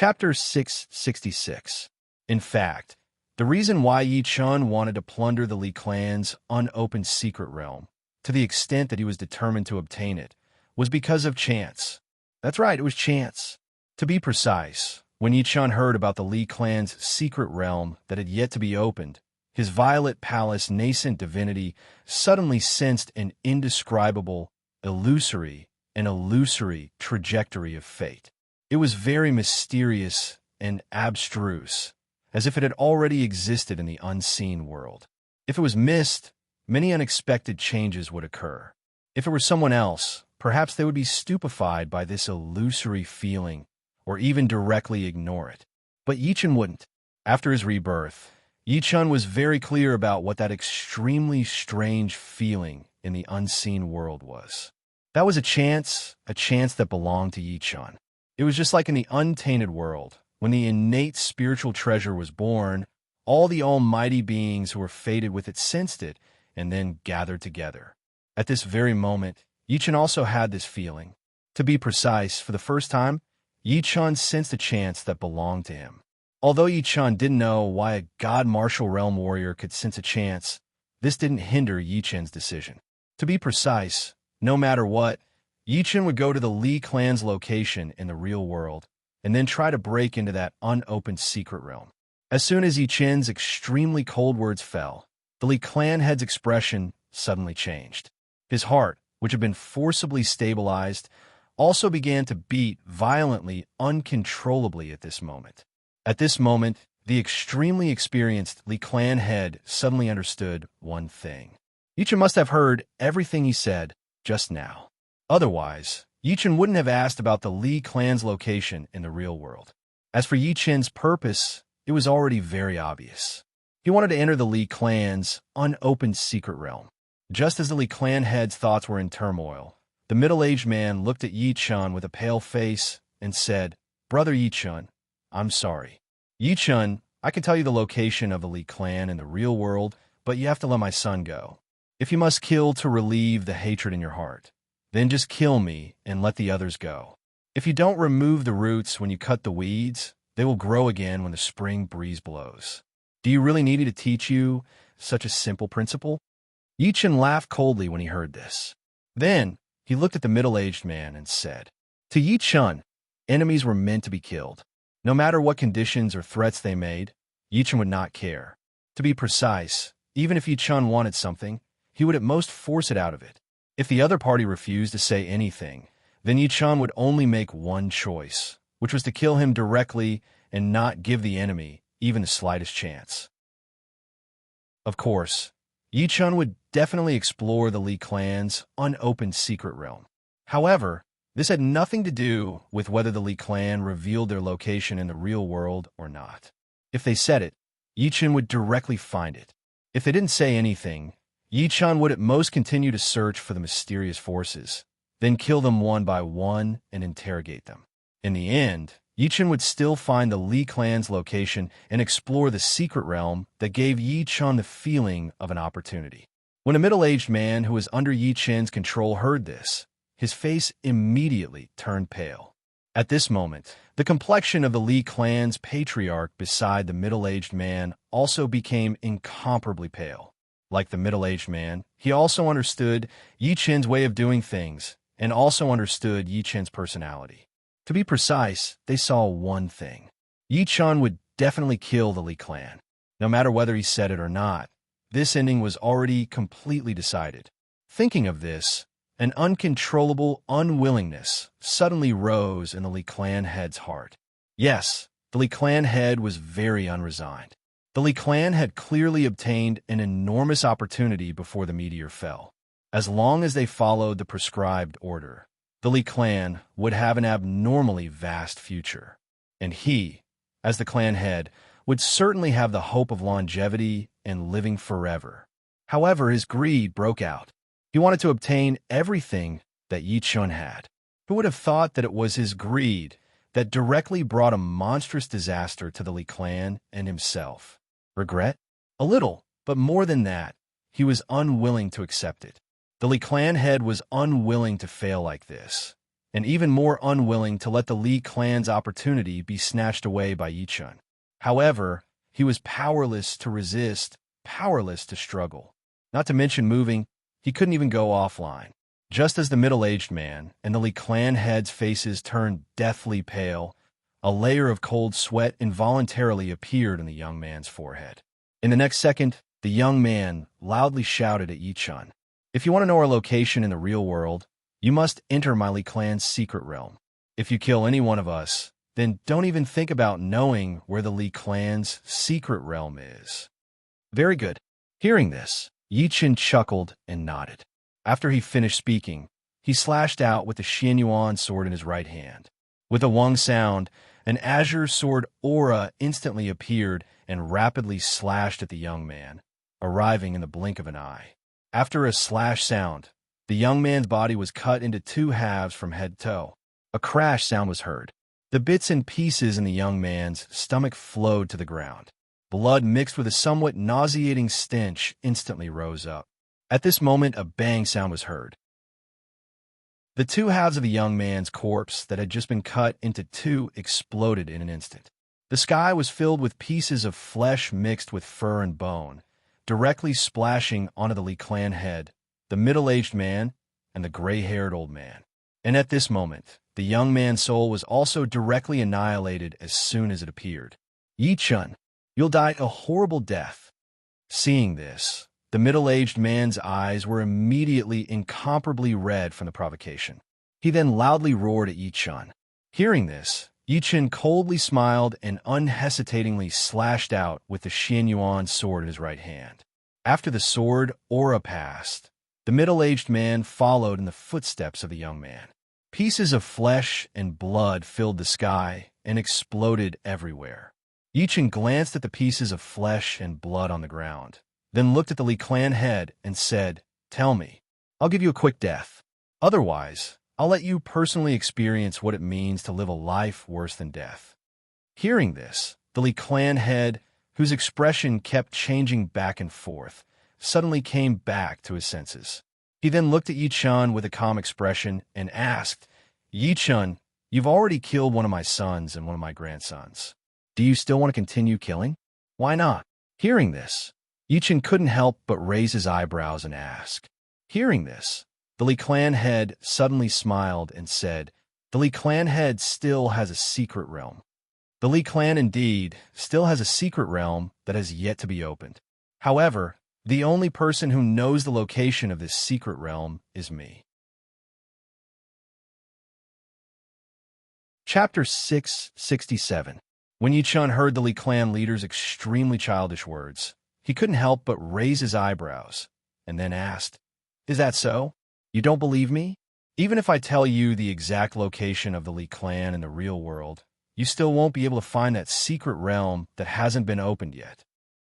Chapter 666. In fact, the reason why Yi Chun wanted to plunder the Li clan's unopened secret realm, to the extent that he was determined to obtain it, was because of chance. That's right, it was chance. To be precise, when Yi Chun heard about the Li clan's secret realm that had yet to be opened, his Violet Palace nascent divinity suddenly sensed an indescribable, illusory trajectory of fate. It was very mysterious and abstruse, as if it had already existed in the unseen world. If it was mist, many unexpected changes would occur. If it were someone else, perhaps they would be stupefied by this illusory feeling, or even directly ignore it. But Yi Chun wouldn't. After his rebirth, Yi Chun was very clear about what that extremely strange feeling in the unseen world was. That was a chance that belonged to Yi Chun. It was just like in the untainted world, when the innate spiritual treasure was born, all the almighty beings who were fated with it sensed it and then gathered together. At this very moment, Yi Chun also had this feeling. To be precise, for the first time, Yi Chun sensed a chance that belonged to him. Although Yi Chun didn't know why a God-martial realm warrior could sense a chance, this didn't hinder Yi Chun's decision. To be precise, no matter what, Yi Chun would go to the Li clan's location in the real world and then try to break into that unopened secret realm. As soon as Yi Chun's extremely cold words fell, the Li clan head's expression suddenly changed. His heart, which had been forcibly stabilized, also began to beat violently, uncontrollably at this moment. At this moment, the extremely experienced Li clan head suddenly understood one thing. Yi Chun must have heard everything he said just now. Otherwise, Yi Chun wouldn't have asked about the Li clan's location in the real world. As for Yi Chun's purpose, it was already very obvious. He wanted to enter the Li clan's unopened secret realm. Just as the Li clan head's thoughts were in turmoil, the middle-aged man looked at Yi Chun with a pale face and said, "Brother Yi Chun, I'm sorry. Yi Chun, I can tell you the location of the Li clan in the real world, but you have to let my son go. If you must kill to relieve the hatred in your heart, then just kill me and let the others go. If you don't remove the roots when you cut the weeds, they will grow again when the spring breeze blows. Do you really need me to teach you such a simple principle?" Yi Chun laughed coldly when he heard this. Then he looked at the middle-aged man and said, "To Yi Chun, enemies were meant to be killed. No matter what conditions or threats they made, Yi Chun would not care. To be precise, even if Yi Chun wanted something, he would at most force it out of it. If the other party refused to say anything, then Yi Chun would only make one choice, which was to kill him directly and not give the enemy even the slightest chance." Of course, Yi Chun would definitely explore the Li clan's unopened secret realm. However, this had nothing to do with whether the Li clan revealed their location in the real world or not. If they said it, Yi Chun would directly find it. If they didn't say anything, Yi Chun would at most continue to search for the mysterious forces, then kill them one by one and interrogate them. In the end, Yi Chun would still find the Li clan's location and explore the secret realm that gave Yi Chun the feeling of an opportunity. When a middle-aged man who was under Yi Chun's control heard this, his face immediately turned pale. At this moment, the complexion of the Li clan's patriarch beside the middle-aged man also became incomparably pale. Like the middle-aged man, he also understood Yi Chun's way of doing things and also understood Yi Chun's personality. To be precise, they saw one thing. Yi Chun would definitely kill the Li clan. No matter whether he said it or not, this ending was already completely decided. Thinking of this, an uncontrollable unwillingness suddenly rose in the Li clan head's heart. Yes, the Li clan head was very unresigned. The Li clan had clearly obtained an enormous opportunity before the meteor fell. As long as they followed the prescribed order, the Li clan would have an abnormally vast future. And he, as the clan head, would certainly have the hope of longevity and living forever. However, his greed broke out. He wanted to obtain everything that Yi Chun had. Who would have thought that it was his greed that directly brought a monstrous disaster to the Li clan and himself? Regret? A little, but more than that, he was unwilling to accept it. The Li clan head was unwilling to fail like this. and even more unwilling to let the Li clan's opportunity be snatched away by Yi Chun. However, he was powerless to resist, powerless to struggle. Not to mention moving, he couldn't even go offline. Just as the middle-aged man and the Li clan heads' faces turned deathly pale, a layer of cold sweat involuntarily appeared on the young man's forehead. In the next second, the young man loudly shouted at Yi Chun, "If you want to know our location in the real world, you must enter my Li clan's secret realm. If you kill any one of us, then don't even think about knowing where the Li clan's secret realm is." Very good. Hearing this, Yi Chun chuckled and nodded. After he finished speaking, he slashed out with the Xianyuan sword in his right hand. With a Wang sound, an azure sword aura instantly appeared and rapidly slashed at the young man, arriving in the blink of an eye. After a slash sound, the young man's body was cut into two halves from head to toe. A crash sound was heard. The bits and pieces in the young man's stomach flowed to the ground. Blood mixed with a somewhat nauseating stench instantly rose up. At this moment, a bang sound was heard. The two halves of the young man's corpse that had just been cut into two exploded in an instant. The sky was filled with pieces of flesh mixed with fur and bone, directly splashing onto the Li clan head, the middle-aged man, and the gray-haired old man. And at this moment, the young man's soul was also directly annihilated as soon as it appeared. "Yi Chun, you'll die a horrible death." Seeing this, the middle-aged man's eyes were immediately incomparably red from the provocation. He then loudly roared at Yi Chun. Hearing this, Yi Chun coldly smiled and unhesitatingly slashed out with the Xianyuan sword in his right hand. After the sword aura passed, the middle-aged man followed in the footsteps of the young man. Pieces of flesh and blood filled the sky and exploded everywhere. Yi Chun glanced at the pieces of flesh and blood on the ground, then looked at the Li clan head and said, "Tell me, I'll give you a quick death. Otherwise, I'll let you personally experience what it means to live a life worse than death." Hearing this, the Li clan head, whose expression kept changing back and forth, suddenly came back to his senses. He then looked at Yi Chun with a calm expression and asked, "Yi Chun, you've already killed one of my sons and one of my grandsons. Do you still want to continue killing? Why not?" Hearing this, Yi Chun couldn't help but raise his eyebrows and ask. Hearing this, the Li clan head suddenly smiled and said, "The Li clan head still has a secret realm." The Li clan indeed still has a secret realm that has yet to be opened. However, the only person who knows the location of this secret realm is me. Chapter 667. When Yi Chun heard the Li clan leader's extremely childish words, he couldn't help but raise his eyebrows, and then asked, "Is that so? You don't believe me? Even if I tell you the exact location of the Li clan in the real world, you still won't be able to find that secret realm that hasn't been opened yet."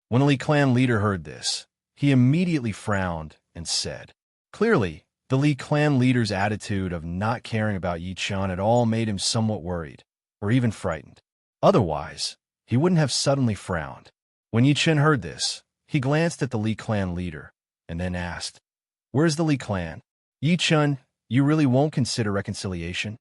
When the Li clan leader heard this, he immediately frowned and said, clearly, the Li clan leader's attitude of not caring about Yi Chun at all made him somewhat worried, or even frightened. Otherwise, he wouldn't have suddenly frowned. When Yi Chun heard this, he glanced at the Li clan leader, and then asked, "Where's the Li clan? Yi Chun, you really won't consider reconciliation?"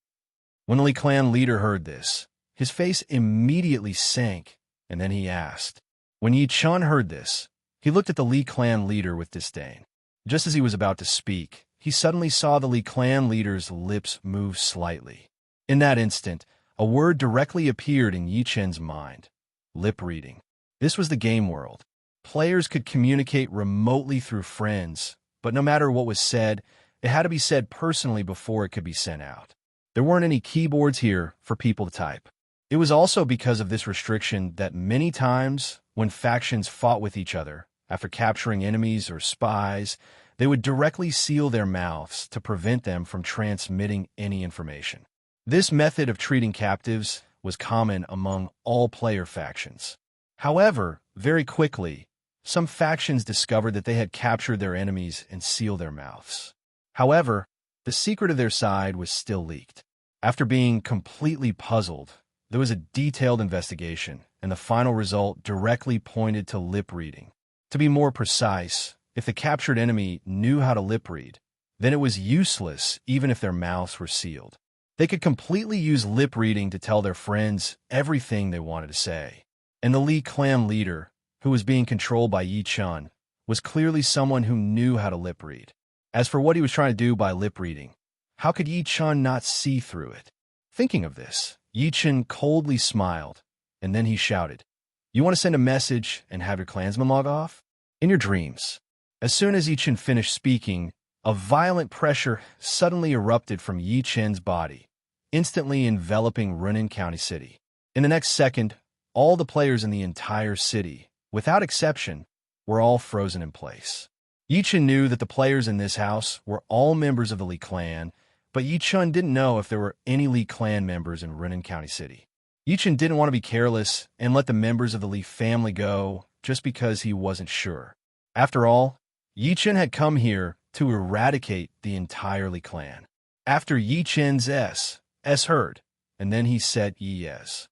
When the Li clan leader heard this, his face immediately sank, and then he asked. When Yi Chun heard this, he looked at the Li clan leader with disdain. Just as he was about to speak, he suddenly saw the Li clan leader's lips move slightly. In that instant, a word directly appeared in Yi Chun's mind: lip reading. This was the game world. Players could communicate remotely through friends, but no matter what was said, it had to be said personally before it could be sent out. There weren't any keyboards here for people to type. It was also because of this restriction that many times, when factions fought with each other, after capturing enemies or spies, they would directly seal their mouths to prevent them from transmitting any information. This method of treating captives was common among all player factions. However, very quickly, some factions discovered that they had captured their enemies and sealed their mouths. However, the secret of their side was still leaked. After being completely puzzled, there was a detailed investigation, and the final result directly pointed to lip reading. To be more precise, if the captured enemy knew how to lip read, then it was useless even if their mouths were sealed. They could completely use lip reading to tell their friends everything they wanted to say. And the Li clan leader, who was being controlled by Yi Chun, was clearly someone who knew how to lip read. As for what he was trying to do by lip reading, how could Yi Chun not see through it? Thinking of this, Yi Chun coldly smiled, and then he shouted, "You want to send a message and have your clansmen log off? In your dreams." As soon as Yi Chun finished speaking, a violent pressure suddenly erupted from Yi Chun's body, instantly enveloping Runan County City. In the next second, all the players in the entire city, without exception, were all frozen in place. Yi Chun knew that the players in this house were all members of the Li clan, but Yi Chun didn't know if there were any Li clan members in Runan County City. Yi Chun didn't want to be careless and let the members of the Li family go just because he wasn't sure. After all, Yi Chun had come here to eradicate the entire Li clan. After Yi Chun's S heard, and then he said yes.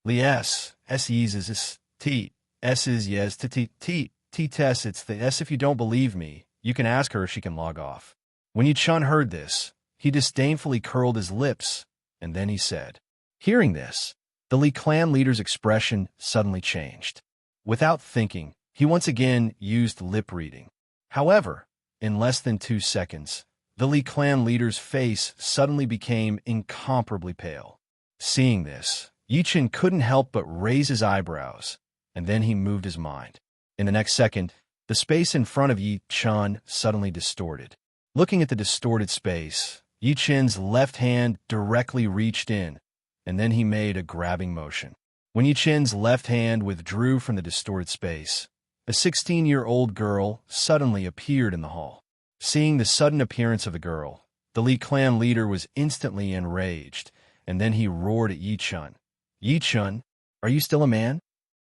Li S is T, S is yes to T test, it's the S. If you don't believe me, you can ask her if she can log off. When Yi Chun heard this, he disdainfully curled his lips, and then he said. Hearing this, the Li clan leader's expression suddenly changed. Without thinking, he once again used lip reading. However, in less than 2 seconds, the Li clan leader's face suddenly became incomparably pale. Seeing this, Yi Chun couldn't help but raise his eyebrows, and then he moved his mind. In the next second, the space in front of Yi Chun suddenly distorted. Looking at the distorted space, Yi Chun's left hand directly reached in, and then he made a grabbing motion. When Yi Chun's left hand withdrew from the distorted space, a 16-year-old girl suddenly appeared in the hall. Seeing the sudden appearance of the girl, the Li clan leader was instantly enraged, and then he roared at Yi Chun. Yi Chun, are you still a man?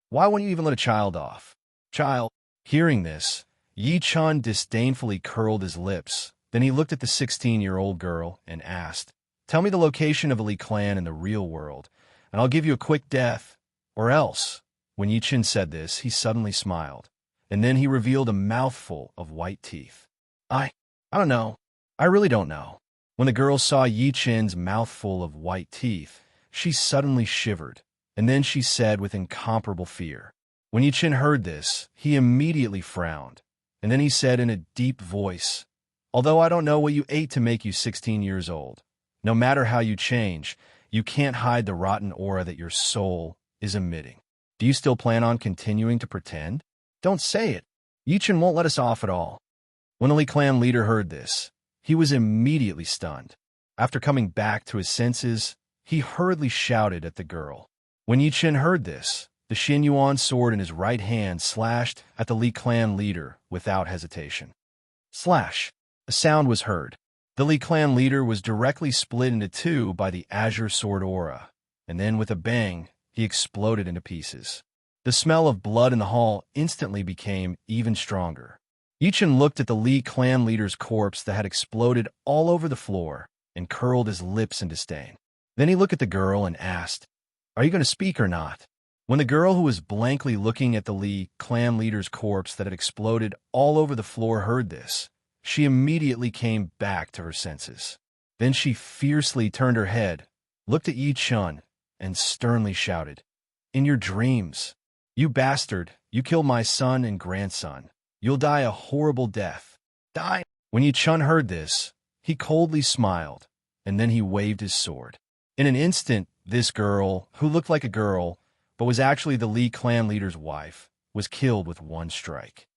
Why won't you even let a child off? Child. Hearing this, Yi Chun disdainfully curled his lips. Then he looked at the 16-year-old girl and asked, Tell me the location of a Li clan in the real world, and I'll give you a quick death, or else. When Yi Chun said this, he suddenly smiled, and then he revealed a mouthful of white teeth. I don't know. I really don't know. When the girl saw Yi Chun's mouthful of white teeth, she suddenly shivered, and then she said with incomparable fear. When Yi Chun heard this, he immediately frowned, and then he said in a deep voice, Although I don't know what you ate to make you 16 years old, no matter how you change, you can't hide the rotten aura that your soul is emitting. Do you still plan on continuing to pretend? Don't say it. Yi Chun won't let us off at all. When the Li clan leader heard this, he was immediately stunned. After coming back to his senses, he hurriedly shouted at the girl. When Yi Chun heard this, the Xin Yuan sword in his right hand slashed at the Li clan leader without hesitation. Slash! A sound was heard. The Li clan leader was directly split into two by the azure sword aura, and then with a bang, he exploded into pieces. The smell of blood in the hall instantly became even stronger. Yi Chun looked at the Li clan leader's corpse that had exploded all over the floor and curled his lips in disdain. Then he looked at the girl and asked, Are you going to speak or not? When the girl who was blankly looking at the Li clan leader's corpse that had exploded all over the floor heard this, she immediately came back to her senses. Then she fiercely turned her head, looked at Yi Chun, and sternly shouted, In your dreams, you bastard, you killed my son and grandson. You'll die a horrible death. Die! When Yi Chun heard this, he coldly smiled, and then he waved his sword. In an instant, this girl, who looked like a girl, but was actually the Li clan leader's wife, was killed with one strike.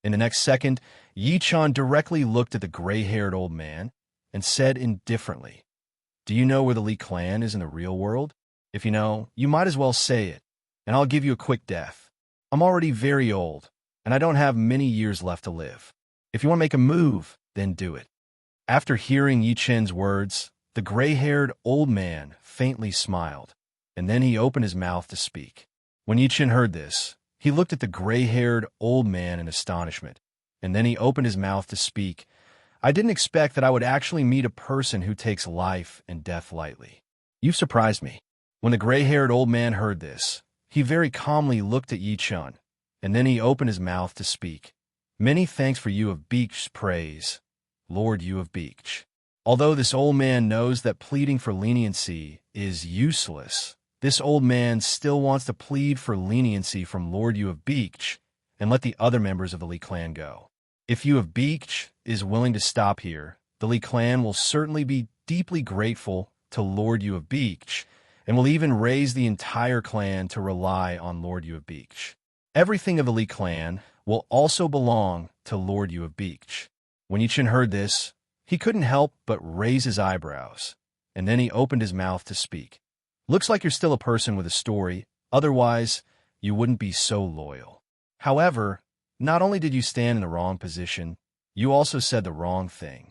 In the next second, Yi Chun directly looked at the gray-haired old man and said indifferently, Do you know where the Li clan is in the real world? If you know, you might as well say it, and I'll give you a quick death. I'm already very old, and I don't have many years left to live. If you want to make a move, then do it. After hearing Yi Chun's words, the gray-haired old man faintly smiled, and then he opened his mouth to speak. When Yi Chun heard this, he looked at the gray-haired old man in astonishment, and then he opened his mouth to speak. I didn't expect that I would actually meet a person who takes life and death lightly. You've surprised me. When the gray-haired old man heard this, he very calmly looked at Yi Chun, and then he opened his mouth to speak. Many thanks for you of Beech's praise, Lord you of Beech. Although this old man knows that pleading for leniency is useless, this old man still wants to plead for leniency from Lord Yu of Beach and let the other members of the Lee clan go. If Yu of Beach is willing to stop here, the Lee clan will certainly be deeply grateful to Lord Yu of Beach and will even raise the entire clan to rely on Lord Yu of Beach. Everything of the Lee clan will also belong to Lord Yu of Beach. When Yichin heard this, he couldn't help but raise his eyebrows, and then he opened his mouth to speak. Looks like you're still a person with a story, otherwise you wouldn't be so loyal. However, not only did you stand in the wrong position, you also said the wrong thing.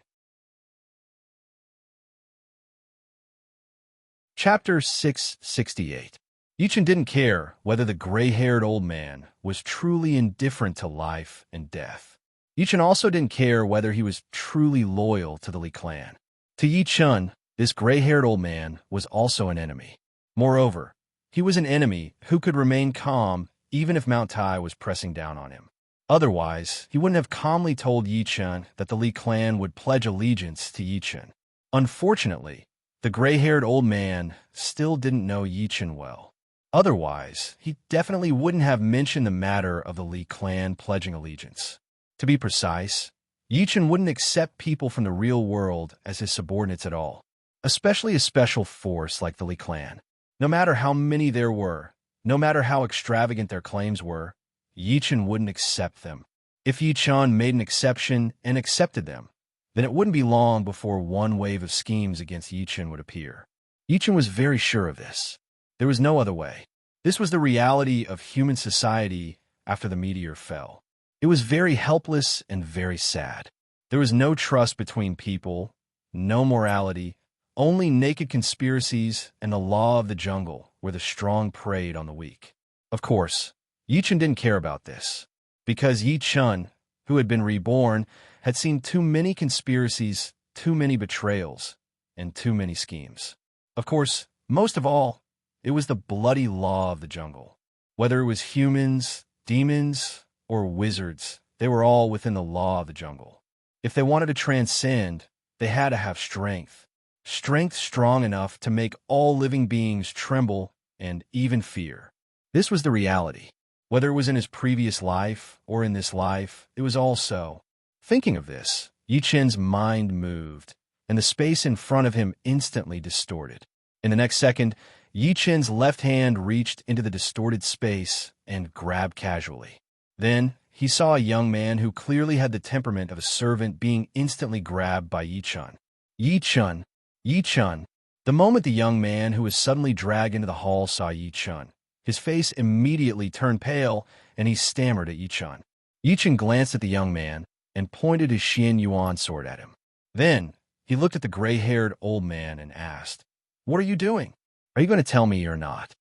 Chapter 668. Yichin didn't care whether the gray-haired old man was truly indifferent to life and death. Yichin also didn't care whether he was truly loyal to the Lee clan. To Yichin, this gray-haired old man was also an enemy. Moreover, he was an enemy who could remain calm even if Mount Tai was pressing down on him. Otherwise, he wouldn't have calmly told Yichin that the Lee clan would pledge allegiance to Yichin. Unfortunately, the gray-haired old man still didn't know Yichin well. Otherwise, he definitely wouldn't have mentioned the matter of the Lee clan pledging allegiance. To be precise, Yichin wouldn't accept people from the real world as his subordinates at all, especially a special force like the Lee clan. No matter how many there were, no matter how extravagant their claims were, Yichin wouldn't accept them. If Yichin made an exception and accepted them, then it wouldn't be long before one wave of schemes against Yichin would appear. Yichin was very sure of this. There was no other way. This was the reality of human society after the meteor fell. It was very helpless and very sad. There was no trust between people, no morality, only naked conspiracies and the law of the jungle where the strong preyed on the weak. Of course, Yichin didn't care about this, because Yichin, who had been reborn, had seen too many conspiracies, too many betrayals, and too many schemes. Of course, most of all, it was the bloody law of the jungle. Whether it was humans, demons, or wizards, they were all within the law of the jungle. If they wanted to transcend, they had to have strength. Strength strong enough to make all living beings tremble and even fear. This was the reality. Whether it was in his previous life or in this life, it was all so. Thinking of this, Yichin's mind moved, and the space in front of him instantly distorted. In the next second, Yichin's left hand reached into the distorted space and grabbed casually. Then, he saw a young man who clearly had the temperament of a servant being instantly grabbed by Yichin. Yichin! Yichin! The moment the young man who was suddenly dragged into the hall saw Yichin, his face immediately turned pale, and he stammered at Yichin. Yichin glanced at the young man and pointed his Xian Yuan sword at him. Then, he looked at the gray-haired old man and asked, "What are you doing? Are you going to tell me or not?"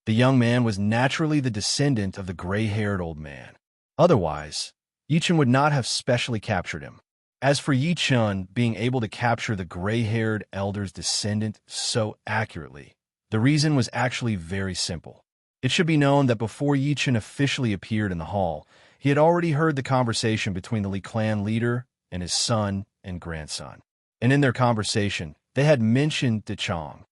The young man was naturally the descendant of the gray-haired old man. Otherwise, Yichin would not have specially captured him. As for Yichin being able to capture the gray-haired elder's descendant so accurately, the reason was actually very simple. It should be known that before Yichin officially appeared in the hall, he had already heard the conversation between the Lee clan leader and his son and grandson. And in their conversation, they had mentioned Dechong.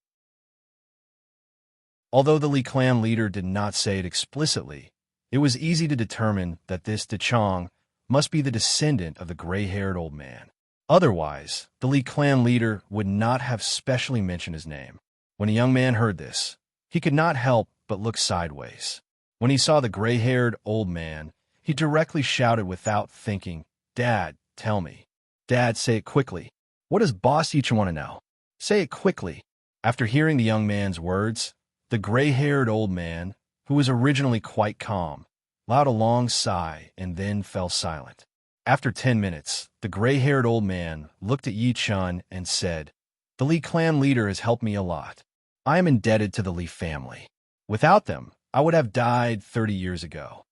Although the Lee clan leader did not say it explicitly, it was easy to determine that this Dechong must be the descendant of the gray-haired old man. Otherwise, the Lee clan leader would not have specially mentioned his name. When the young man heard this, he could not help but look sideways. When he saw the gray-haired old man, he directly shouted without thinking, "Dad, tell me." "Dad, say it quickly. What does Boss Yichin want to know? Say it quickly." After hearing the young man's words, the gray-haired old man, who was originally quite calm, allowed a long sigh and then fell silent. After 10 minutes, the gray-haired old man looked at Yichin and said, "The Lee clan leader has helped me a lot. I am indebted to the Lee family. Without them, I would have died 30 years ago."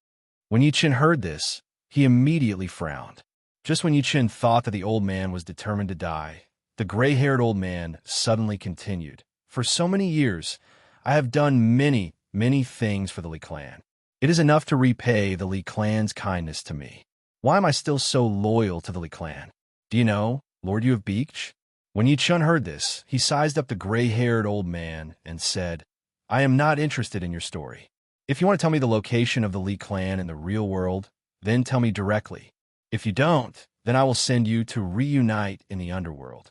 When Yichin heard this, he immediately frowned. Just when Yichin thought that the old man was determined to die, the gray-haired old man suddenly continued, "For so many years, I have done many, many things for the Lee clan. It is enough to repay the Lee clan's kindness to me. Why am I still so loyal to the Lee clan? Do you know, Lord Yu of Beach? When Yi Chun heard this, he sized up the gray-haired old man and said, I am not interested in your story. If you want to tell me the location of the Li clan in the real world, then tell me directly. If you don't, then I will send you to reunite in the underworld.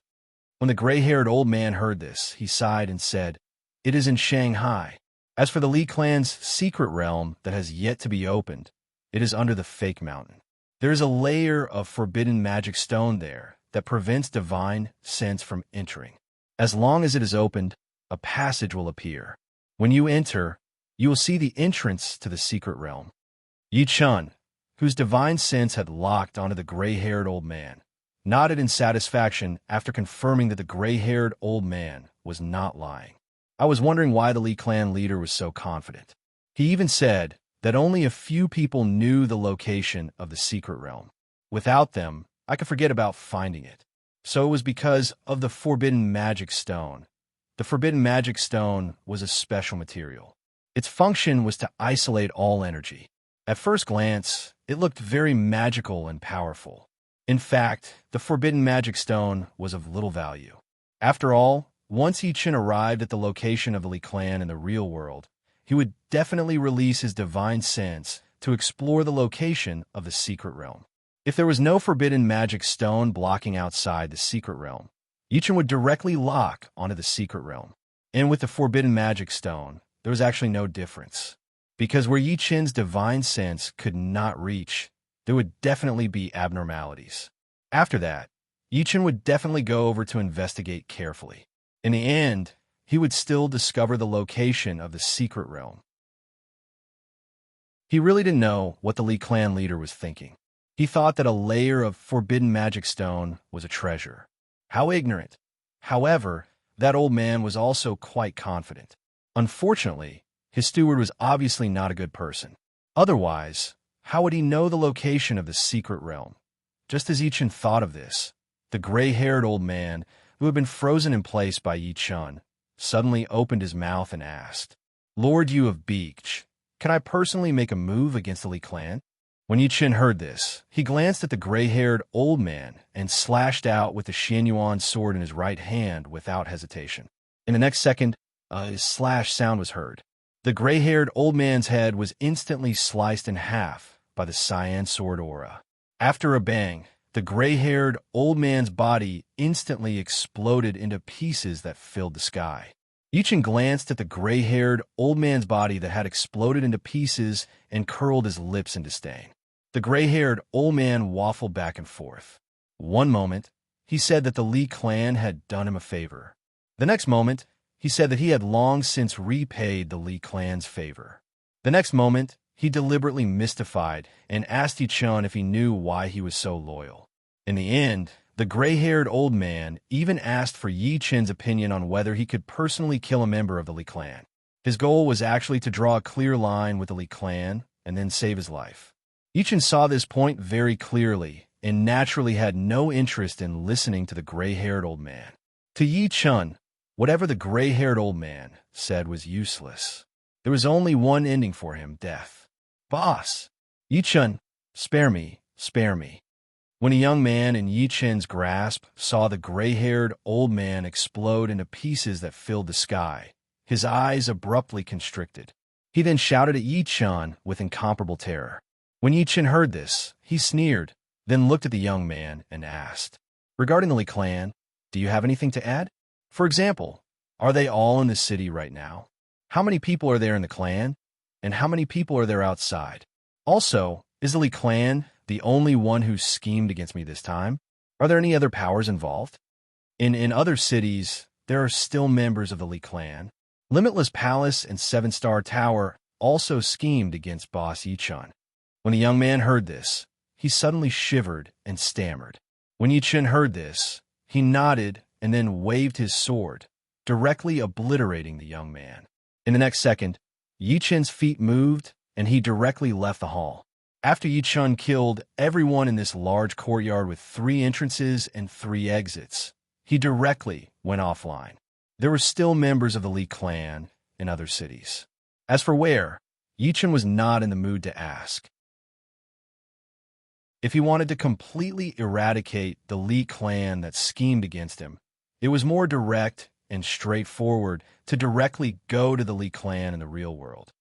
When the gray-haired old man heard this, he sighed and said, It is in Shanghai. As for the Li clan's secret realm that has yet to be opened, it is under the fake mountain. There is a layer of forbidden magic stone there that prevents divine sense from entering. As long as it is opened, a passage will appear. When you enter, you will see the entrance to the secret realm. Yi Chun, whose divine sense had locked onto the gray-haired old man, nodded in satisfaction after confirming that the gray-haired old man was not lying. I was wondering why the Li clan leader was so confident. He even said that only a few people knew the location of the secret realm. Without them, I could forget about finding it. So it was because of the forbidden magic stone. The forbidden magic stone was a special material. Its function was to isolate all energy. At first glance, it looked very magical and powerful. In fact, the forbidden magic stone was of little value. After all, once Yi Chun arrived at the location of the Li clan in the real world, he would definitely release his divine sense to explore the location of the secret realm. If there was no forbidden magic stone blocking outside the secret realm, Yi Chun would directly lock onto the secret realm. And with the forbidden magic stone, there was actually no difference. Because where Yi Chun's divine sense could not reach, there would definitely be abnormalities. After that, Yi Chun would definitely go over to investigate carefully. In the end, he would still discover the location of the secret realm. He really didn't know what the Li clan leader was thinking. He thought that a layer of forbidden magic stone was a treasure. How ignorant. However, that old man was also quite confident. Unfortunately, his steward was obviously not a good person. Otherwise, how would he know the location of the secret realm? Just as Yi Chun thought of this, the gray-haired old man, who had been frozen in place by Yi Chun, suddenly opened his mouth and asked, Lord Yu of Beach, can I personally make a move against the Li clan? When Yi Chun heard this, he glanced at the gray-haired old man and slashed out with the Xianyuan sword in his right hand without hesitation. In the next second, a slash sound was heard. The gray-haired old man's head was instantly sliced in half by the cyan sword aura. After a bang, the gray-haired old man's body instantly exploded into pieces that filled the sky. Yi Chun glanced at the gray-haired old man's body that had exploded into pieces and curled his lips in disdain. The gray-haired old man waffled back and forth. One moment, he said that the Li clan had done him a favor. The next moment, he said that he had long since repaid the Li clan's favor. The next moment, he deliberately mystified and asked Yi Chun if he knew why he was so loyal. In the end, the gray-haired old man even asked for Yi Chun's opinion on whether he could personally kill a member of the Li clan. His goal was actually to draw a clear line with the Li clan and then save his life. Yi Chun saw this point very clearly and naturally had no interest in listening to the gray-haired old man. To Yi Chun, whatever the gray-haired old man said was useless. There was only one ending for him, death. Boss! Yi Chun, spare me, spare me. When a young man in Yi Chun's grasp saw the gray-haired old man explode into pieces that filled the sky, his eyes abruptly constricted. He then shouted at Yi Chun with incomparable terror. When Yi Chun heard this, he sneered, then looked at the young man and asked, Regarding the Li clan, do you have anything to add? For example, are they all in the city right now? How many people are there in the clan? And how many people are there outside? Also, is the Li clan the only one who schemed against me this time? Are there any other powers involved? In other cities, there are still members of the Li clan. Limitless Palace and Seven-Star Tower also schemed against Boss Yi Chun. When the young man heard this, he suddenly shivered and stammered. When Yi Chun heard this, he nodded and then waved his sword, directly obliterating the young man. In the next second, Yi Chun's feet moved and he directly left the hall. After Yi Chun killed everyone in this large courtyard with 3 entrances and 3 exits, he directly went offline. There were still members of the Li clan in other cities. As for where, Yi Chun was not in the mood to ask. If he wanted to completely eradicate the Li clan that schemed against him, It was more direct and straightforward to directly go to the Lee clan in the real world.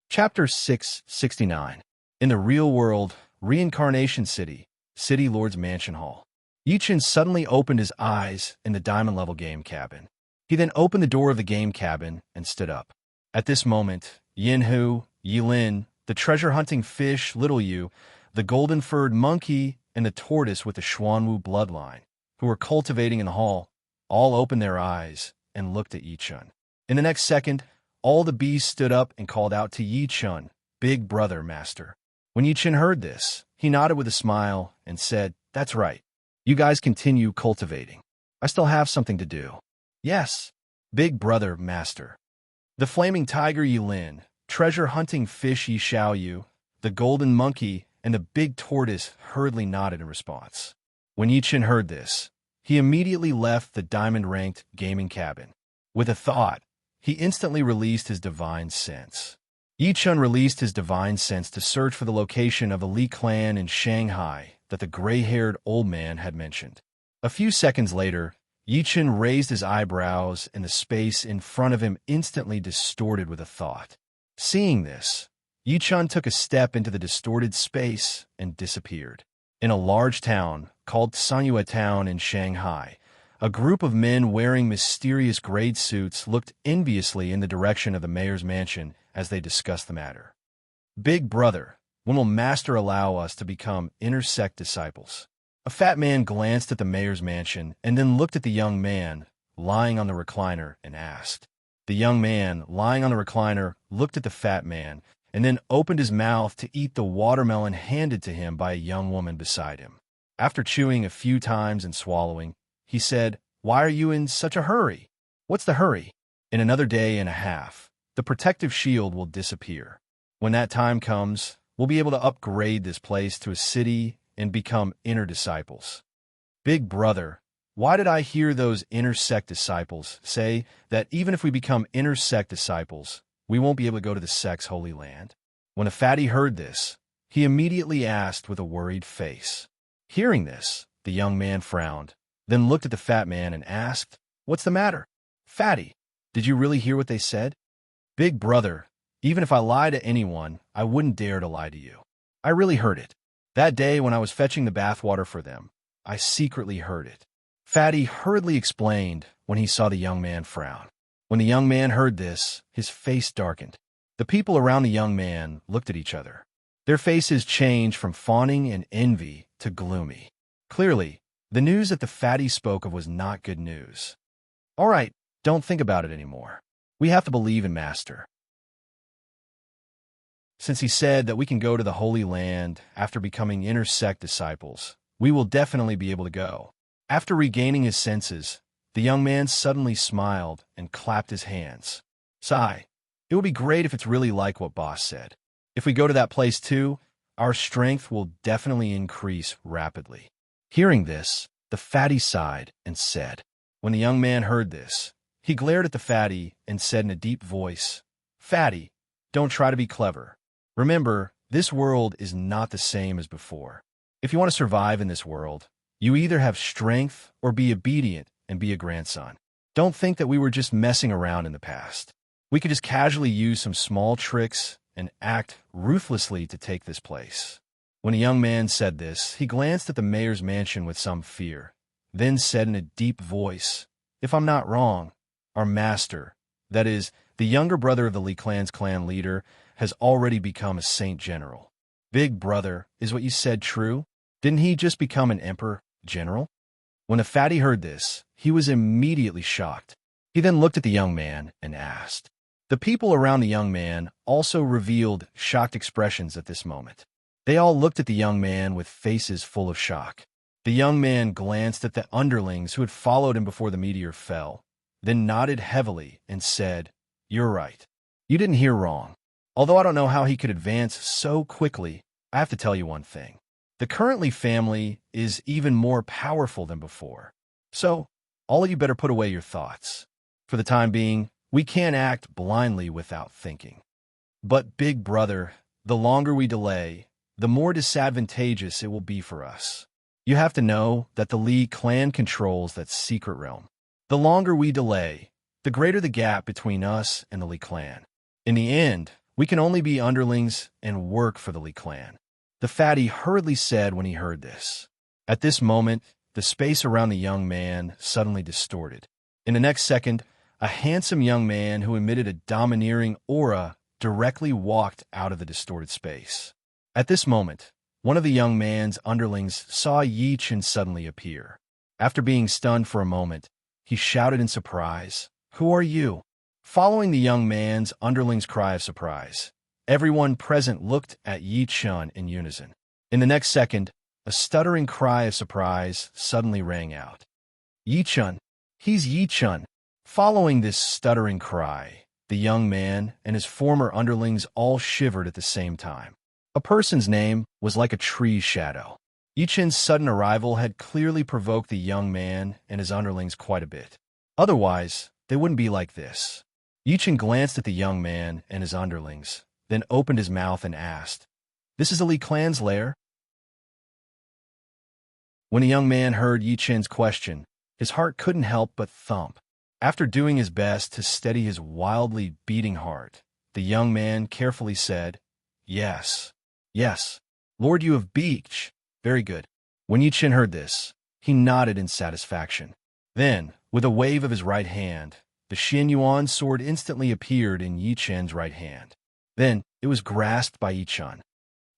Chapter 669. In the real world, Reincarnation City, City Lord's Mansion Hall. Yi-Chen suddenly opened his eyes in the diamond-level game cabin. He then opened the door of the game cabin and stood up. At this moment, Yin-Hu, Yi-Lin, the treasure-hunting fish, Little Yu, the golden-furred monkey, and the tortoise with the Xuanwu bloodline, who were cultivating in the hall, all opened their eyes and looked at Yi-Chen. In the next second, all the bees stood up and called out to Yi-Chen, "Big brother, master." When Yi-Chen heard this, he nodded with a smile and said, "That's right. You guys continue cultivating. I still have something to do." "Yes, big brother, master." The flaming tiger Yi-Lin, treasure-hunting fish Yi Xiaoyu, the golden monkey, and the big tortoise hurriedly nodded in response. When Yi-Chen heard this, he immediately left the diamond-ranked gaming cabin. With a thought, he instantly released his divine sense. Yi-Chen released his divine sense to search for the location of the Li clan in Shanghai that the gray-haired old man had mentioned. A few seconds later, Yi-Chen raised his eyebrows and the space in front of him instantly distorted with a thought. Seeing this, Yi-Chen took a step into the distorted space and disappeared. In a large town called Sanyue Town in Shanghai, a group of men wearing mysterious grade suits looked enviously in the direction of the mayor's mansion as they discussed the matter. "Big brother, when will master allow us to become inner sect disciples?" A fat man glanced at the mayor's mansion and then looked at the young man lying on the recliner and asked. The young man lying on the recliner looked at the fat man and then opened his mouth to eat the watermelon handed to him by a young woman beside him. After chewing a few times and swallowing, he said, "Why are you in such a hurry?" "What's the hurry? In another day and a half, the protective shield will disappear. When that time comes, we'll be able to upgrade this place to a city and become inner disciples." "Big brother, why did I hear those inner sect disciples say that even if we become inner sect disciples, we won't be able to go to the sect's holy land?" When the fatty heard this, he immediately asked with a worried face. Hearing this, the young man frowned, then looked at the fat man and asked, "What's the matter? Fatty, did you really hear what they said?" "Big brother, even if I lie to anyone, I wouldn't dare to lie to you. I really heard it. That day when I was fetching the bathwater for them, I secretly heard it." Fatty hurriedly explained when he saw the young man frown. When the young man heard this, his face darkened. The people around the young man looked at each other. Their faces changed from fawning and envy to gloomy. Clearly, the news that the fatty spoke of was not good news. "All right, don't think about it anymore. We have to believe in Master. Since he said that we can go to the Holy Land after becoming inner sect disciples, we will definitely be able to go." After regaining his senses, the young man suddenly smiled and clapped his hands. "Sigh, it would be great if it's really like what Boss said. If we go to that place too, our strength will definitely increase rapidly." Hearing this, the fatty sighed and said. When the young man heard this, he glared at the fatty and said in a deep voice, "Fatty, don't try to be clever. Remember, this world is not the same as before. If you want to survive in this world, you either have strength or be obedient and be a grandson. Don't think that we were just messing around in the past. We could just casually use some small tricks and act ruthlessly to take this place." When the young man said this, he glanced at the mayor's mansion with some fear, then said in a deep voice, "If I'm not wrong, our master, that is, the younger brother of the Li clan's clan leader, has already become a saint general." "Big brother, is what you said true? Didn't he just become an emperor general?" When the fatty heard this, he was immediately shocked. He then looked at the young man and asked. The people around the young man also revealed shocked expressions at this moment. They all looked at the young man with faces full of shock. The young man glanced at the underlings who had followed him before the meteor fell, then nodded heavily and said, "You're right. You didn't hear wrong. Although I don't know how he could advance so quickly, I have to tell you one thing. The currently family is even more powerful than before. So, all of you better put away your thoughts. For the time being, we can't act blindly without thinking. But, big brother, the longer we delay, the more disadvantageous it will be for us. You have to know that the Li clan controls that secret realm. The longer we delay, the greater the gap between us and the Li clan. In the end, we can only be underlings and work for the Li clan. The fatty hurriedly said when he heard this. At this moment, the space around the young man suddenly distorted. In the next second, a handsome young man who emitted a domineering aura directly walked out of the distorted space. At this moment, one of the young man's underlings saw Yi Chen suddenly appear. After being stunned for a moment, he shouted in surprise, "Who are you?" Following the young man's underling's cry of surprise, everyone present looked at Yi Chen in unison. In the next second, a stuttering cry of surprise suddenly rang out. "Yi Chen! He's Yi Chen!" Following this stuttering cry, the young man and his former underlings all shivered at the same time. A person's name was like a tree's shadow. Yi Chen's sudden arrival had clearly provoked the young man and his underlings quite a bit. Otherwise, they wouldn't be like this. Yi Chen glanced at the young man and his underlings, then opened his mouth and asked, "This is the Li clan's lair?" When the young man heard Yi Chen's question, his heart couldn't help but thump. After doing his best to steady his wildly beating heart, the young man carefully said, "Yes, yes, Lord, you have beach. Very good." When Yi Chen heard this, he nodded in satisfaction. Then, with a wave of his right hand, the Xin Yuan sword instantly appeared in Yi Chen's right hand. Then, it was grasped by Yi Chen.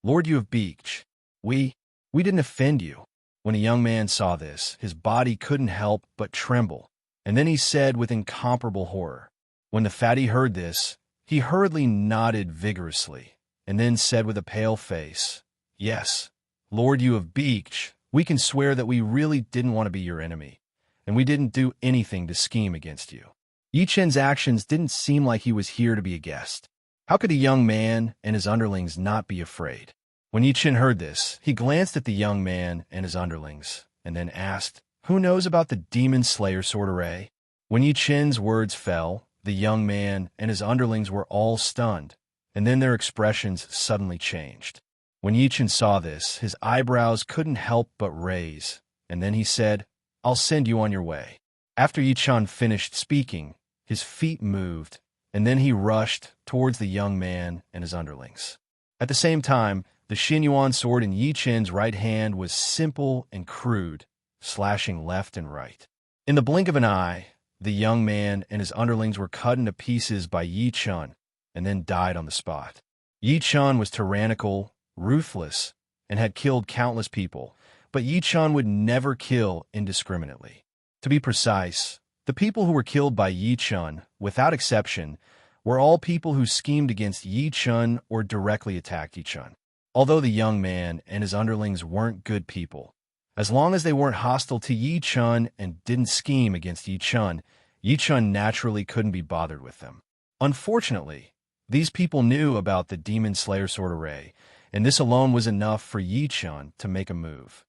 "Lord, you have beach. We didn't offend you." When the young man saw this, his body couldn't help but tremble. And then he said with incomparable horror. When the fatty heard this, he hurriedly nodded vigorously, and then said with a pale face, "Yes, Lord, you have beach. We can swear that we really didn't want to be your enemy, and we didn't do anything to scheme against you." Yi Chen's actions didn't seem like he was here to be a guest. How could a young man and his underlings not be afraid? When Yi Chen heard this, he glanced at the young man and his underlings, and then asked, "Who knows about the Demon Slayer sword array?" When Yi Chen's words fell, the young man and his underlings were all stunned, and then their expressions suddenly changed. When Yi Chen saw this, his eyebrows couldn't help but raise, and then he said, "I'll send you on your way." After Yi Chen finished speaking, his feet moved, and then he rushed towards the young man and his underlings. At the same time, the Xin Yuan sword in Yi Chen's right hand was simple and crude, slashing left and right. In the blink of an eye, the young man and his underlings were cut into pieces by Yi Chen and then died on the spot. Yi Chen was tyrannical, ruthless, and had killed countless people, but Yi Chen would never kill indiscriminately. To be precise, the people who were killed by Yi Chen, without exception, were all people who schemed against Yi Chen or directly attacked Yi Chen. Although the young man and his underlings weren't good people, as long as they weren't hostile to Yi Chen and didn't scheme against Yi Chen naturally couldn't be bothered with them. Unfortunately, these people knew about the Demon Slayer sword array, and this alone was enough for Yi Chen to make a move.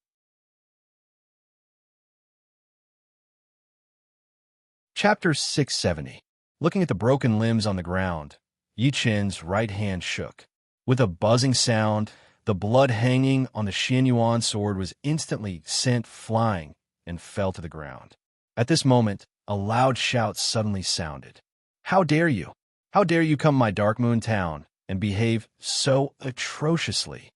Chapter 670. Looking at the broken limbs on the ground, Yi Chen's right hand shook. With a buzzing sound, the blood hanging on the Xin Yuan sword was instantly sent flying and fell to the ground. At this moment, a loud shout suddenly sounded. "How dare you? How dare you come my Dark Moon town and behave so atrociously?"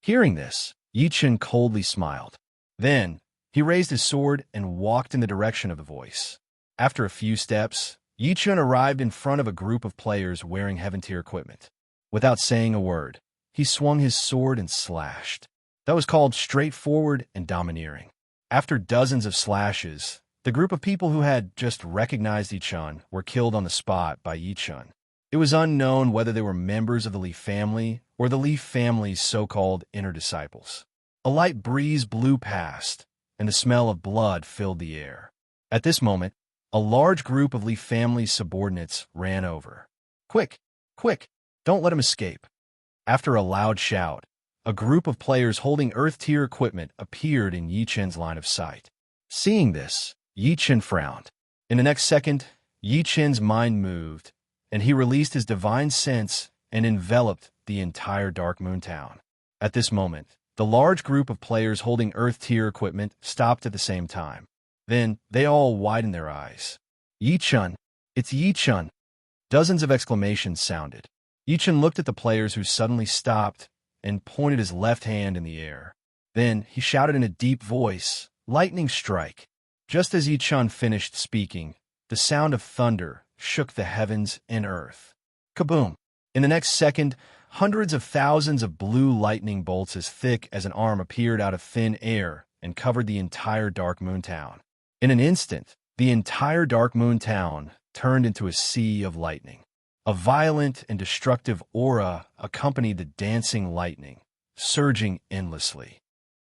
Hearing this, Yi Chen coldly smiled. Then, he raised his sword and walked in the direction of the voice. After a few steps, Yi Chen arrived in front of a group of players wearing Heaven Tier equipment. Without saying a word, he swung his sword and slashed. That was called straightforward and domineering. After dozens of slashes, the group of people who had just recognized Yi Chen were killed on the spot by Yi Chen. It was unknown whether they were members of the Li family or the Li family's so-called inner disciples. A light breeze blew past, and the smell of blood filled the air. At this moment, a large group of Li family's subordinates ran over. "Quick! Quick! Don't let him escape." After a loud shout, a group of players holding Earth-tier equipment appeared in Yi Chen's line of sight. Seeing this, Yi Chen frowned. In the next second, Yi Chen's mind moved, and he released his divine sense and enveloped the entire Dark Moon town. At this moment, the large group of players holding Earth-tier equipment stopped at the same time. Then, they all widened their eyes. Yi-chun! It's Yi-chun! Dozens of exclamations sounded. Yi-chun looked at the players who suddenly stopped and pointed his left hand in the air. Then, he shouted in a deep voice, "Lightning strike!" Just as Yi-chun finished speaking, the sound of thunder shook the heavens and earth. Kaboom! In the next second, hundreds of thousands of blue lightning bolts as thick as an arm appeared out of thin air and covered the entire Dark Moon Town. In an instant, the entire Dark Moon Town turned into a sea of lightning. A violent and destructive aura accompanied the dancing lightning, surging endlessly.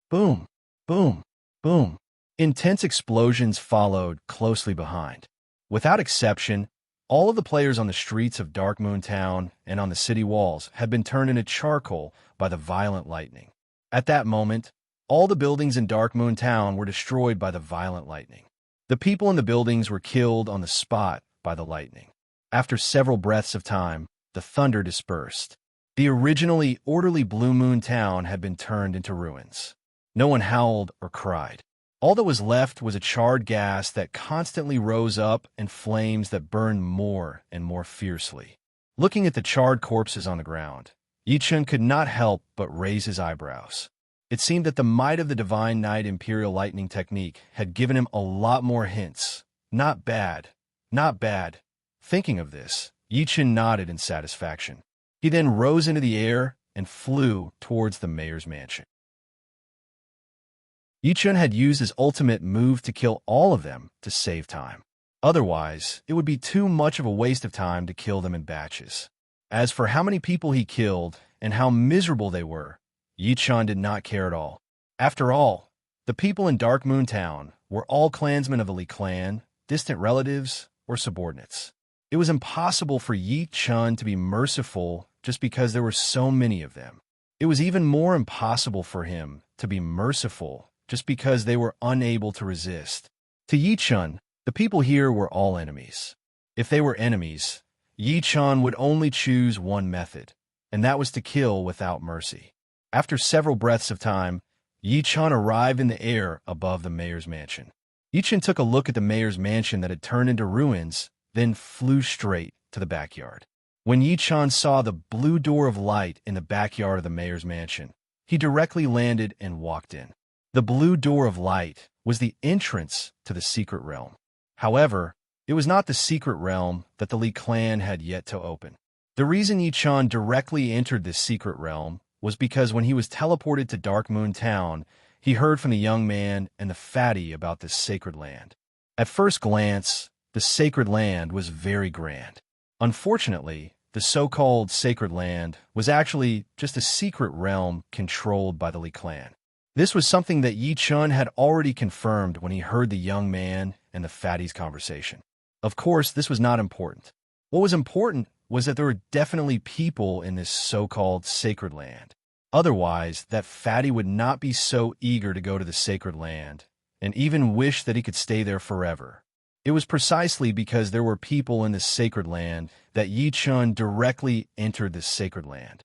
Boom! Boom! Boom! Intense explosions followed closely behind. Without exception, all of the players on the streets of Dark Moon Town and on the city walls had been turned into charcoal by the violent lightning. At that moment, all the buildings in Dark Moon Town were destroyed by the violent lightning. The people in the buildings were killed on the spot by the lightning. After several breaths of time, the thunder dispersed. The originally orderly Blue Moon Town had been turned into ruins. No one howled or cried. All that was left was a charred gas that constantly rose up and flames that burned more and more fiercely. Looking at the charred corpses on the ground, Yi-chun could not help but raise his eyebrows. It seemed that the might of the Divine Night Imperial Lightning technique had given him a lot more hints. Not bad. Not bad. Thinking of this, Yi-chun nodded in satisfaction. He then rose into the air and flew towards the mayor's mansion. Yi-chun had used his ultimate move to kill all of them to save time. Otherwise, it would be too much of a waste of time to kill them in batches. As for how many people he killed and how miserable they were, Yi-chun did not care at all. After all, the people in Dark Moon Town were all clansmen of the Li clan, distant relatives, or subordinates. It was impossible for Yi-chun to be merciful just because there were so many of them. It was even more impossible for him to be merciful just because they were unable to resist. To Yi-chun, the people here were all enemies. If they were enemies, Yi-chun would only choose one method, and that was to kill without mercy. After several breaths of time, Yi-chun arrived in the air above the mayor's mansion. Yi-chun took a look at the mayor's mansion that had turned into ruins, then flew straight to the backyard. When Yi-chun saw the blue door of light in the backyard of the mayor's mansion, he directly landed and walked in. The blue door of light was the entrance to the secret realm. However, it was not the secret realm that the Li clan had yet to open. The reason Yi-chun directly entered this secret realm was because when he was teleported to Dark Moon Town, he heard from the young man and the fatty about this sacred land. At first glance, the sacred land was very grand. Unfortunately, the so-called sacred land was actually just a secret realm controlled by the Li clan. This was something that Yi-chun had already confirmed when he heard the young man and the fatty's conversation. Of course, this was not important. What was important was that there were definitely people in this so-called sacred land. Otherwise, that fatty would not be so eager to go to the sacred land and even wish that he could stay there forever. It was precisely because there were people in this sacred land that Yi-chun directly entered this sacred land.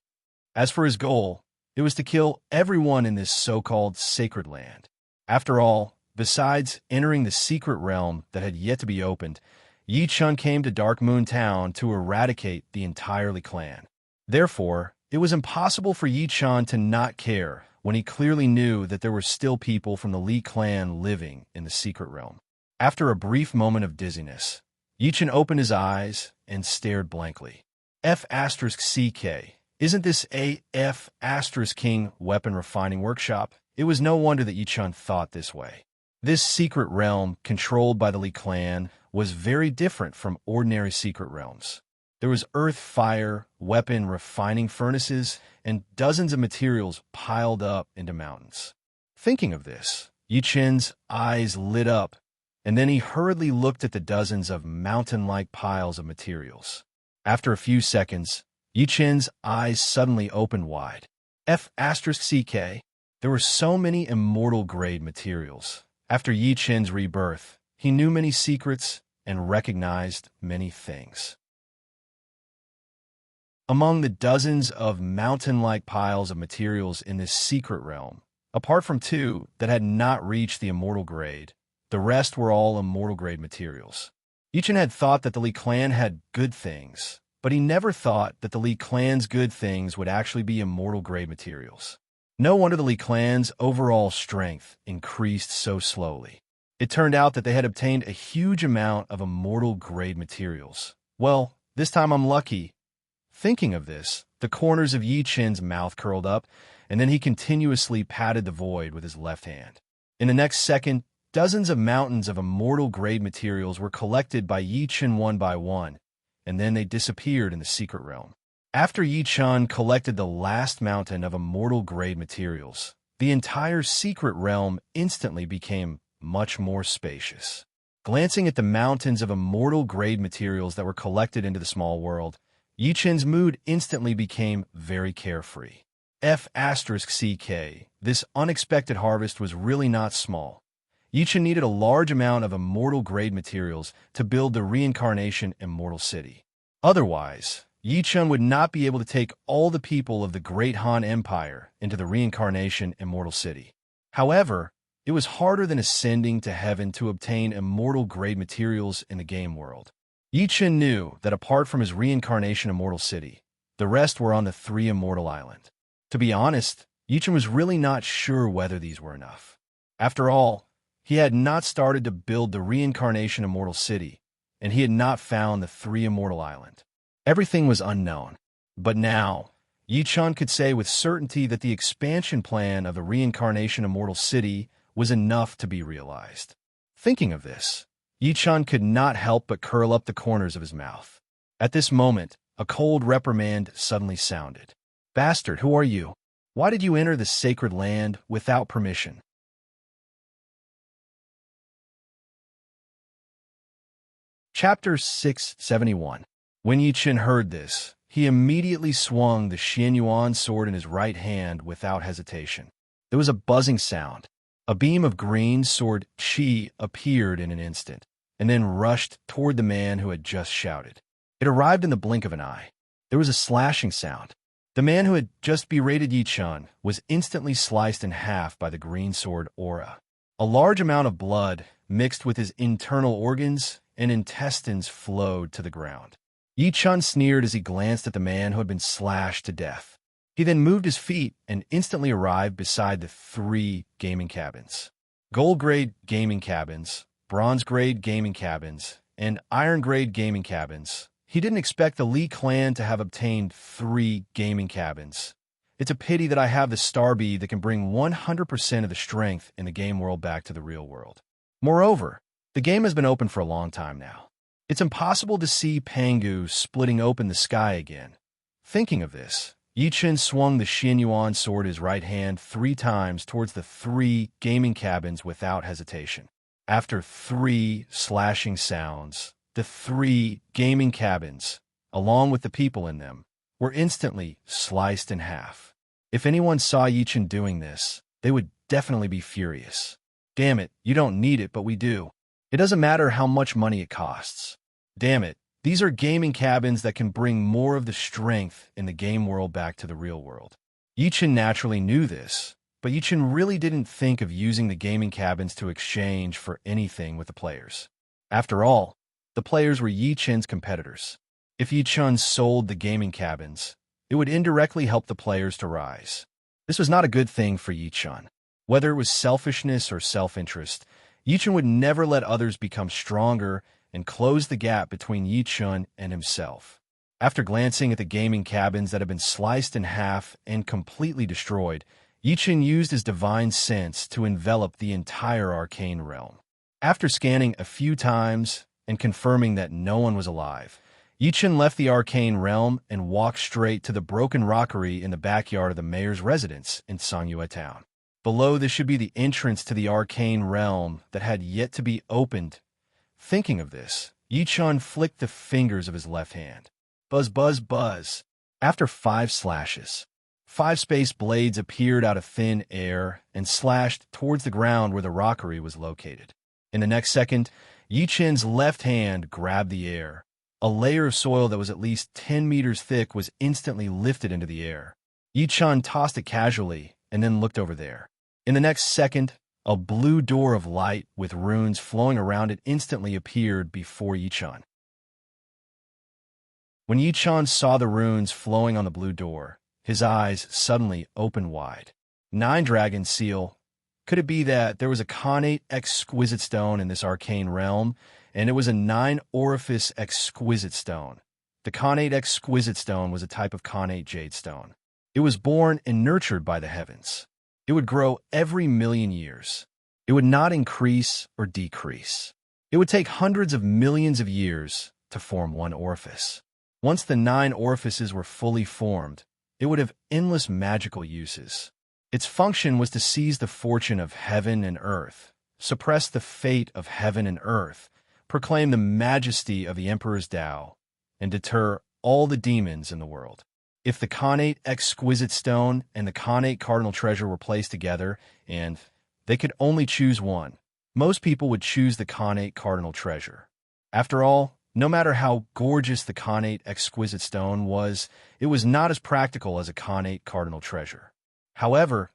As for his goal, it was to kill everyone in this so-called sacred land. After all, besides entering the secret realm that had yet to be opened, Yi-chun came to Dark Moon Town to eradicate the entire Li clan. Therefore, it was impossible for Yi-chun to not care when he clearly knew that there were still people from the Li clan living in the secret realm. After a brief moment of dizziness, Yi-chun opened his eyes and stared blankly. F***CK. Isn't this a F***King weapon refining workshop? It was no wonder that Yi-chun thought this way. This secret realm, controlled by the Li clan, was very different from ordinary secret realms. There was earth fire, weapon refining furnaces, and dozens of materials piled up into mountains. Thinking of this, Yi-chun's eyes lit up, and then he hurriedly looked at the dozens of mountain-like piles of materials. After a few seconds, Yi-chun's eyes suddenly opened wide. F***CK. There were so many immortal-grade materials. After Yi-chun's rebirth, he knew many secrets and recognized many things. Among the dozens of mountain-like piles of materials in this secret realm, apart from two that had not reached the immortal grade, the rest were all immortal grade materials. Yichen had thought that the Li clan had good things, but he never thought that the Li clan's good things would actually be immortal grade materials. No wonder the Li clan's overall strength increased so slowly. It turned out that they had obtained a huge amount of immortal grade materials. Well, this time I'm lucky. Thinking of this, the corners of Yichen's mouth curled up, and then he continuously patted the void with his left hand. In the next second, dozens of mountains of immortal grade materials were collected by Yichen one by one, and then they disappeared in the secret realm. After Yichen collected the last mountain of immortal grade materials, the entire secret realm instantly became much more spacious. Glancing at the mountains of immortal grade materials that were collected into the small world, Yichen's mood instantly became very carefree. F*CK, this unexpected harvest was really not small. Yichen needed a large amount of immortal grade materials to build the reincarnation immortal city. Otherwise, Yichen would not be able to take all the people of the Great Han Empire into the reincarnation immortal city. However, it was harder than ascending to heaven to obtain immortal grade materials in the game world. Yichen knew that apart from his reincarnation immortal city, the rest were on the three immortal island. To be honest, Yichen was really not sure whether these were enough. After all, he had not started to build the reincarnation immortal city, and he had not found the three immortal island. Everything was unknown. But now, Yichen could say with certainty that the expansion plan of the reincarnation immortal city was enough to be realized. Thinking of this, Yichen could not help but curl up the corners of his mouth. At this moment, a cold reprimand suddenly sounded. "Bastard, who are you? Why did you enter the sacred land without permission?" Chapter 671. When Yichen heard this, he immediately swung the Xianyuan sword in his right hand without hesitation. There was a buzzing sound. A beam of green sword qi appeared in an instant, and then rushed toward the man who had just shouted. It arrived in the blink of an eye. There was a slashing sound. The man who had just berated Yichen was instantly sliced in half by the green sword aura. A large amount of blood, mixed with his internal organs and intestines, flowed to the ground. Yichen sneered as he glanced at the man who had been slashed to death. He then moved his feet and instantly arrived beside the three gaming cabins. Gold-grade gaming cabins, bronze-grade gaming cabins, and iron-grade gaming cabins. He didn't expect the Li clan to have obtained three gaming cabins. It's a pity that I have the star bead that can bring 100% of the strength in the game world back to the real world. Moreover, the game has been open for a long time now. It's impossible to see Pangu splitting open the sky again. Thinking of this, Yichen swung the Xianyuan sword in his right hand 3 times towards the 3 gaming cabins without hesitation. After 3 slashing sounds, the 3 gaming cabins, along with the people in them, were instantly sliced in half. If anyone saw Yichen doing this, they would definitely be furious. Damn it, you don't need it, but we do. It doesn't matter how much money it costs. Damn it, these are gaming cabins that can bring more of the strength in the game world back to the real world. Yichen naturally knew this, but Yichen really didn't think of using the gaming cabins to exchange for anything with the players. After all, the players were Yichen's competitors. If Yichen sold the gaming cabins, it would indirectly help the players to rise. This was not a good thing for Yichen. Whether it was selfishness or self-interest, Yichen would never let others become stronger and close the gap between Yichen and himself. After glancing at the gaming cabins that had been sliced in half and completely destroyed, Yichen used his divine sense to envelop the entire arcane realm. After scanning a few times and confirming that no one was alive, Yichen left the arcane realm and walked straight to the broken rockery in the backyard of the mayor's residence in Songyue Town. Below this should be the entrance to the arcane realm that had yet to be opened. Thinking of this, Yichen flicked the fingers of his left hand. Buzz, buzz, buzz. After 5 slashes, 5 space blades appeared out of thin air and slashed towards the ground where the rockery was located. In the next second, Yichen's left hand grabbed the air, A layer of soil that was at least 10 meters thick was instantly lifted into the air. Yi-chan tossed it casually and then looked over there. In the next second, a blue door of light with runes flowing around it instantly appeared before Yi-chan. When Yi-chan saw the runes flowing on the blue door, his eyes suddenly opened wide. 9-dragon seal. Could it be that there was a connate exquisite stone in this arcane realm, and it was a 9-orifice exquisite stone? The connate exquisite stone was a type of connate jade stone. It was born and nurtured by the heavens. It would grow every million years. It would not increase or decrease. It would take hundreds of millions of years to form one orifice. Once the 9 orifices were fully formed, it would have endless magical uses. Its function was to seize the fortune of heaven and earth, suppress the fate of heaven and earth, proclaim the majesty of the Emperor's Tao, and deter all the demons in the world. If the connate exquisite stone and the connate cardinal treasure were placed together, and they could only choose one, most people would choose the connate cardinal treasure. After all, no matter how gorgeous the connate exquisite stone was, it was not as practical as a connate cardinal treasure. However,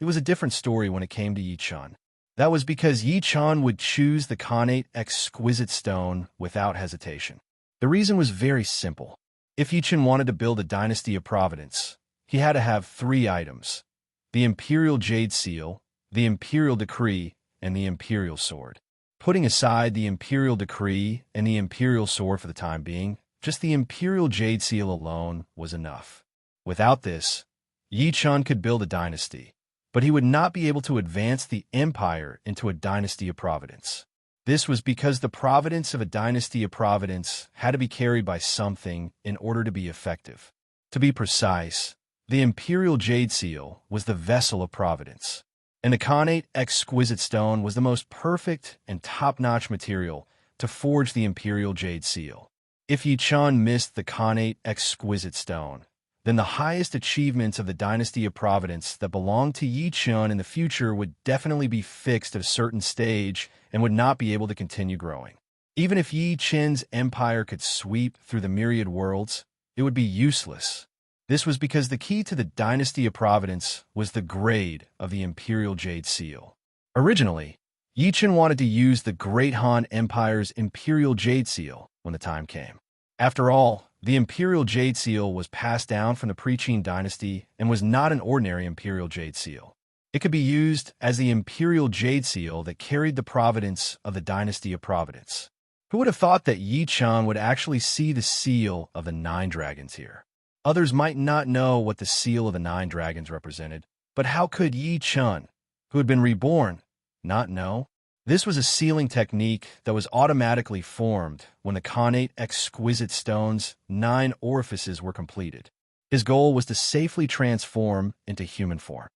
it was a different story when it came to Yi-chan. That was because Yi-chan would choose the connate exquisite stone without hesitation. The reason was very simple. If Yi-chan wanted to build a dynasty of providence, he had to have 3 items: the imperial jade seal, the imperial decree, and the imperial sword. Putting aside the imperial decree and the imperial sword for the time being, just the imperial jade seal alone was enough. Without this, Yi-chan could build a dynasty, but he would not be able to advance the empire into a dynasty of providence. This was because the providence of a dynasty of providence had to be carried by something in order to be effective. To be precise, the imperial jade seal was the vessel of providence, and the connate exquisite stone was the most perfect and top-notch material to forge the imperial jade seal. If Yi-chan missed the connate exquisite stone, then the highest achievements of the dynasty of providence that belonged to Yi-chan in the future would definitely be fixed at a certain stage and would not be able to continue growing. Even if Yi-chan's empire could sweep through the myriad worlds, it would be useless. This was because the key to the dynasty of providence was the grade of the imperial jade seal. Originally, Yi-chan wanted to use the Great Han Empire's imperial jade seal when the time came. After all, the imperial jade seal was passed down from the Pre-Qin dynasty and was not an ordinary imperial jade seal. It could be used as the imperial jade seal that carried the providence of the dynasty of providence. Who would have thought that Yi-chan would actually see the seal of the 9 dragons here? Others might not know what the seal of the 9 dragons represented, but how could Yi-chan, who had been reborn, not know? This was a sealing technique that was automatically formed when the connate exquisite stone's 9 orifices were completed. His goal was to safely transform into human form.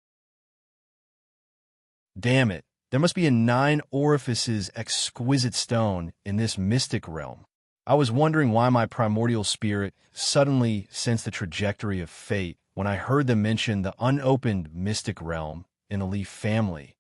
Damn it, there must be a 9 orifices exquisite stone in this mystic realm. I was wondering why my primordial spirit suddenly sensed the trajectory of fate when I heard them mention the unopened mystic realm in the Leaf family.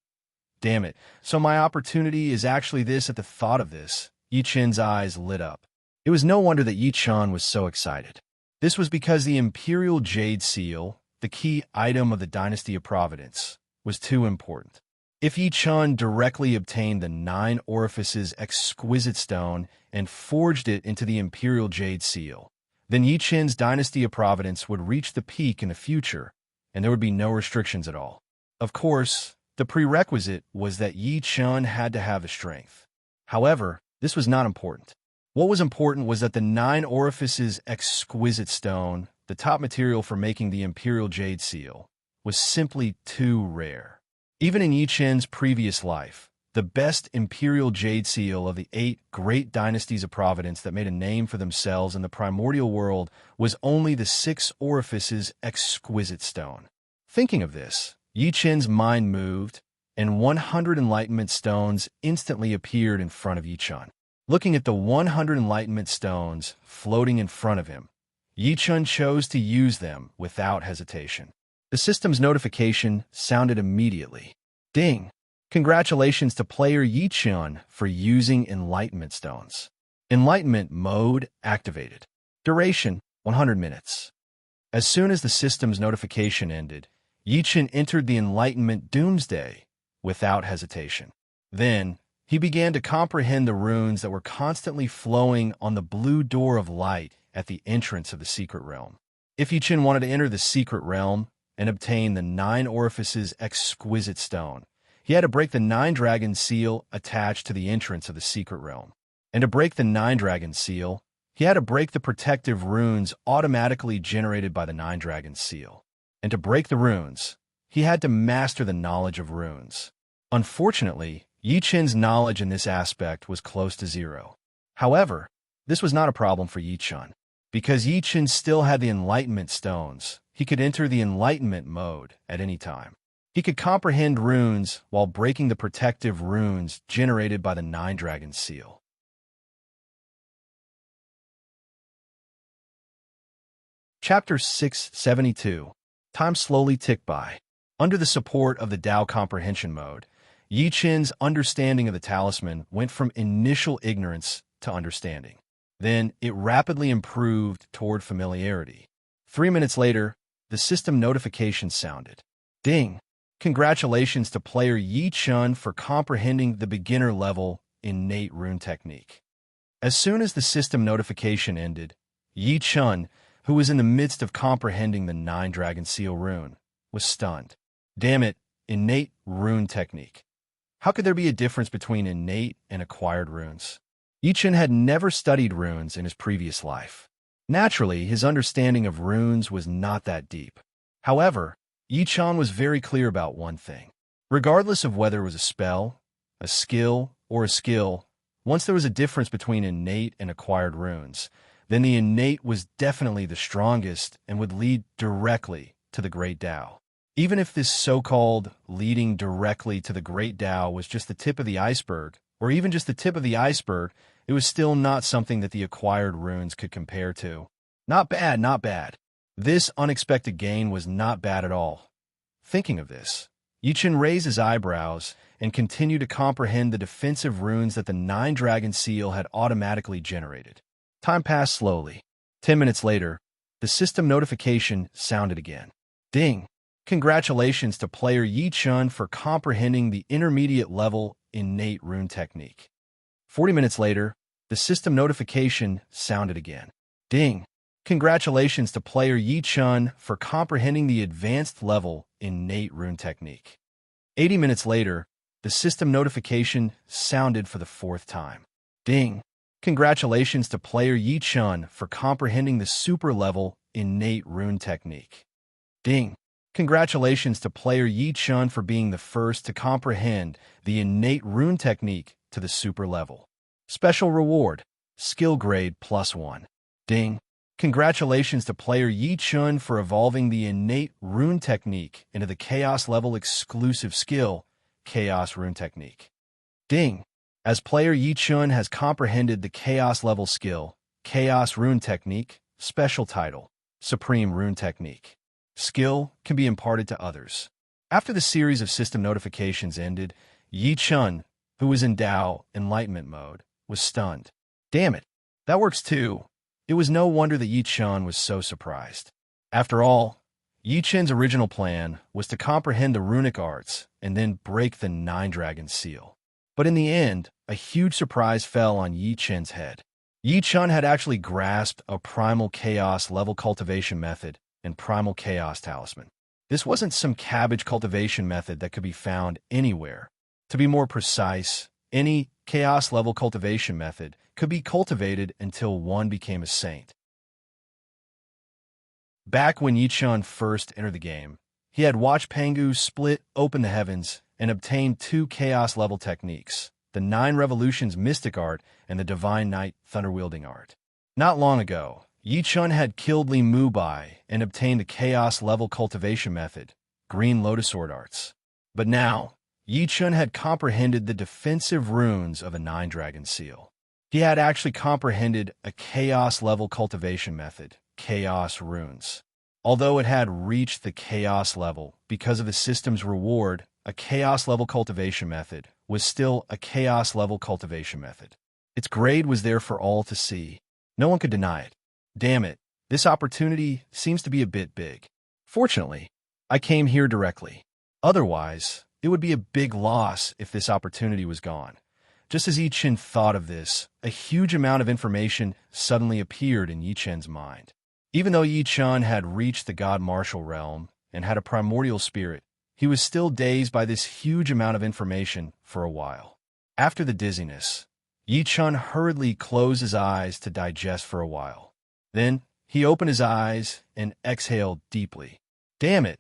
Damn it, so my opportunity is actually this. At the thought of this, Yi-chan's eyes lit up. It was no wonder that Yi-chan was so excited. This was because the imperial jade seal, the key item of the dynasty of providence, was too important. If Yi-chan directly obtained the 9 orifices exquisite stone and forged it into the imperial jade seal, then Yi-chan's dynasty of providence would reach the peak in the future, and there would be no restrictions at all. Of course, the prerequisite was that Yi-chan had to have the strength. However, this was not important. What was important was that the 9 orifices exquisite stone, the top material for making the imperial jade seal, was simply too rare. Even in Yi-chan's previous life, the best imperial jade seal of the 8 great dynasties of providence that made a name for themselves in the primordial world was only the 6 orifices exquisite stone. Thinking of this, Yi-chan's mind moved, and 100 enlightenment stones instantly appeared in front of Yi-chan. Looking at the 100 enlightenment stones floating in front of him, Yi-chan chose to use them without hesitation. The system's notification sounded immediately. Ding! Congratulations to player Yi-chan for using enlightenment stones. Enlightenment mode activated. Duration, 100 minutes. As soon as the system's notification ended, Yi-Chen entered the Enlightenment Doomsday without hesitation. Then, he began to comprehend the runes that were constantly flowing on the blue door of light at the entrance of the secret realm. If Yi-Chen wanted to enter the secret realm and obtain the 9 orifices exquisite stone, he had to break the 9-dragon seal attached to the entrance of the secret realm. And to break the 9-dragon seal, he had to break the protective runes automatically generated by the 9-dragon seal. And to break the runes, he had to master the knowledge of runes. Unfortunately, Yi-Chen's knowledge in this aspect was close to zero. However, this was not a problem for Yi-Chen. Because Yi-Chen still had the Enlightenment stones, he could enter the Enlightenment mode at any time. He could comprehend runes while breaking the protective runes generated by the 9-dragon seal. Chapter 672. Time slowly ticked by. Under the support of the Tao comprehension mode, Yi-Chen's understanding of the talisman went from initial ignorance to understanding. Then it rapidly improved toward familiarity. 3 minutes later, the system notification sounded. Ding! Congratulations to player Yi-Chen for comprehending the beginner-level innate rune technique. As soon as the system notification ended, Yi-Chen, who was in the midst of comprehending the 9-dragon seal rune, was stunned. Damn it, innate rune technique. How could there be a difference between innate and acquired runes? Yi-Chen had never studied runes in his previous life. Naturally, his understanding of runes was not that deep. However, Yi-Chen was very clear about one thing. Regardless of whether it was a spell, a skill, or a skill, once there was a difference between innate and acquired runes, then the innate was definitely the strongest and would lead directly to the Great Tao. Even if this so-called leading directly to the Great Tao was just the tip of the iceberg, or even just the tip of the iceberg, it was still not something that the acquired runes could compare to. Not bad, not bad. This unexpected gain was not bad at all. Thinking of this, Yi-Chen raised his eyebrows and continued to comprehend the defensive runes that the 9-dragon seal had automatically generated. Time passed slowly. 10 minutes later, the system notification sounded again. Ding! Congratulations to player Yi-Chen for comprehending the intermediate level innate rune technique. 40 minutes later, the system notification sounded again. Ding! Congratulations to player Yi-Chen for comprehending the advanced level innate rune technique. 80 minutes later, the system notification sounded for the 4th time. Ding! Congratulations to player Yi-Chen for comprehending the super level innate rune technique. Ding! Congratulations to player Yi-Chen for being the first to comprehend the innate rune technique to the super level. Special reward, skill grade +1. Ding! Congratulations to player Yi-Chen for evolving the innate rune technique into the chaos level exclusive skill, chaos rune technique. Ding! As player Yi-Chen has comprehended the chaos level skill, chaos rune technique, special title, supreme rune technique. Skill can be imparted to others. After the series of system notifications ended, Yi-Chen, who was in Tao enlightenment mode, was stunned. Damn it, that works too. It was no wonder that Yi-Chen was so surprised. After all, Yi-Chen's original plan was to comprehend the runic arts and then break the 9-dragon seal. But in the end, a huge surprise fell on Yi-Chen's head. Yi-Chen had actually grasped a primal chaos level cultivation method and primal chaos talisman. This wasn't some cabbage cultivation method that could be found anywhere. To be more precise, any chaos level cultivation method could be cultivated until one became a saint. Back when Yi-Chen first entered the game, he had watched Pangu split open the heavens and obtained 2 chaos level techniques, the 9 Revolutions mystic art and the Divine Knight thunder-wielding art. Not long ago, Yi-Chen had killed Li Mubai and obtained the chaos level cultivation method, green lotus sword arts. But now, Yi-Chen had comprehended the defensive runes of the 9-dragon seal. He had actually comprehended a chaos level cultivation method, chaos runes. Although it had reached the chaos level because of the system's reward, a chaos level cultivation method was still a chaos level cultivation method. Its grade was there for all to see. No one could deny it. Damn it, this opportunity seems to be a bit big. Fortunately, I came here directly. Otherwise, it would be a big loss if this opportunity was gone. Just as Yi Chen thought of this, a huge amount of information suddenly appeared in Yi Chen's mind. Even though Yi Chen had reached the God Martial realm and had a primordial spirit, he was still dazed by this huge amount of information for a while. After the dizziness, Yi Chen hurriedly closed his eyes to digest for a while. Then, he opened his eyes and exhaled deeply. Damn it!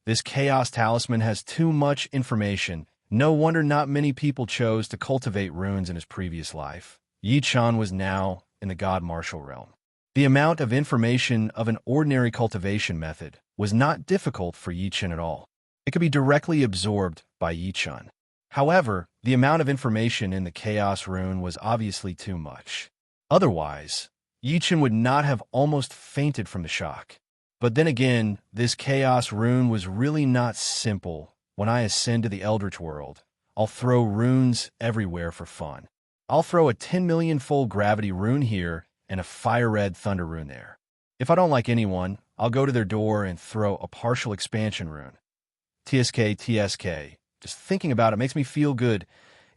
This Chaos Talisman has too much information. No wonder not many people chose to cultivate runes in his previous life. Yi Chen was now in the God Martial realm. The amount of information of an ordinary cultivation method was not difficult for Yi Chen at all. It could be directly absorbed by Yi Chen. However, the amount of information in the Chaos Rune was obviously too much. Otherwise, Yi Chen would not have almost fainted from the shock. But then again, this Chaos Rune was really not simple. When I ascend to the Eldritch world, I'll throw runes everywhere for fun. I'll throw a 10 million-fold gravity rune here and a fire-red thunder rune there. If I don't like anyone, I'll go to their door and throw a partial expansion rune. TSK. Just thinking about it makes me feel good.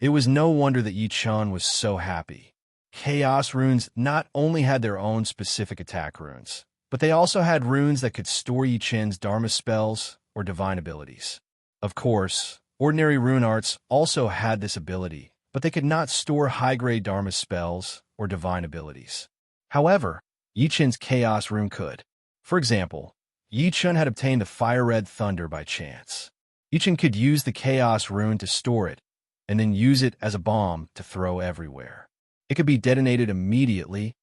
It was no wonder that Yi Chen was so happy. Chaos runes not only had their own specific attack runes, but they also had runes that could store Yi Chen's Dharma spells or divine abilities. Of course, ordinary rune arts also had this ability, but they could not store high-grade Dharma spells or divine abilities. However, Yi Chen's Chaos Rune could. For example, Yi Chen had obtained the Fire-Red Thunder by chance. Yi Chen could use the Chaos Rune to store it, and then use it as a bomb to throw everywhere. It could be detonated immediately,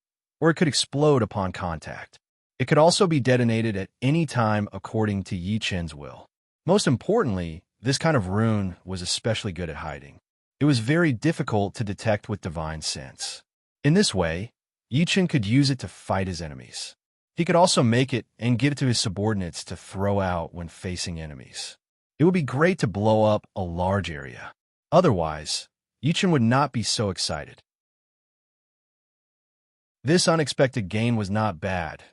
or it could explode upon contact. It could also be detonated at any time according to Yi Chen's will. Most importantly, this kind of rune was especially good at hiding. It was very difficult to detect with divine sense. In this way, Yi Chen could use it to fight his enemies. He could also make it and give it to his subordinates to throw out when facing enemies. It would be great to blow up a large area. Otherwise, Yi Chen would not be so excited. This unexpected gain was not bad.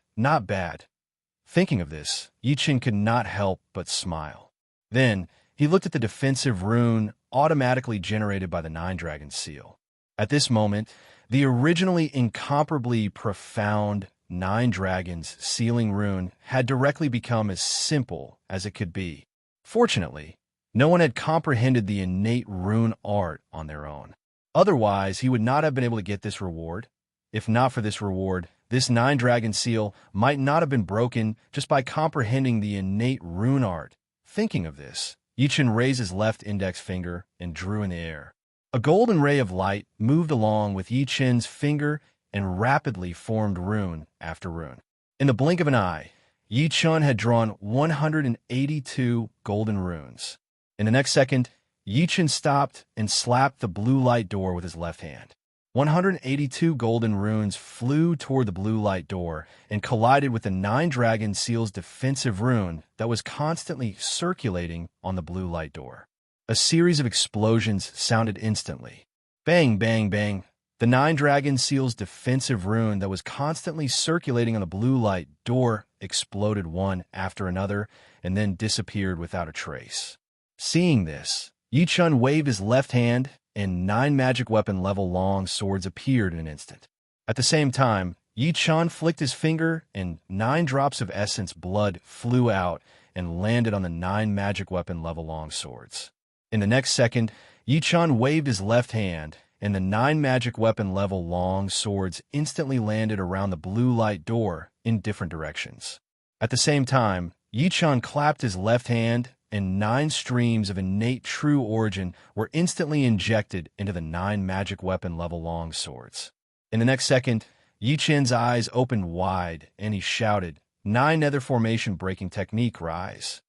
Thinking of this, Yi Chen could not help but smile. Then, he looked at the defensive rune automatically generated by the Nine Dragons seal. At this moment, the originally incomparably profound Nine Dragons sealing rune had directly become as simple as it could be. Fortunately, no one had comprehended the innate rune art on their own. Otherwise, he would not have been able to get this reward. If not for this reward, this Nine Dragon seal might not have been broken just by comprehending the innate rune art. Thinking of this, Yi Chen raised his left index finger and drew in the air. A golden ray of light moved along with Yi Chen's finger and rapidly formed rune after rune. In the blink of an eye, Yi Chen had drawn 182 golden runes. In the next second, Yi Chen stopped and slapped the blue light door with his left hand. 182 golden runes flew toward the blue light door and collided with the Nine Dragon Seal's defensive rune that was constantly circulating on the blue light door. A series of explosions sounded instantly. Bang, bang, bang. The Nine Dragon Seal's defensive rune that was constantly circulating on the blue light door exploded one after another and then disappeared without a trace. Seeing this, Yi Chen waved his left hand and 9 magic weapon level long swords appeared in an instant. At the same time, Yi Chen flicked his finger and 9 drops of essence blood flew out and landed on the 9 magic weapon level long swords. In the next second, Yi Chen waved his left hand and the 9 magic weapon level long swords instantly landed around the blue light door in different directions. At the same time, Yi Chen clapped his left hand and 9 streams of innate true origin were instantly injected into the 9 magic weapon level long swords. In the next second, Yi Chen's eyes opened wide and he shouted, 9 nether formation breaking technique rise.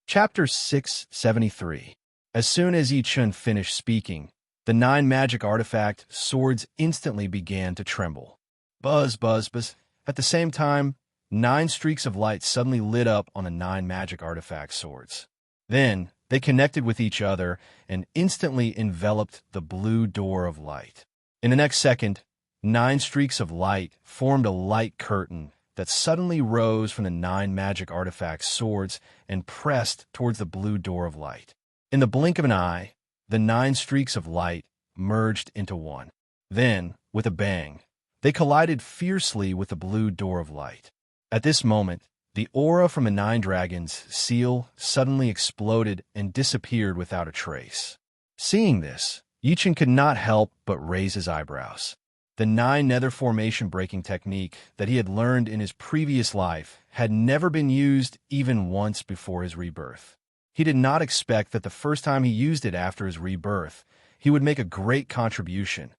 Chapter 673. As soon as Yi Chen finished speaking, the 9 magic artifact swords instantly began to tremble. Buzz, buzz, buzz. At the same time, 9 streaks of light suddenly lit up on the 9 magic artifact swords. Then, They connected with each other and instantly enveloped the blue door of light. In the next second, 9 streaks of light formed a light curtain that suddenly rose from the 9 magic artifact swords and pressed towards the blue door of light. In the blink of an eye, the 9 streaks of light merged into one. Then, with a bang, they collided fiercely with the blue door of light. At this moment, the aura from the 9 dragons' seal suddenly exploded and disappeared without a trace. Seeing this, Yichen could not help but raise his eyebrows. The 9 nether formation breaking technique that he had learned in his previous life had never been used even once before his rebirth. He did not expect that the first time he used it after his rebirth, he would make a great contribution.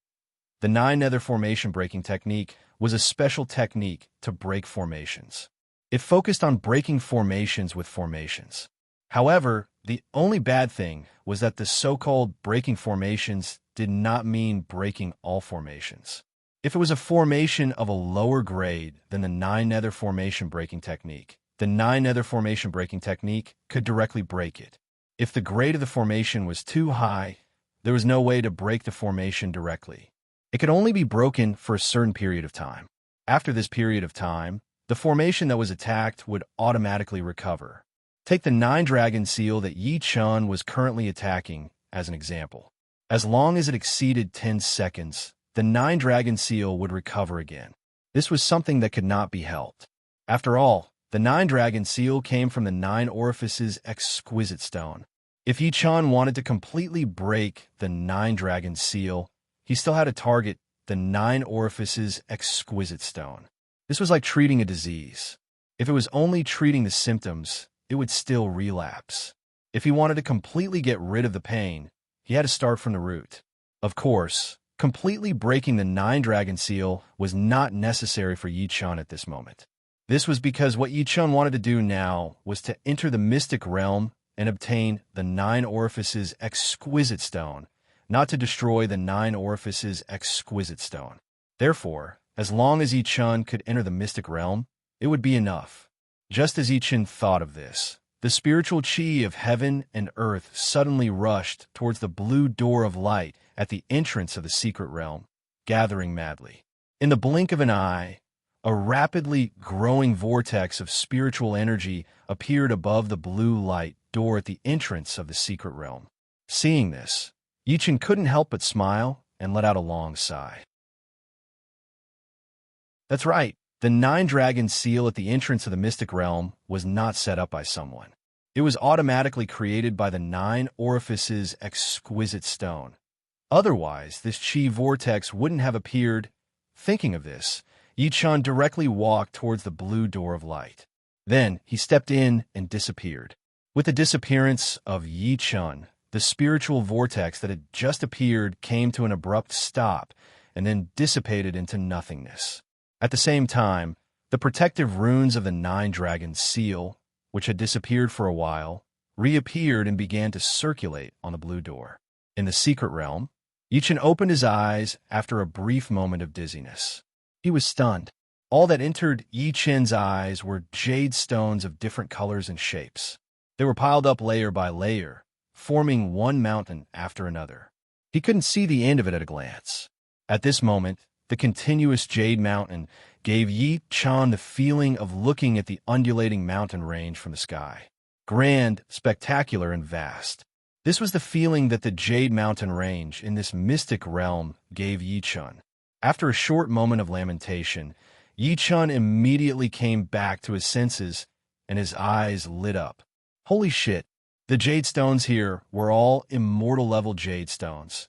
The 9 nether formation breaking technique was a special technique to break formations. It focused on breaking formations with formations. However, the only bad thing was that the so-called breaking formations did not mean breaking all formations. If it was a formation of a lower grade than the 9 nether formation breaking technique, the 9 nether formation breaking technique could directly break it. If the grade of the formation was too high, there was no way to break the formation directly. It could only be broken for a certain period of time. After this period of time, the formation that was attacked would automatically recover. Take the 9 dragon seal that Yi Chun was currently attacking as an example. As long as it exceeded 10 seconds, the 9 dragon seal would recover again. This was something that could not be helped. After all, the 9 dragon seal came from the 9 orifices exquisite stone. If Yi Chun wanted to completely break the 9 dragon seal, he still had to target the 9 orifices exquisite stone. This was like treating a disease. If it was only treating the symptoms, it would still relapse. If he wanted to completely get rid of the pain, he had to start from the root. Of course, completely breaking the 9 dragon seal was not necessary for Yi Chun at this moment. This was because what Yi Chun wanted to do now was to enter the mystic realm and obtain the 9 orifices exquisite stone, not to destroy the 9 orifices exquisite stone. Therefore, as long as Yi Chun could enter the mystic realm, it would be enough. Just as Yi Chun thought of this, the spiritual chi of heaven and earth suddenly rushed towards the blue door of light at the entrance of the secret realm, gathering madly. In the blink of an eye, a rapidly growing vortex of spiritual energy appeared above the blue light door at the entrance of the secret realm. Seeing this, Yi Chun couldn't help but smile and let out a long sigh. That's right, the 9 dragon seal at the entrance of the mystic realm was not set up by someone. It was automatically created by the 9 orifices exquisite stone. Otherwise, this chi vortex wouldn't have appeared. Thinking of this, Yi Chun directly walked towards the blue door of light. Then he stepped in and disappeared. With the disappearance of Yi Chun, the spiritual vortex that had just appeared came to an abrupt stop and then dissipated into nothingness. At the same time, the protective runes of the 9 dragon seal, which had disappeared for a while, reappeared and began to circulate on the blue door. In the secret realm, Yi Chun opened his eyes after a brief moment of dizziness. He was stunned. All that entered Yi Chun's eyes were jade stones of different colors and shapes. They were piled up layer by layer, forming one mountain after another. He couldn't see the end of it at a glance. At this moment, the continuous jade mountain gave Yi Chun the feeling of looking at the undulating mountain range from the sky. Grand, spectacular, and vast. This was the feeling that the jade mountain range in this mystic realm gave Yi Chun. After a short moment of lamentation, Yi Chun immediately came back to his senses, and his eyes lit up. Holy shit, the jade stones here were all immortal-level jade stones.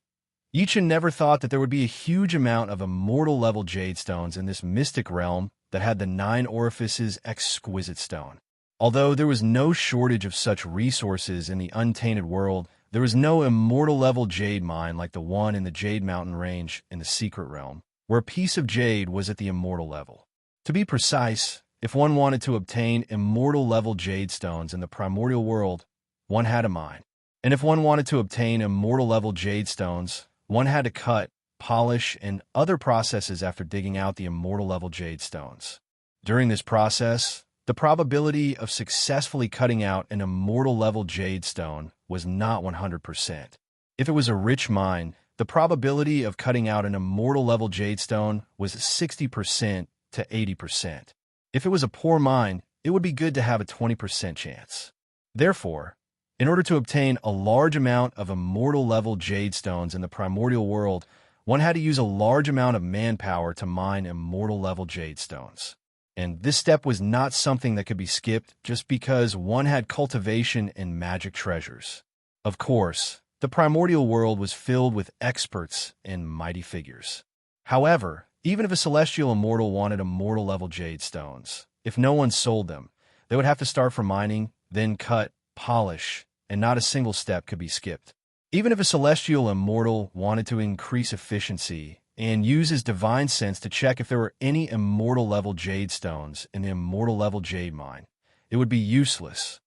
Yi Chun never thought that there would be a huge amount of immortal-level jade stones in this mystic realm that had the 9 orifices exquisite stone. Although there was no shortage of such resources in the untainted world, there was no immortal-level jade mine like the one in the Jade Mountain Range in the Secret Realm, where a piece of jade was at the immortal level. To be precise, if one wanted to obtain immortal-level jade stones in the primordial world, one had to mine. And if one wanted to obtain immortal-level jade stones, one had to cut, polish, and other processes after digging out the immortal-level jade stones. During this process, The probability of successfully cutting out an immortal-level jade stone was not 100%. If it was a rich mine, the probability of cutting out an immortal-level jade stone was 60% to 80%. If it was a poor mine, it would be good to have a 20% chance. Therefore, in order to obtain a large amount of immortal-level jade stones in the primordial world, one had to use a large amount of manpower to mine immortal-level jade stones. And this step was not something that could be skipped just because one had cultivation and magic treasures. Of course, the primordial world was filled with experts and mighty figures. However, even if a celestial immortal wanted immortal-level jade stones, if no one sold them, they would have to start from mining, then cut, polish, and not a single step could be skipped. Even if a celestial immortal wanted to increase efficiency and use his divine sense to check if there were any immortal-level jade stones in the immortal-level jade mine, it would be useless.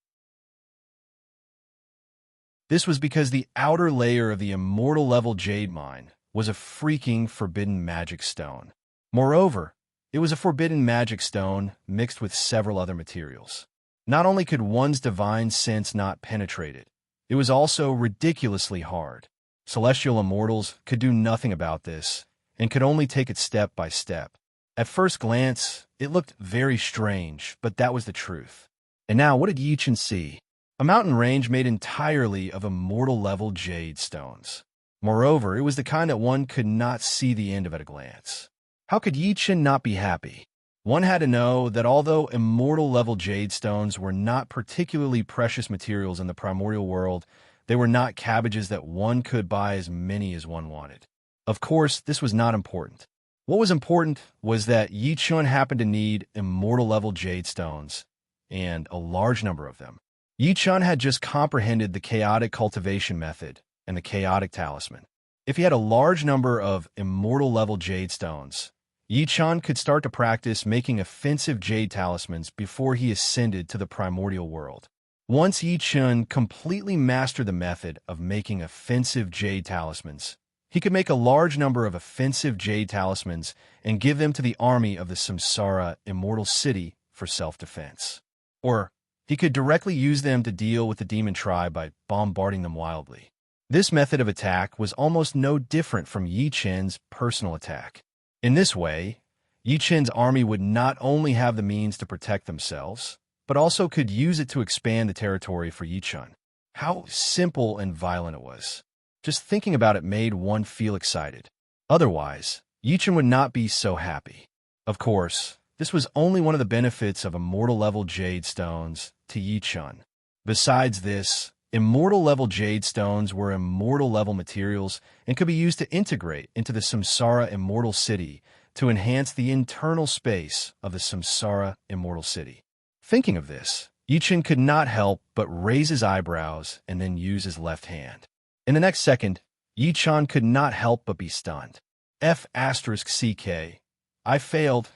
This was because the outer layer of the immortal-level jade mine was a freaking forbidden magic stone. Moreover, it was a forbidden magic stone mixed with several other materials. Not only could one's divine sense not penetrate it, it was also ridiculously hard. Celestial immortals could do nothing about this and could only take it step by step. At first glance, it looked very strange, but that was the truth. And now, what did Yichen see? A mountain range made entirely of immortal-level jade stones. Moreover, it was the kind that one could not see the end of at a glance. How could Yichen not be happy? One had to know that although immortal-level jade stones were not particularly precious materials in the primordial world, they were not cabbages that one could buy as many as one wanted. Of course, this was not important. What was important was that Yichen happened to need immortal-level jade stones, and a large number of them. Yichen had just comprehended the chaotic cultivation method and the chaotic talisman. If he had a large number of immortal-level jade stones, Yichen could start to practice making offensive jade talismans before he ascended to the primordial world. Once Yichen completely mastered the method of making offensive jade talismans, he could make a large number of offensive jade talismans and give them to the army of the Samsara Immortal City for self-defense. Or he could directly use them to deal with the demon tribe by bombarding them wildly. This method of attack was almost no different from Yichen's personal attack. In this way, Yichen's army would not only have the means to protect themselves, but also could use it to expand the territory for Yichen. How simple and violent it was. Just thinking about it made one feel excited. Otherwise, Yichen would not be so happy. Of course, this was only one of the benefits of immortal-level jade stones to Yichen. Besides this, immortal-level jade stones were immortal-level materials and could be used to integrate into the Samsara Immortal City to enhance the internal space of the Samsara Immortal City. Thinking of this, Yichen could not help but raise his eyebrows and then use his left hand. In the next second, Yichen could not help but be stunned. F***CK. I failed.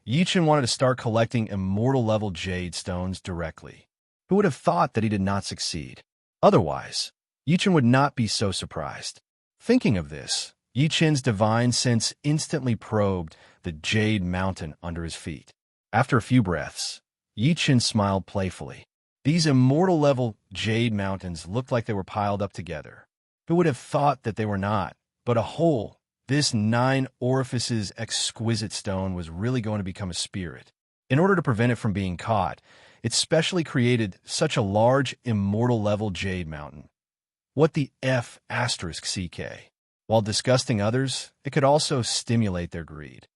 Yichen wanted to start collecting immortal-level jade stones directly. Who would have thought that he did not succeed? Otherwise, Yichen would not be so surprised. Thinking of this, Yichen's divine sense instantly probed the jade mountain under his feet. After a few breaths, Yichen smiled playfully. These immortal-level jade mountains looked like they were piled up together. Who would have thought that they were not? But a whole, this 9 orifices exquisite stone was really going to become a spirit. In order to prevent it from being caught, it specially created such a large immortal-level jade mountain. What the F***CK? While disgusting others, it could also stimulate their greed.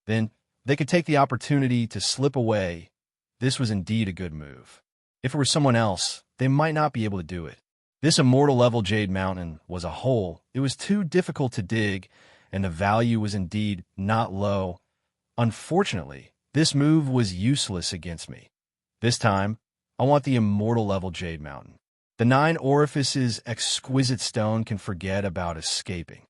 Then, they could take the opportunity to slip away. This was indeed a good move. If it were someone else, they might not be able to do it. This immortal-level jade mountain was a hole. It was too difficult to dig, and the value was indeed not low. Unfortunately, this move was useless against me. This time, I want the immortal-level jade mountain. The 9 orifices exquisite stone can forget about escaping.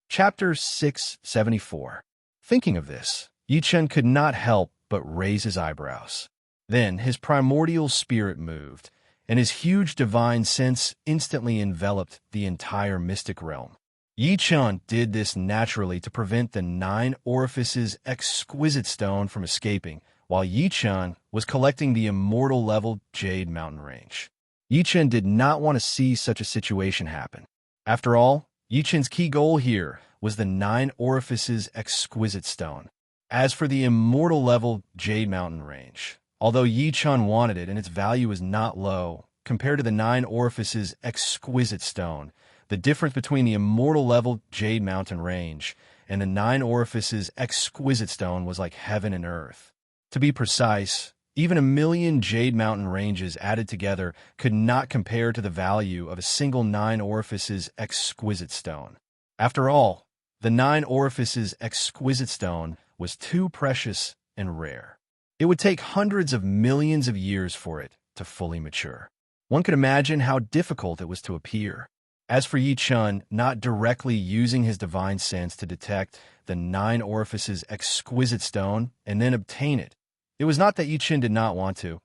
Chapter 674. Thinking of this, Yichen could not help but raise his eyebrows. Then his primordial spirit moved, and his huge divine sense instantly enveloped the entire mystic realm. Yi Chun did this naturally to prevent the 9 orifices exquisite stone from escaping, while Yi Chun was collecting the immortal level Jade Mountain Range. Yi Chun did not want to see such a situation happen. After all, Yi Chun's key goal here was the 9 orifices exquisite stone. As for the immortal level Jade Mountain Range, although Yi Chun wanted it and its value is not low, compared to the 9 orifices exquisite stone, the difference between the immortal level Jade Mountain Range and the 9 orifices exquisite stone was like heaven and earth. To be precise, even 1,000,000 Jade Mountain Ranges added together could not compare to the value of a single 9 orifices exquisite stone. After all, the 9 orifices exquisite stone was too precious and rare. It would take hundreds of millions of years for it to fully mature. One could imagine how difficult it was to appear. As for Yi Chun not directly using his divine sense to detect the 9 orifices exquisite stone and then obtain it, it was not that Yi Chun did not want to,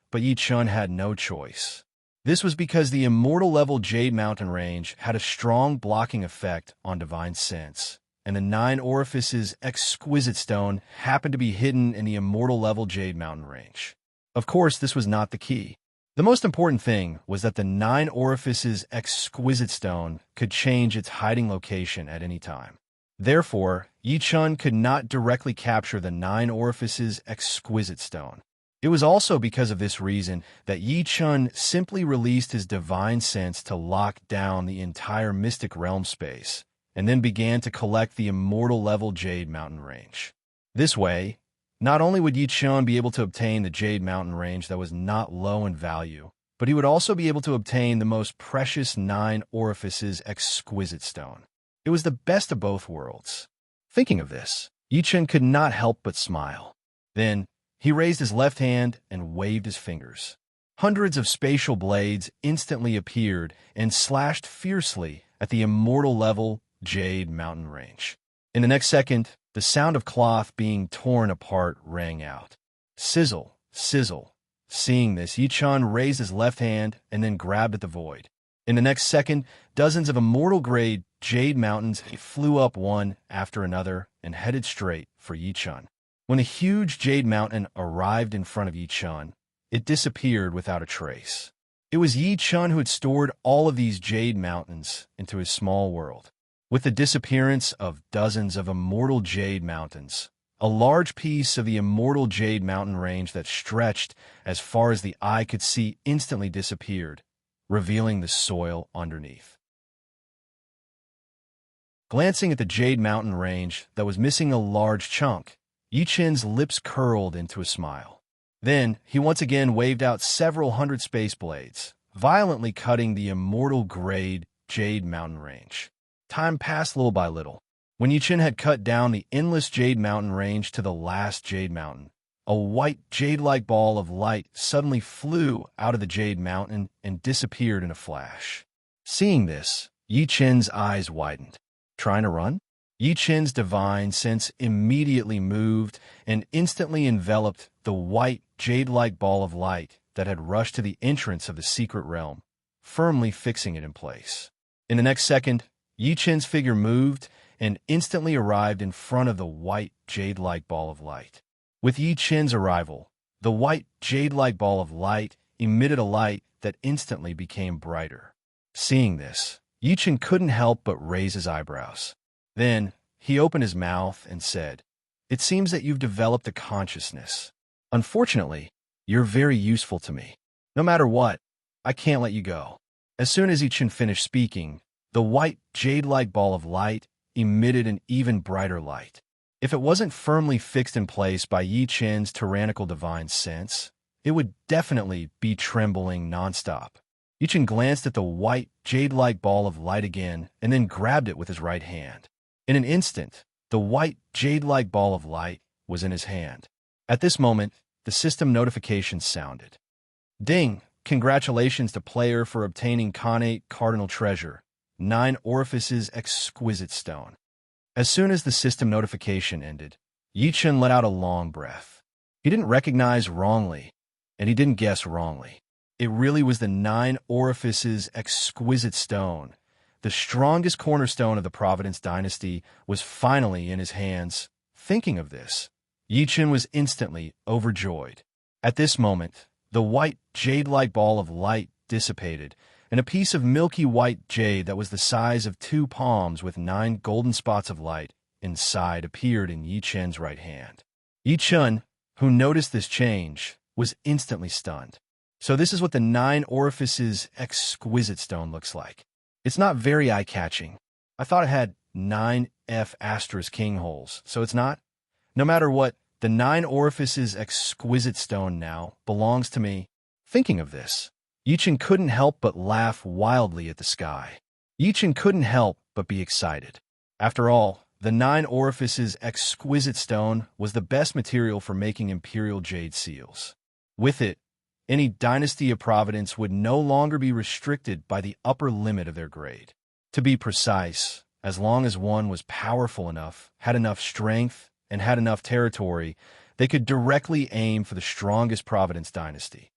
but Yi Chun had no choice. This was because the immortal level Jade Mountain Range had a strong blocking effect on divine sense, and the 9 orifices exquisite stone happened to be hidden in the immortal level Jade Mountain Range. Of course, this was not the key. The most important thing was that the 9 orifices exquisite stone could change its hiding location at any time. Therefore, Yi Chun could not directly capture the 9 orifices exquisite stone. It was also because of this reason that Yi Chun simply released his divine sense to lock down the entire mystic realm space, and then began to collect the immortal level Jade Mountain Range. This way, not only would Yi Chun be able to obtain the Jade Mountain Range that was not low in value, but he would also be able to obtain the most precious 9 orifices exquisite stone. It was the best of both worlds. Thinking of this, Yi Chun could not help but smile. Then, he raised his left hand and waved his fingers. Hundreds of spatial blades instantly appeared and slashed fiercely at the immortal level Jade Mountain Range. In the next second, the sound of cloth being torn apart rang out. Sizzle, sizzle. Seeing this, Yi Chun raised his left hand and then grabbed at the void. In the next second, dozens of immortal-grade Jade Mountains flew up one after another and headed straight for Yi Chun. When a huge Jade Mountain arrived in front of Yi Chun, it disappeared without a trace. It was Yi Chun who had stored all of these Jade Mountains into his small world. With the disappearance of dozens of immortal Jade Mountains, a large piece of the immortal Jade Mountain Range that stretched as far as the eye could see instantly disappeared, revealing the soil underneath. Glancing at the Jade Mountain Range that was missing a large chunk, Yi Chun's lips curled into a smile. Then, he once again waved out several hundred space blades, violently cutting the immortal-grade Jade Mountain Range. Time passed little by little. When Yi Chun had cut down the endless Jade Mountain Range to the last Jade Mountain, a white jade-like ball of light suddenly flew out of the Jade Mountain and disappeared in a flash. Seeing this, Yi Chun's eyes widened. Trying to run? Yi Chun's divine sense immediately moved and instantly enveloped the white jade-like ball of light that had rushed to the entrance of the secret realm, firmly fixing it in place. In the next second, Yi Chun's figure moved and instantly arrived in front of the white jade-like ball of light. With Yi Chun's arrival, the white jade-like ball of light emitted a light that instantly became brighter. Seeing this, Yi Chun couldn't help but raise his eyebrows. Then, he opened his mouth and said, "It seems that you've developed a consciousness. Unfortunately, you're very useful to me. No matter what, I can't let you go." As soon as Yi Chun finished speaking, the white jade-like ball of light emitted an even brighter light. If it wasn't firmly fixed in place by Yi Chun's tyrannical divine sense, it would definitely be trembling nonstop. Yi Chun glanced at the white jade-like ball of light again and then grabbed it with his right hand. In an instant, the white jade-like ball of light was in his hand. At this moment, the system notification sounded. Ding! Congratulations to player for obtaining Connate Cardinal Treasure, 9 orifices exquisite stone. As soon as the system notification ended, Yi Chun let out a long breath. He didn't recognize wrongly, and he didn't guess wrongly. It really was the 9 orifices exquisite stone, The strongest cornerstone of the Providence dynasty was finally in his hands. Thinking of this, Yi Chen was instantly overjoyed. At this moment, the white jade-like ball of light dissipated, and a piece of milky white jade that was the size of 2 palms with 9 golden spots of light inside appeared in Yi Chen's right hand. Yi Chen, who noticed this change, was instantly stunned. So this is what the 9 orifices exquisite stone looks like. It's not very eye-catching. I thought it had 9 F asterisk king holes, so it's not. No matter what, the 9 orifices exquisite stone now belongs to me. Thinking of this, Yi Chen couldn't help but laugh wildly at the sky. Yi Chen couldn't help but be excited. After all, the 9 orifices exquisite stone was the best material for making imperial jade seals. With it, any dynasty of Providence would no longer be restricted by the upper limit of their grade. To be precise, as long as one was powerful enough, had enough strength, and had enough territory, they could directly aim for the strongest Providence dynasty.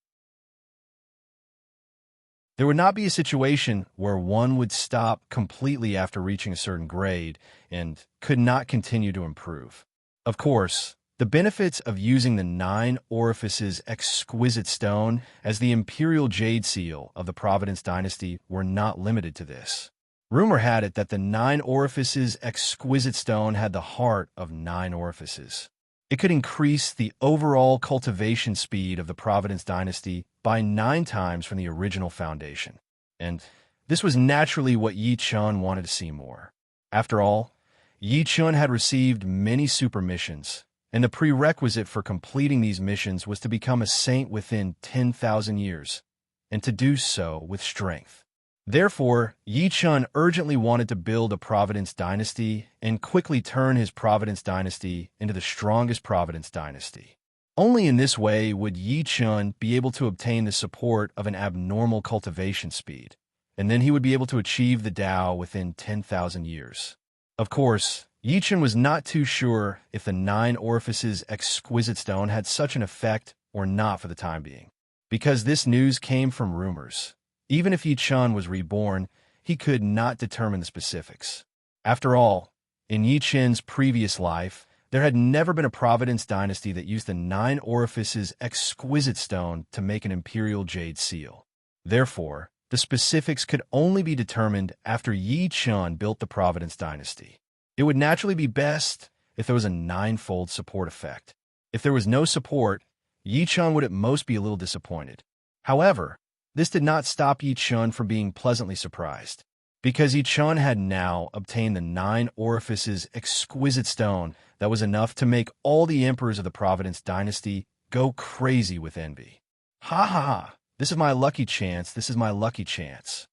There would not be a situation where one would stop completely after reaching a certain grade and could not continue to improve. Of course, the benefits of using the 9 orifices exquisite stone as the imperial jade seal of the Providence dynasty were not limited to this. Rumor had it that the 9 orifices exquisite stone had the heart of 9 orifices. It could increase the overall cultivation speed of the Providence dynasty by 9 times from the original foundation. And this was naturally what Yi Chen wanted to see more. After all, Yi Chen had received many super missions, and the prerequisite for completing these missions was to become a saint within 10,000 years, and to do so with strength. Therefore, Yi Chen urgently wanted to build a Providence dynasty and quickly turn his Providence dynasty into the strongest Providence dynasty. Only in this way would Yi Chen be able to obtain the support of an abnormal cultivation speed, and then he would be able to achieve the Tao within 10,000 years. Of course, Yi Chen was not too sure if the 9 orifices exquisite stone had such an effect or not for the time being, because this news came from rumors. Even if Yi Chen was reborn, he could not determine the specifics. After all, in Yi Chen's previous life, there had never been a Providence dynasty that used the 9 orifices exquisite stone to make an imperial jade seal. Therefore, the specifics could only be determined after Yi Chen built the Providence dynasty. It would naturally be best if there was a 9-fold support effect. If there was no support, Yi Chen would at most be a little disappointed. However, this did not stop Yi Chen from being pleasantly surprised, because Yi Chen had now obtained the 9 orifices exquisite stone that was enough to make all the emperors of the Providence dynasty go crazy with envy. Ha ha ha! This is my lucky chance, this is my lucky chance.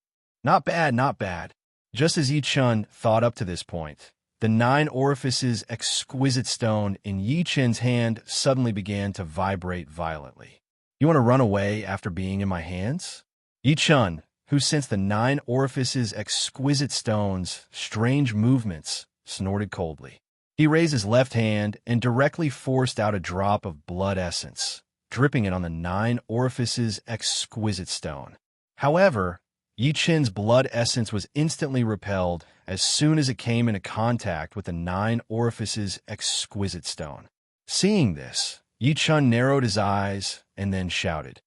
Not bad, not bad. Just as Yi Chen thought up to this point, the 9 orifices exquisite stone in Yi Chen's hand suddenly began to vibrate violently. You want to run away after being in my hands? Yi Chen, who sensed the 9 orifices exquisite stone's strange movements, snorted coldly. He raised his left hand and directly forced out a drop of blood essence, dripping it on the 9 orifices exquisite stone. However, Yi Chen's blood essence was instantly repelled as soon as it came into contact with the 9 orifices exquisite stone. Seeing this, Yi Chen narrowed his eyes and then shouted,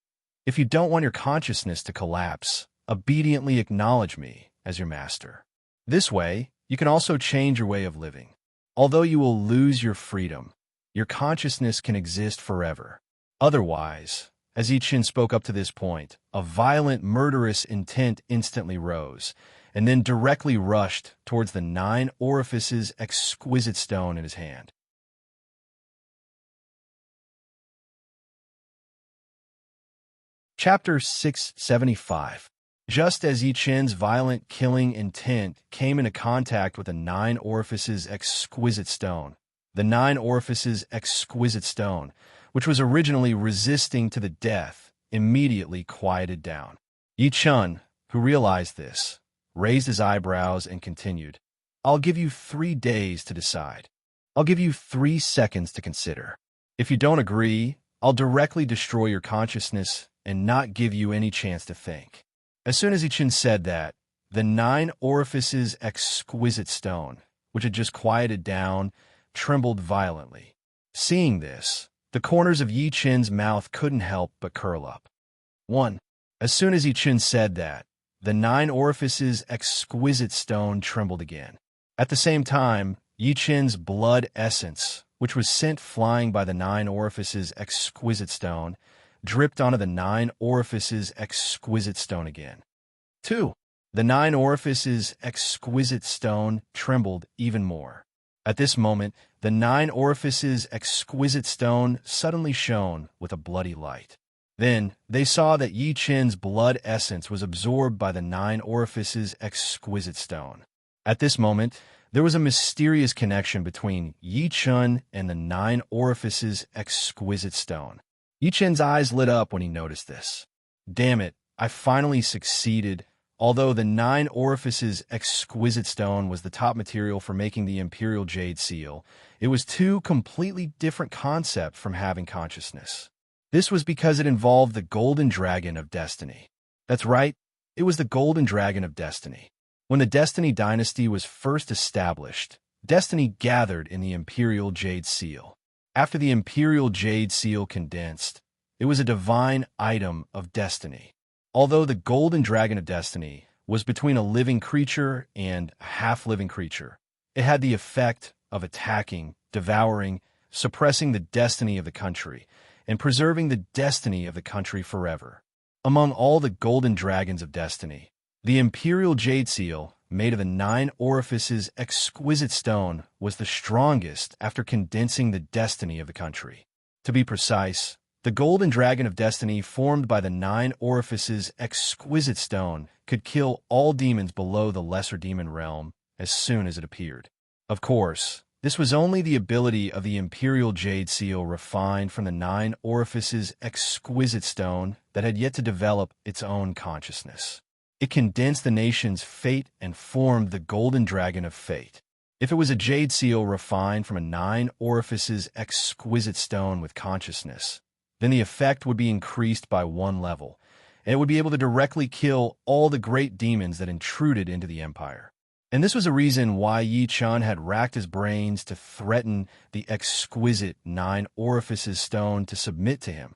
"If you don't want your consciousness to collapse, obediently acknowledge me as your master. This way, you can also change your way of living. Although you will lose your freedom, your consciousness can exist forever. Otherwise," as Yi Chen spoke up to this point, a violent, murderous intent instantly rose, and then directly rushed towards the 9 orifices exquisite stone in his hand. Chapter 675. Just as Yi Chen's violent killing intent came into contact with the 9 orifices exquisite stone, the 9 orifices exquisite stone, which was originally resisting to the death, immediately quieted down. Yi Chen, who realized this, raised his eyebrows and continued, "I'll give you 3 days to decide. I'll give you 3 seconds to consider. If you don't agree, I'll directly destroy your consciousness and not give you any chance to think." As soon as Yi Chen said that, the nine orifices exquisite stone, which had just quieted down, trembled violently. Seeing this, the corners of Yi Chen's mouth couldn't help but curl up. 1. As soon as Yi Chen said that, the nine orifices exquisite stone trembled again. At the same time, Yi Chen's blood essence, which was sent flying by the nine orifices exquisite stone, dripped onto the nine orifices exquisite stone again. 2. The nine orifices exquisite stone trembled even more. At this moment, the nine orifices exquisite stone suddenly shone with a bloody light. Then they saw that Yi Chen's blood essence was absorbed by the nine orifices exquisite stone. At this moment, there was a mysterious connection between Yi Chen and the nine orifices exquisite stone. Yi Chen's eyes lit up when he noticed this. Damn it, I finally succeeded. Although the nine orifices exquisite stone was the top material for making the Imperial Jade Seal, it was two completely different concepts from having consciousness. This was because it involved the Golden Dragon of Destiny. That's right, it was the Golden Dragon of Destiny. When the Destiny dynasty was first established, Destiny gathered in the Imperial Jade Seal. After the Imperial Jade Seal condensed, it was a divine item of destiny. Although the Golden Dragon of Destiny was between a living creature and a half-living creature, it had the effect of attacking, devouring, suppressing the destiny of the country, and preserving the destiny of the country forever. Among all the Golden Dragons of Destiny, the Imperial Jade Seal, made of the nine orifices exquisite stone, was the strongest after condensing the destiny of the country. To be precise, the Golden Dragon of Destiny formed by the nine orifices exquisite stone could kill all demons below the lesser demon realm as soon as it appeared. Of course, this was only the ability of the Imperial Jade Seal refined from the nine orifices exquisite stone that had yet to develop its own consciousness. It condensed the nation's fate and formed the Golden Dragon of Fate. If it was a Jade Seal refined from a nine orifices exquisite stone with consciousness, then the effect would be increased by one level, and it would be able to directly kill all the great demons that intruded into the empire. And this was a reason why Yi Chen had racked his brains to threaten the exquisite nine orifices stone to submit to him.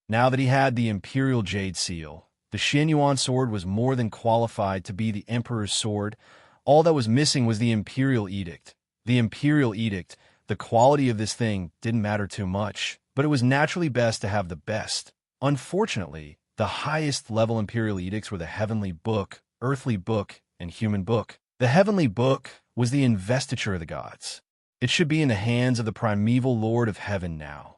Now that he had the Imperial Jade Seal, the Xianyuan sword was more than qualified to be the Emperor's sword. All that was missing was the Imperial Edict. The Imperial Edict, the quality of this thing didn't matter too much, but it was naturally best to have the best. Unfortunately, the highest level Imperial Edicts were the Heavenly Book, Earthly Book, and Human Book. The Heavenly Book was the investiture of the gods. It should be in the hands of the primeval Lord of Heaven now.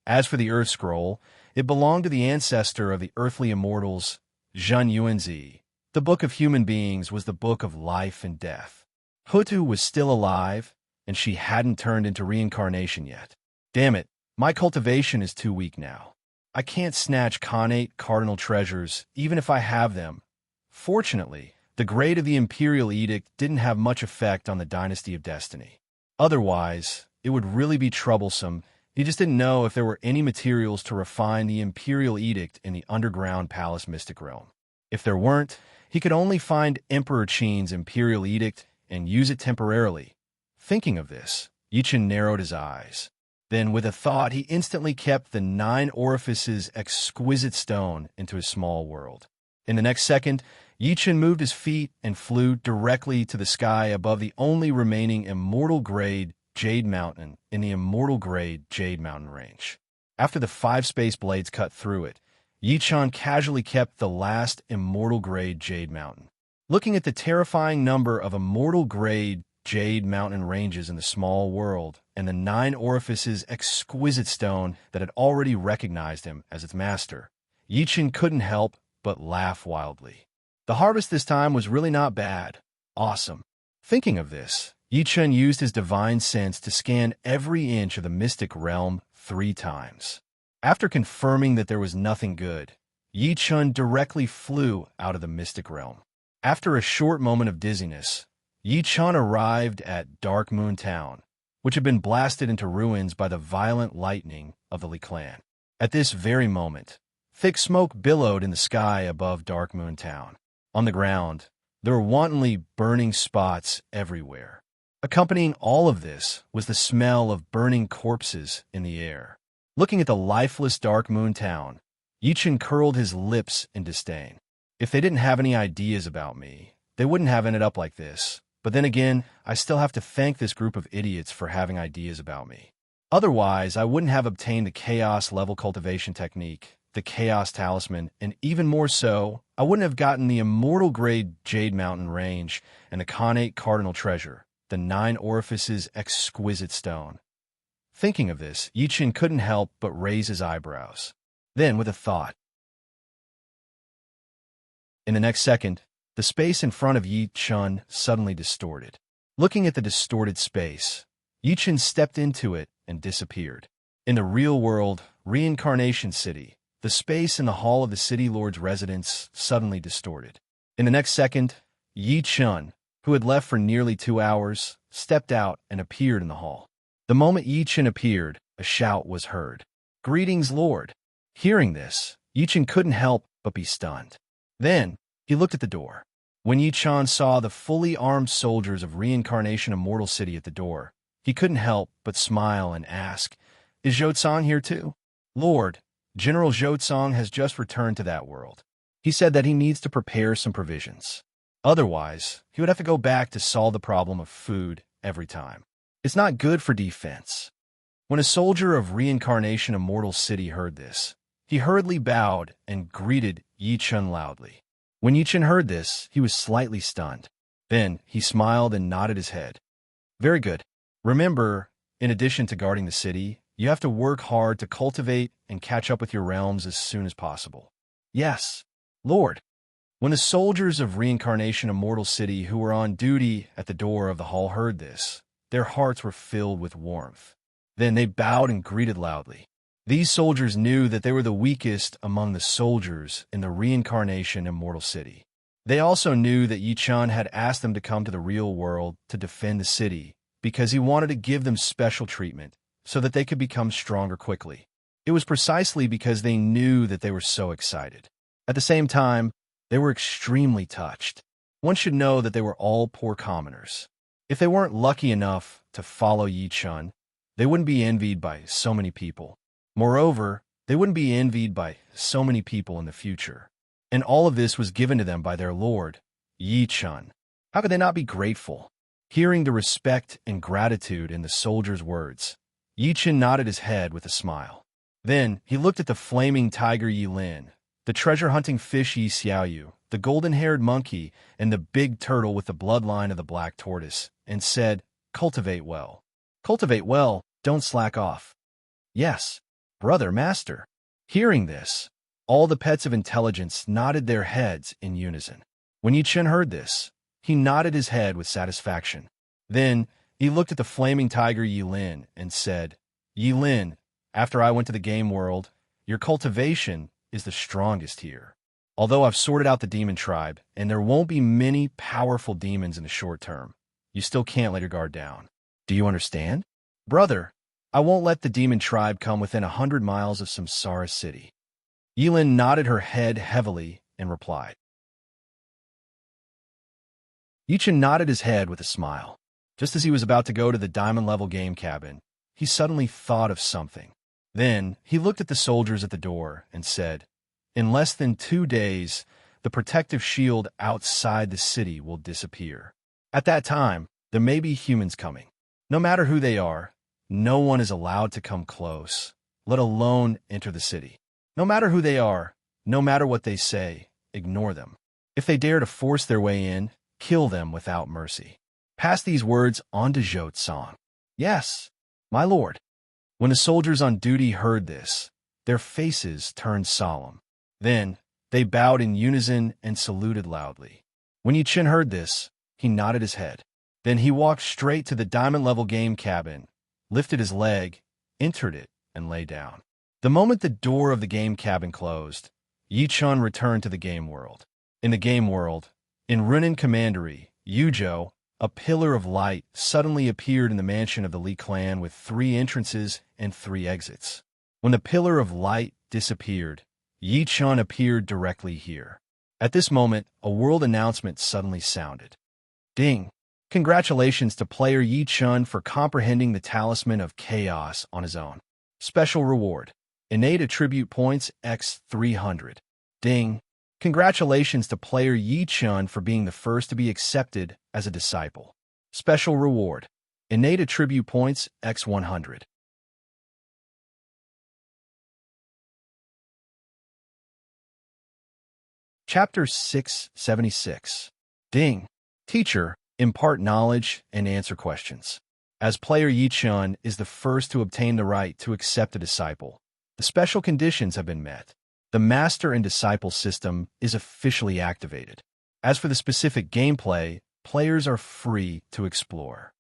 As for the Earth Scroll, it belonged to the ancestor of the earthly immortals, Zhen Yuanzi. The Book of Human Beings was the book of life and death. Hutu was still alive, and she hadn't turned into reincarnation yet. Damn it, my cultivation is too weak now. I can't snatch Khanate cardinal treasures, even if I have them. Fortunately, the grade of the Imperial Edict didn't have much effect on the Dynasty of Destiny. Otherwise, it would really be troublesome. He just didn't know if there were any materials to refine the Imperial Edict in the underground palace mystic realm. If there weren't, he could only find Emperor Qin's Imperial Edict and use it temporarily. Thinking of this, Yi Chen narrowed his eyes. Then, with a thought, he instantly kept the nine orifices exquisite stone into his small world. In the next second, Yi Chen moved his feet and flew directly to the sky above the only remaining immortal grade Jade Mountain in the immortal grade Jade Mountain range. After the 5 space blades cut through it, Yi Chen casually kept the last immortal grade Jade Mountain. Looking at the terrifying number of immortal grade Jade Mountain ranges in the small world and the 9 orifices exquisite stone that had already recognized him as its master, Yi Chen couldn't help but laugh wildly. The harvest this time was really not bad. Awesome. Thinking of this, Yi Chen used his divine sense to scan every inch of the mystic realm 3 times. After confirming that there was nothing good, Yi Chen directly flew out of the mystic realm. After a short moment of dizziness, Yi Chen arrived at Dark Moon Town, which had been blasted into ruins by the violent lightning of the Li Clan. At this very moment, Thick smoke billowed in the sky above Dark Moon Town. On the ground, there were wantonly burning spots everywhere. Accompanying all of this was the smell of burning corpses in the air. Looking at the lifeless Dark Moon Town, Yichen curled his lips in disdain. If they didn't have any ideas about me, they wouldn't have ended up like this. But then again, I still have to thank this group of idiots for having ideas about me. Otherwise, I wouldn't have obtained the Chaos level cultivation technique, the Chaos Talisman, and even more so, I wouldn't have gotten the Immortal Grade Jade Mountain Range and the Khanate Cardinal Treasure, the 9 Orifices Exquisite Stone. Thinking of this, Yichen couldn't help but raise his eyebrows. Then, with a thought. In the next second, the space in front of Yichen suddenly distorted. Looking at the distorted space, Yichen stepped into it and disappeared. In the real world, Reincarnation City, the space in the hall of the City Lord's residence suddenly distorted. In the next second, Yichen, who had left for nearly 2 hours, stepped out and appeared in the hall. The moment Yichen appeared, a shout was heard. "Greetings, Lord!" Hearing this, Yichen couldn't help but be stunned. Then, he looked at the door. When Yichen saw the fully armed soldiers of Reincarnation Immortal City at the door, he couldn't help but smile and ask, "Is Zhou here too?" "Lord, General Zhou has just returned to that world. He said that he needs to prepare some provisions. Otherwise, he would have to go back to solve the problem of food every time. It's not good for defense." When a soldier of Reincarnation Immortal City heard this, he hurriedly bowed and greeted Yichen loudly. When Yichen heard this, he was slightly stunned. Then he smiled and nodded his head. "Very good. Remember, in addition to guarding the city, you have to work hard to cultivate and catch up with your realms as soon as possible." "Yes, Lord." When the soldiers of Reincarnation Immortal City who were on duty at the door of the hall heard this, their hearts were filled with warmth. Then they bowed and greeted loudly. These soldiers knew that they were the weakest among the soldiers in the Reincarnation Immortal City. They also knew that Yichen had asked them to come to the real world to defend the city because he wanted to give them special treatment so that they could become stronger quickly. It was precisely because they knew that they were so excited. At the same time, they were extremely touched. One should know that they were all poor commoners. If they weren't lucky enough to follow Yichen, they wouldn't be envied by so many people. Moreover, they wouldn't be envied by so many people in the future. And all of this was given to them by their lord, Yichen. How could they not be grateful? Hearing the respect and gratitude in the soldier's words, Yichen nodded his head with a smile. Then he looked at the flaming tiger Yilin, the treasure-hunting fish Yi Xiaoyu, the golden-haired monkey, and the big turtle with the bloodline of the black tortoise, and said, "Cultivate well. Cultivate well, don't slack off." "Yes, brother, master." Hearing this, all the pets of intelligence nodded their heads in unison. When Yichen heard this, he nodded his head with satisfaction. Then he looked at the flaming tiger Yilin and said, "Yilin, after I went to the game world, your cultivation is the strongest here. Although I've sorted out the demon tribe, and there won't be many powerful demons in the short term, you still can't let your guard down. Do you understand?" "Brother, I won't let the demon tribe come within 100 miles of Samsara City." Yilin nodded her head heavily and replied. Yichen nodded his head with a smile. Just as he was about to go to the diamond-level game cabin, he suddenly thought of something. Then he looked at the soldiers at the door and said, "In less than 2 days, the protective shield outside the city will disappear. At that time, there may be humans coming. No matter who they are, no one is allowed to come close, let alone enter the city. No matter who they are, no matter what they say, ignore them. If they dare to force their way in, kill them without mercy. Pass these words on to Zhou." "Yes, my lord." When the soldiers on duty heard this, their faces turned solemn. Then they bowed in unison and saluted loudly. When Yichen heard this, he nodded his head. Then he walked straight to the diamond-level game cabin, lifted his leg, entered it, and lay down. The moment the door of the game cabin closed, Yichen returned to the game world. In the game world, in Runin Commandery, Yuzhou, a pillar of light suddenly appeared in the mansion of the Li clan with 3 entrances and 3 exits. When the pillar of light disappeared, Yi Chun appeared directly here. At this moment, a world announcement suddenly sounded. Ding! Congratulations to player Yi Chun for comprehending the Talisman of Chaos on his own. Special reward. Innate attribute points x 300. Ding! Congratulations to player Yi Chun for being the first to be accepted as a disciple. Special reward. Innate attribute points x 100. Chapter 676. Ding! Teacher, impart knowledge and answer questions. As player Yi Chun is the first to obtain the right to accept a disciple, the special conditions have been met. The master and disciple system is officially activated. As for the specific gameplay, players are free to explore.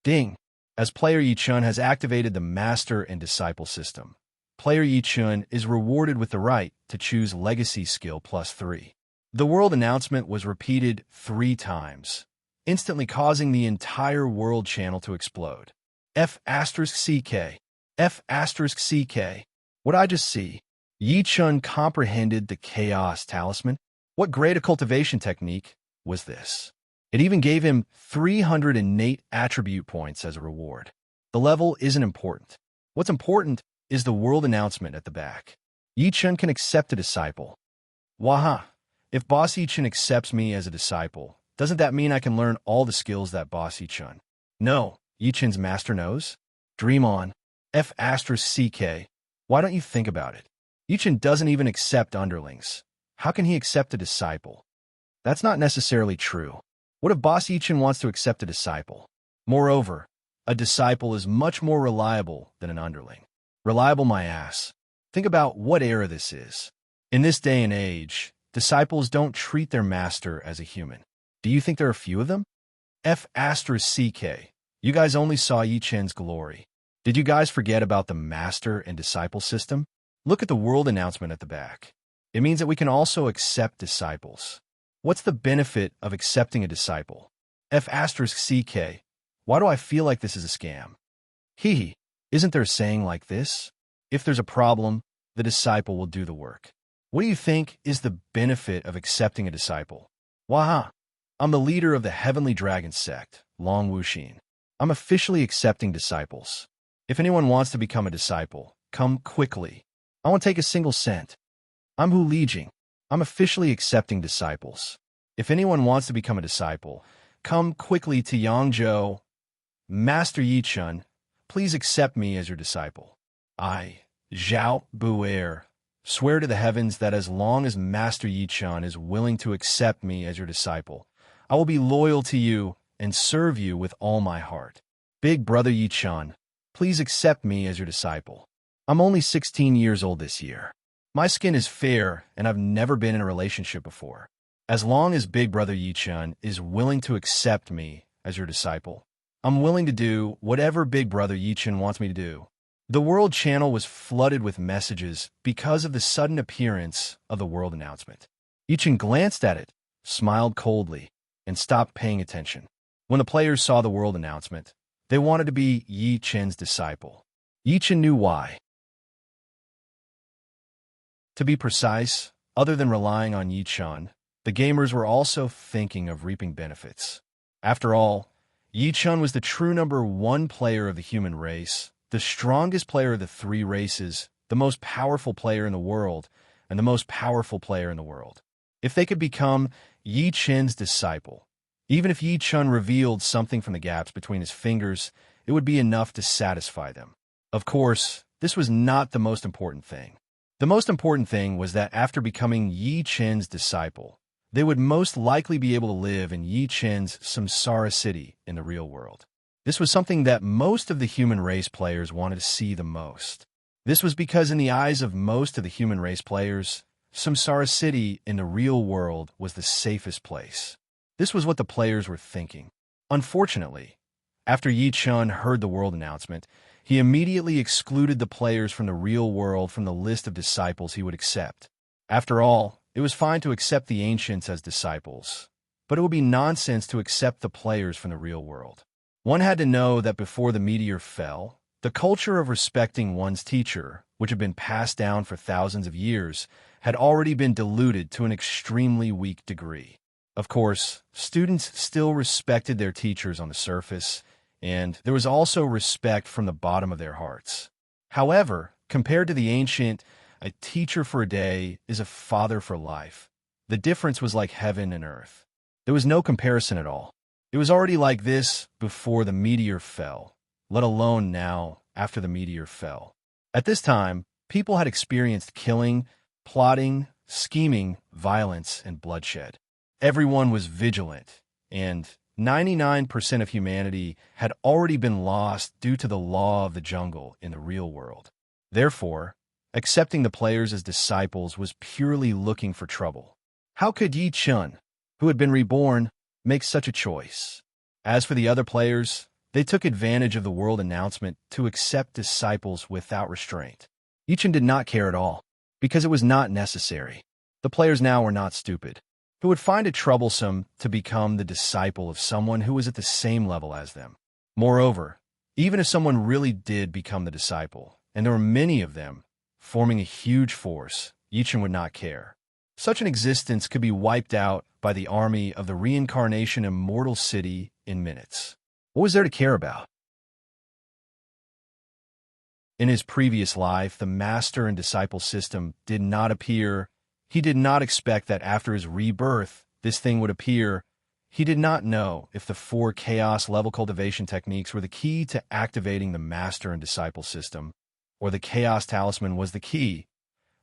Ding! As player Yi Chun has activated the master and disciple system, player Yi Chun is rewarded with the right to choose Legacy Skill +3. The world announcement was repeated 3 times, instantly causing the entire world channel to explode. F*CK. F*CK. What'd I just see? Yi Chun comprehended the Chaos Talisman? What great a cultivation technique was this? It even gave him 300 innate attribute points as a reward. The level isn't important. What's important is the world announcement at the back. Yi Chun can accept a disciple. Waha! If Boss Yi Chun accepts me as a disciple, doesn't that mean I can learn all the skills that Boss Yi Chun? No, Yi Chun's master knows. Dream on. F*CK. Why don't you think about it? Yi Chun doesn't even accept underlings. How can he accept a disciple? That's not necessarily true. What if Boss Yi Chun wants to accept a disciple? Moreover, a disciple is much more reliable than an underling. Reliable my ass. Think about what era this is. In this day and age, disciples don't treat their master as a human. Do you think there are few of them? F*CK. You guys only saw Yi Chun's glory. Did you guys forget about the master and disciple system? Look at the world announcement at the back. It means that we can also accept disciples. What's the benefit of accepting a disciple? F*CK. Why do I feel like this is a scam? Hee. Isn't there a saying like this? If there's a problem, the disciple will do the work. What do you think is the benefit of accepting a disciple? Waha! I'm the leader of the Heavenly Dragon Sect, Long Wuxin. I'm officially accepting disciples. If anyone wants to become a disciple, come quickly. I won't take a single cent. I'm Hu Lijing. I'm officially accepting disciples. If anyone wants to become a disciple, come quickly to Yangzhou. Master Yi Chun, please accept me as your disciple. I, Zhao Buer, swear to the heavens that as long as Master Yi Chun is willing to accept me as your disciple, I will be loyal to you and serve you with all my heart. Big brother Yi Chun, please accept me as your disciple. I'm only 16 years old this year. My skin is fair, and I've never been in a relationship before. As long as Big Brother Yi Chun is willing to accept me as your disciple, I'm willing to do whatever Big Brother Yi Chun wants me to do. The world channel was flooded with messages because of the sudden appearance of the world announcement. Yi Chun glanced at it, smiled coldly, and stopped paying attention. When the players saw the world announcement, they wanted to be Yi Chun's disciple. Yi Chun knew why. To be precise, other than relying on Yi Chun, the gamers were also thinking of reaping benefits. After all, Yi Chun was the true #1 player of the human race, the strongest player of the 3 races, the most powerful player in the world, and the most powerful player in the world. If they could become Yi Chun's disciple, even if Yi Chun revealed something from the gaps between his fingers, it would be enough to satisfy them. Of course, this was not the most important thing. The most important thing was that after becoming Yi Chun's disciple, they would most likely be able to live in Yi Chun's Samsara city in the real world. This was something that most of the human race players wanted to see the most. This was because in the eyes of most of the human race players, Samsara city in the real world was the safest place. This was what the players were thinking. Unfortunately, after Yi Chun heard the world announcement, he immediately excluded the players from the real world from the list of disciples he would accept. After all, it was fine to accept the ancients as disciples, but it would be nonsense to accept the players from the real world. One had to know that before the meteor fell, the culture of respecting one's teacher which had been passed down for thousands of years, had already been diluted to an extremely weak degree. Of course, students still respected their teachers on the surface, and there was also respect from the bottom of their hearts. However, compared to the ancient, a teacher for a day is a father for life. The difference was like heaven and earth. There was no comparison at all. It was already like this before the meteor fell, let alone now after the meteor fell. At this time, people had experienced killing, plotting, scheming, violence, and bloodshed. Everyone was vigilant, and 99% of humanity had already been lost due to the law of the jungle in the real world. Therefore, accepting the players as disciples was purely looking for trouble. How could Yi Chun, who had been reborn, make such a choice? As for the other players, they took advantage of the world announcement to accept disciples without restraint. Yi Chun did not care at all, because it was not necessary. The players now were not stupid, who would find it troublesome to become the disciple of someone who was at the same level as them. Moreover, even if someone really did become the disciple, and there were many of them, forming a huge force, Yi Chun would not care. Such an existence could be wiped out by the army of the reincarnation immortal city in minutes. What was there to care about? In his previous life, the master and disciple system did not appear. He did not expect that after his rebirth, this thing would appear. He did not know if the 4 chaos level cultivation techniques were the key to activating the master and disciple system, or the chaos talisman was the key.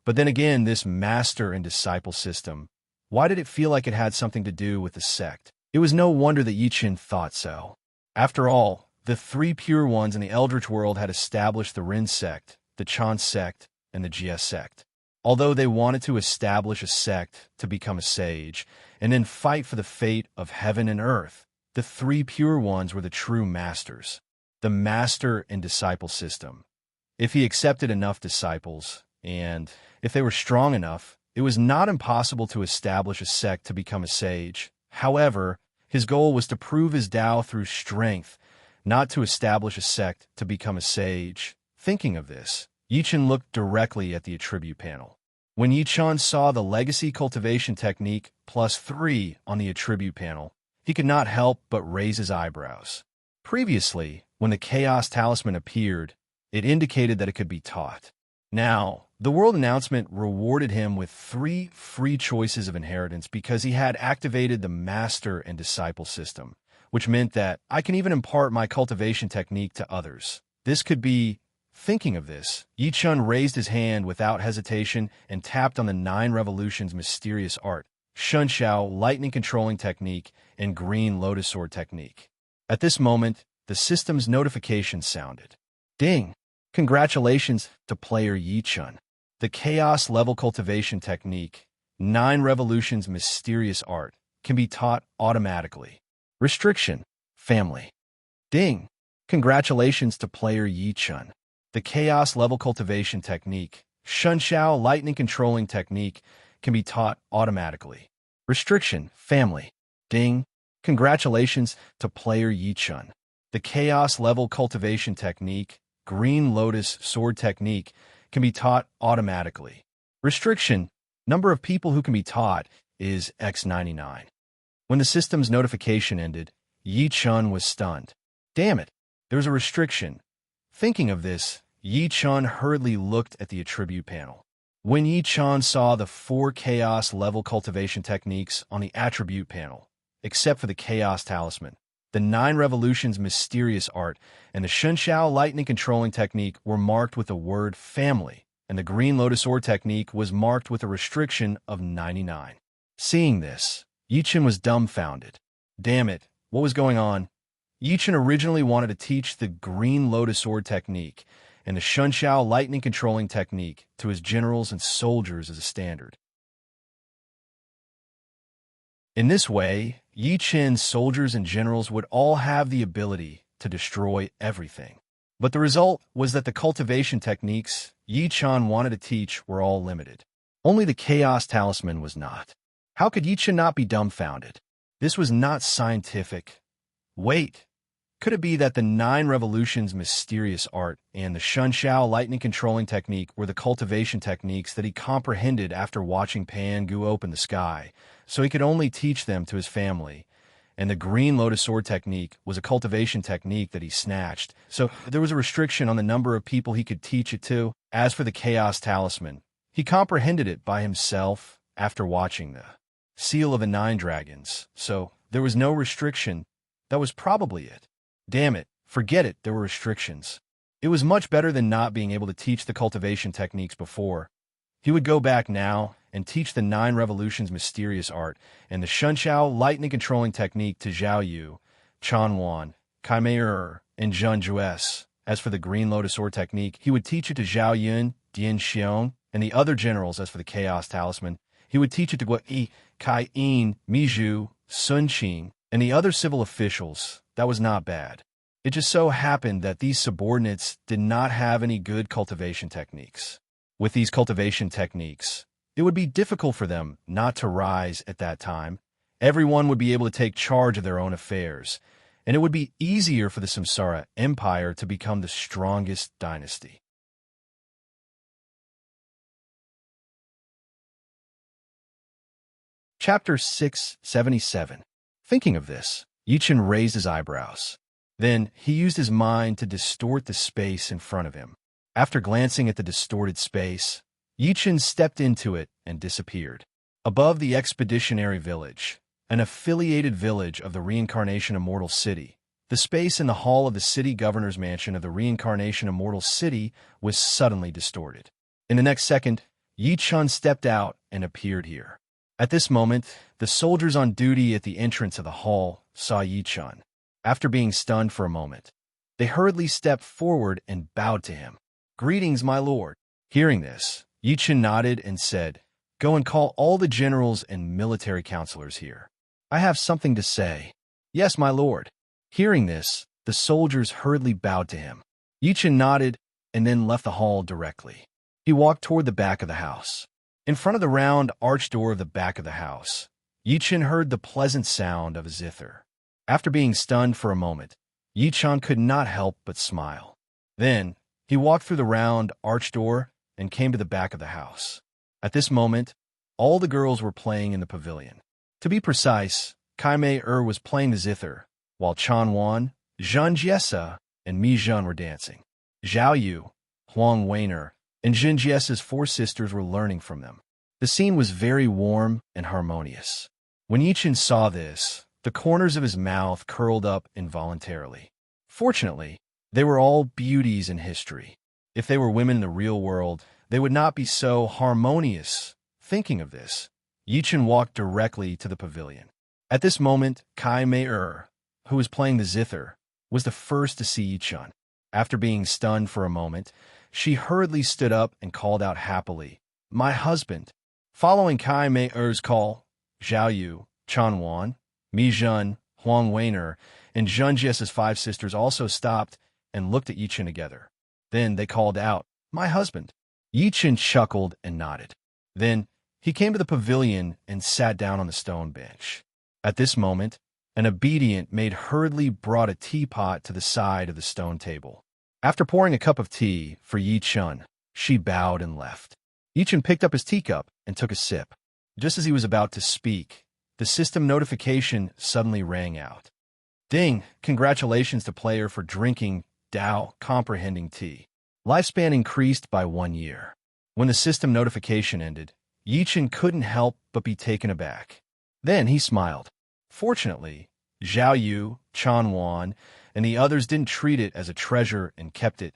But then again, this master and disciple system, why did it feel like it had something to do with the sect? It was no wonder that Yi Chun thought so. After all, the 3 pure ones in the Eldritch world had established the Rin sect, the Chan sect, and the GS sect. Although they wanted to establish a sect to become a sage, and then fight for the fate of heaven and earth, the 3 pure ones were the true masters, the master and disciple system. If he accepted enough disciples, and if they were strong enough, it was not impossible to establish a sect to become a sage. However, his goal was to prove his Tao through strength, not to establish a sect to become a sage. Thinking of this, Yi Chun looked directly at the attribute panel. When Yi Chun saw the legacy cultivation technique +3 on the attribute panel, he could not help but raise his eyebrows. Previously, when the chaos talisman appeared, it indicated that it could be taught. Now, the world announcement rewarded him with 3 free choices of inheritance because he had activated the master and disciple system, which meant that I can even impart my cultivation technique to others. This could be. Thinking of this, Yi Chun raised his hand without hesitation and tapped on the 9 revolutions mysterious art, Shun Xiao lightning controlling technique, and green lotus sword technique. At this moment, the system's notification sounded. Ding! Congratulations to player Yi Chun. The chaos level cultivation technique, 9 revolutions mysterious art, can be taught automatically. Restriction: family. Ding! Congratulations to player Yi Chun. The chaos level cultivation technique, Shun Xiao lightning controlling technique, can be taught automatically. Restriction: family. Ding! Congratulations to player Yi Chun. The chaos level cultivation technique, green lotus sword technique, can be taught automatically. Restriction: number of people who can be taught is x99. When the system's notification ended, Yi Chun was stunned. Damn it, there was a restriction. Thinking of this, Yi Chun hurriedly looked at the attribute panel. When Yi Chun saw the 4 chaos level cultivation techniques on the attribute panel, except for the chaos talisman, the 9 revolutions mysterious art, and the Shun Xiao lightning controlling technique were marked with the word family, and the green lotus sword technique was marked with a restriction of 99. Seeing this, Yi Chun was dumbfounded. Damn it, what was going on? Yi Chun originally wanted to teach the green lotus sword technique and the Shun Xiao lightning controlling technique to his generals and soldiers as a standard. In this way, Yi Chun's soldiers and generals would all have the ability to destroy everything. But the result was that the cultivation techniques Yi Chun wanted to teach were all limited. Only the chaos talisman was not. How could Yi Chun not be dumbfounded? This was not scientific. Wait, Could it be that the 9 revolutions mysterious art and the Shunshao lightning controlling technique were the cultivation techniques that he comprehended after watching Pan Gu open the sky, so he could only teach them to his family? And the green lotus sword technique was a cultivation technique that he snatched, so there was a restriction on the number of people he could teach it to. As for the chaos talisman, he comprehended it by himself after watching the seal of the 9 dragons, so there was no restriction. That was probably it. Damn it, forget it, there were restrictions. It was much better than not being able to teach the cultivation techniques before. He would go back now and teach the 9 revolutions mysterious art and the Shunshao lightning controlling technique to Zhao Yu, Chan Wan, Kai Mei and Zhun Jues. As for the green lotus sword technique, he would teach it to Zhao Yun, Dian Xiong, and the other generals. As for the chaos talisman, he would teach it to Guo Yi, Kai Yin, Mi Zhu, Sun Qing, and the other civil officials. That was not bad. It just so happened that these subordinates did not have any good cultivation techniques. With these cultivation techniques, it would be difficult for them not to rise at that time. Everyone would be able to take charge of their own affairs, and it would be easier for the Samsara Empire to become the strongest dynasty. Chapter 677. Thinking of this, Yichen raised his eyebrows. Then he used his mind to distort the space in front of him. After glancing at the distorted space, Yichen stepped into it and disappeared. Above the expeditionary village, an affiliated village of the Reincarnation Immortal City, the space in the hall of the city governor's mansion of the Reincarnation Immortal City was suddenly distorted. In the next second, Yichen stepped out and appeared here. At this moment, the soldiers on duty at the entrance of the hall saw Yichen. After being stunned for a moment, they hurriedly stepped forward and bowed to him. "Greetings, my lord." Hearing this, Yichen nodded and said, "Go and call all the generals and military counselors here. I have something to say." "Yes, my lord." Hearing this, the soldiers hurriedly bowed to him. Yichen nodded and then left the hall directly. He walked toward the back of the house. In front of the round arched door of the back of the house, Yichen heard the pleasant sound of a zither. After being stunned for a moment, Yichen could not help but smile. Then, he walked through the round arched door and came to the back of the house. At this moment, all the girls were playing in the pavilion. To be precise, Kai Mei was playing the zither, while Chan Wan, Zhun Jiesa, and Mi Zhun were dancing. Zhao Yu, Huang Weiner, and Jin Jiesa's 4 sisters were learning from them. The scene was very warm and harmonious. When Yichen saw this, the corners of his mouth curled up involuntarily. Fortunately, they were all beauties in history. If they were women in the real world, they would not be so harmonious. Thinking of this, Yichen walked directly to the pavilion. At this moment, Kai Mei, who was playing the zither, was the first to see Yichen. After being stunned for a moment, she hurriedly stood up and called out happily, "My husband." Following Kai Mei's call, Zhao Yu, Chan Wan, Mi Zhun, Huang Weiner, and Zhun Jiesa's 5 sisters also stopped and looked at Yichen together. Then they called out, "My husband." Yichen chuckled and nodded. Then he came to the pavilion and sat down on the stone bench. At this moment, an obedient maid hurriedly brought a teapot to the side of the stone table. After pouring a cup of tea for Yichen, she bowed and left. Yichen picked up his teacup and took a sip. Just as he was about to speak, the system notification suddenly rang out. "Ding! Congratulations to player for drinking Dao comprehending tea. Lifespan increased by 1 year." When the system notification ended, Yichen couldn't help but be taken aback. Then he smiled. Fortunately, Zhao Yu, Chan Wan, and the others didn't treat it as a treasure and kept it.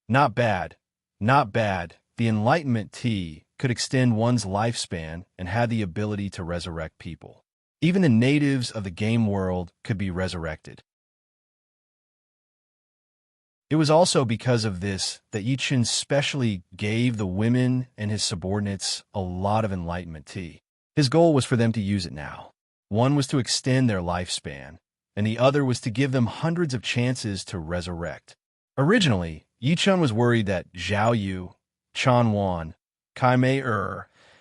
Not bad. Not bad. The enlightenment tea could extend one's lifespan and had the ability to resurrect people. Even the natives of the game world could be resurrected. It was also because of this that Yichen specially gave the women and his subordinates a lot of enlightenment tea. His goal was for them to use it now. One was to extend their lifespan, and the other was to give them hundreds of chances to resurrect. Originally, Yichen was worried that Zhao Yu, Chan Wan, Kai Mei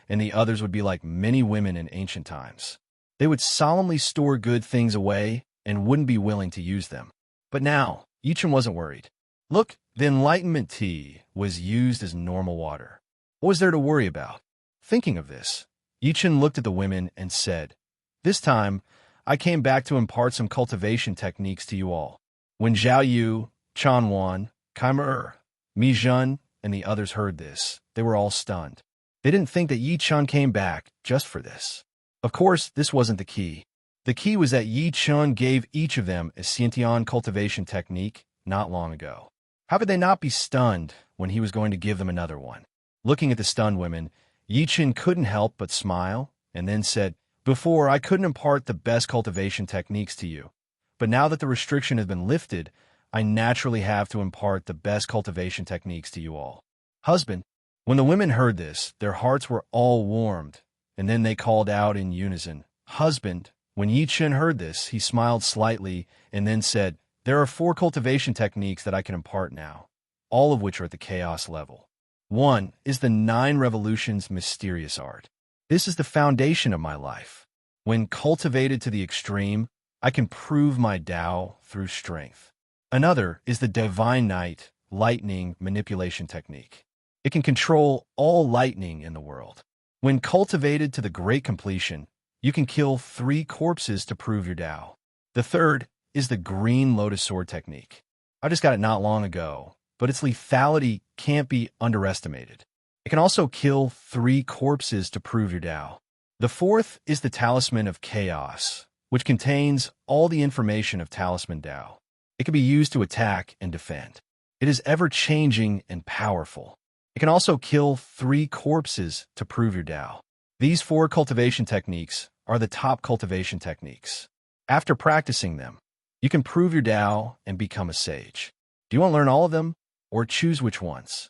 and the others would be like many women in ancient times. They would solemnly store good things away and wouldn't be willing to use them. But now, Yichen wasn't worried. Look, the enlightenment tea was used as normal water. What was there to worry about? Thinking of this, Yichen looked at the women and said, "This time, I came back to impart some cultivation techniques to you all." When Zhao Yu, Chan Wan, Kaimer, Mi Zhen, and the others heard this, they were all stunned. They didn't think that Yi Chun came back just for this. Of course, this wasn't the key. The key was that Yi Chun gave each of them a Xiantian cultivation technique not long ago. How could they not be stunned when he was going to give them another one? Looking at the stunned women, Yi Chun couldn't help but smile and then said, "Before, I couldn't impart the best cultivation techniques to you. But now that the restriction has been lifted, I naturally have to impart the best cultivation techniques to you all." Husband. When the women heard this, their hearts were all warmed, and then they called out in unison, "Husband." When Yi Chun heard this, he smiled slightly and then said, "There are 4 cultivation techniques that I can impart now, all of which are at the chaos level. One is the 9 revolutions mysterious art. This is the foundation of my life. When cultivated to the extreme, I can prove my Tao through strength. Another is the divine night lightning manipulation technique. It can control all lightning in the world. When cultivated to the great completion, you can kill 3 corpses to prove your Tao. The third is the green lotus sword technique. I just got it not long ago, but its lethality can't be underestimated. It can also kill 3 corpses to prove your Tao. The fourth is the talisman of chaos, which contains all the information of talisman Tao. It can be used to attack and defend. It is ever-changing and powerful. It can also kill 3 corpses to prove your Tao. These 4 cultivation techniques are the top cultivation techniques. After practicing them, you can prove your Tao and become a sage. Do you want to learn all of them, or choose which ones?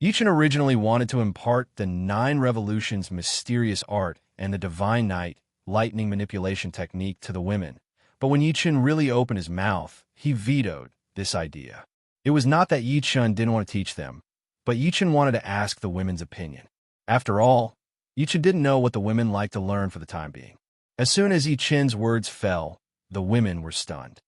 Yichen originally wanted to impart the 9 revolutions mysterious art and the divine night lightning manipulation technique to the women, but when Yichen really opened his mouth, he vetoed this idea. It was not that Yichen didn't want to teach them, but Yichen wanted to ask the women's opinion. After all, Yichen didn't know what the women liked to learn for the time being. As soon as Yichen's words fell, the women were stunned.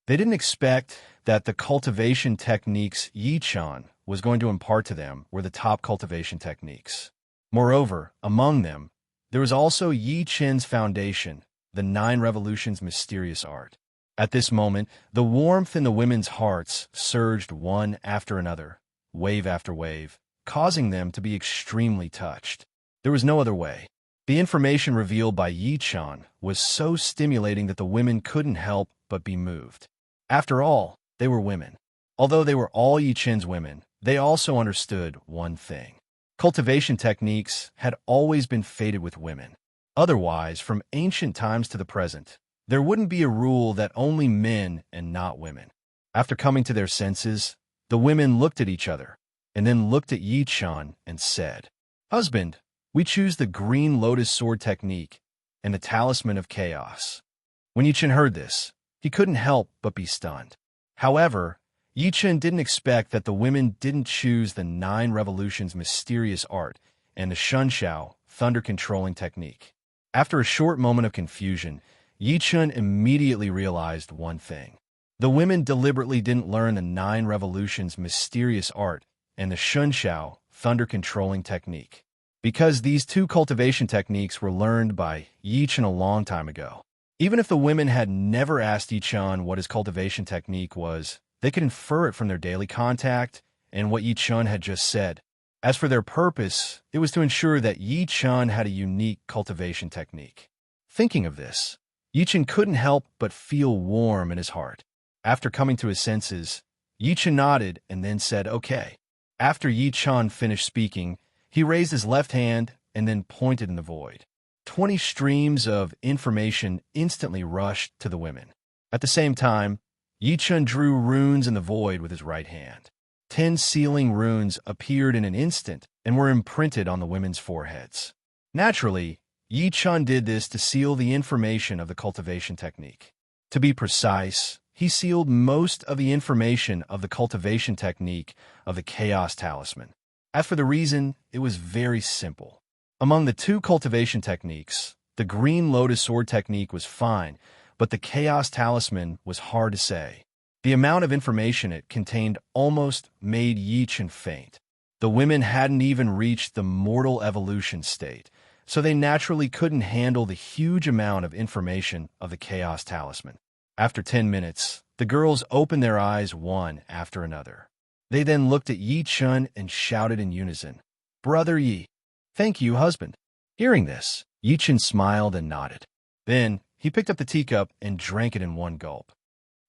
They didn't expect that the cultivation techniques Yichen was going to impart to them were the top cultivation techniques. Moreover, among them, there was also Yichen's foundation, the 9 revolutions mysterious art. At this moment, the warmth in the women's hearts surged one after another, wave after wave, causing them to be extremely touched. There was no other way. The information revealed by Yichen was so stimulating that the women couldn't help but be moved. After all, they were women. Although they were all Yichen's women, they also understood one thing. Cultivation techniques had always been fated with women. Otherwise, from ancient times to the present, there wouldn't be a rule that only men and not women. After coming to their senses, the women looked at each other, and then looked at Yichen and said, "Husband, we choose the green lotus sword technique and the talisman of chaos." When Yichen heard this, he couldn't help but be stunned. However, Yichen didn't expect that the women didn't choose the 9 revolutions mysterious art and the Shunshao thunder-controlling technique. After a short moment of confusion, Yichen immediately realized one thing. The women deliberately didn't learn the 9 revolutions mysterious art and the Shunshao thunder-controlling technique, because these 2 cultivation techniques were learned by Yichen a long time ago. Even if the women had never asked Yichen what his cultivation technique was, they could infer it from their daily contact and what Yichen had just said. As for their purpose, it was to ensure that Yichen had a unique cultivation technique. Thinking of this, Yichen couldn't help but feel warm in his heart. After coming to his senses, Yichen nodded and then said, "Okay." After Yichen finished speaking, he raised his left hand and then pointed in the void. 20 streams of information instantly rushed to the women. At the same time, Yichen drew runes in the void with his right hand. 10 sealing runes appeared in an instant and were imprinted on the women's foreheads. Naturally, Yichen did this to seal the information of the cultivation technique. To be precise, he sealed most of the information of the cultivation technique of the Chaos Talisman. As for the reason, it was very simple. Among the 2 cultivation techniques, the Green Lotus Sword technique was fine, but the Chaos Talisman was hard to say. The amount of information it contained almost made Yi-Chen faint. The women hadn't even reached the mortal evolution state, so they naturally couldn't handle the huge amount of information of the Chaos Talisman. After 10 minutes, the girls opened their eyes one after another. They then looked at Yi-Chen and shouted in unison, "Brother Yi!" "Thank you, husband." Hearing this, Yi-Chen smiled and nodded. Then, he picked up the teacup and drank it in one gulp.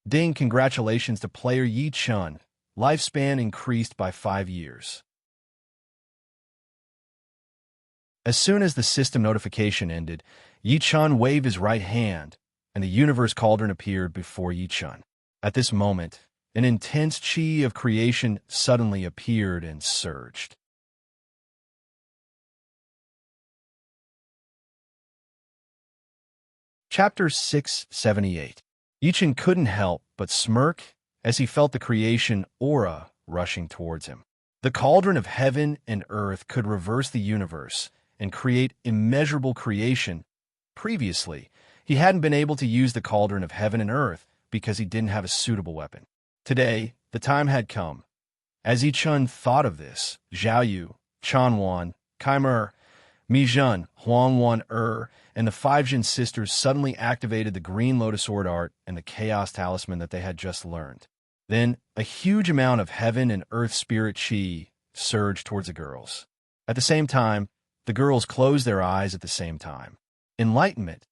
Ding, congratulations to player Yi-Chen. Lifespan increased by 5 years. As soon as the system notification ended, Yi-Chen waved his right hand, and the universe cauldron appeared before Yi-Chen. At this moment, an intense chi of creation suddenly appeared and surged. Chapter 678. Yi-Chen couldn't help but smirk as he felt the creation aura rushing towards him. The cauldron of heaven and earth could reverse the universe and create immeasurable creation. Previously, he hadn't been able to use the cauldron of heaven and earth because he didn't have a suitable weapon. Today, the time had come. As Yi-Chen thought of this, Zhao Yu, Chanwan, Kaimer, Mi-Jun, Huangwan and the 5 Jin sisters suddenly activated the Green Lotus Sword art and the Chaos Talisman that they had just learned. Then, a huge amount of heaven and earth spirit chi surged towards the girls. At the same time, the girls closed their eyes at the same time. Enlightenment.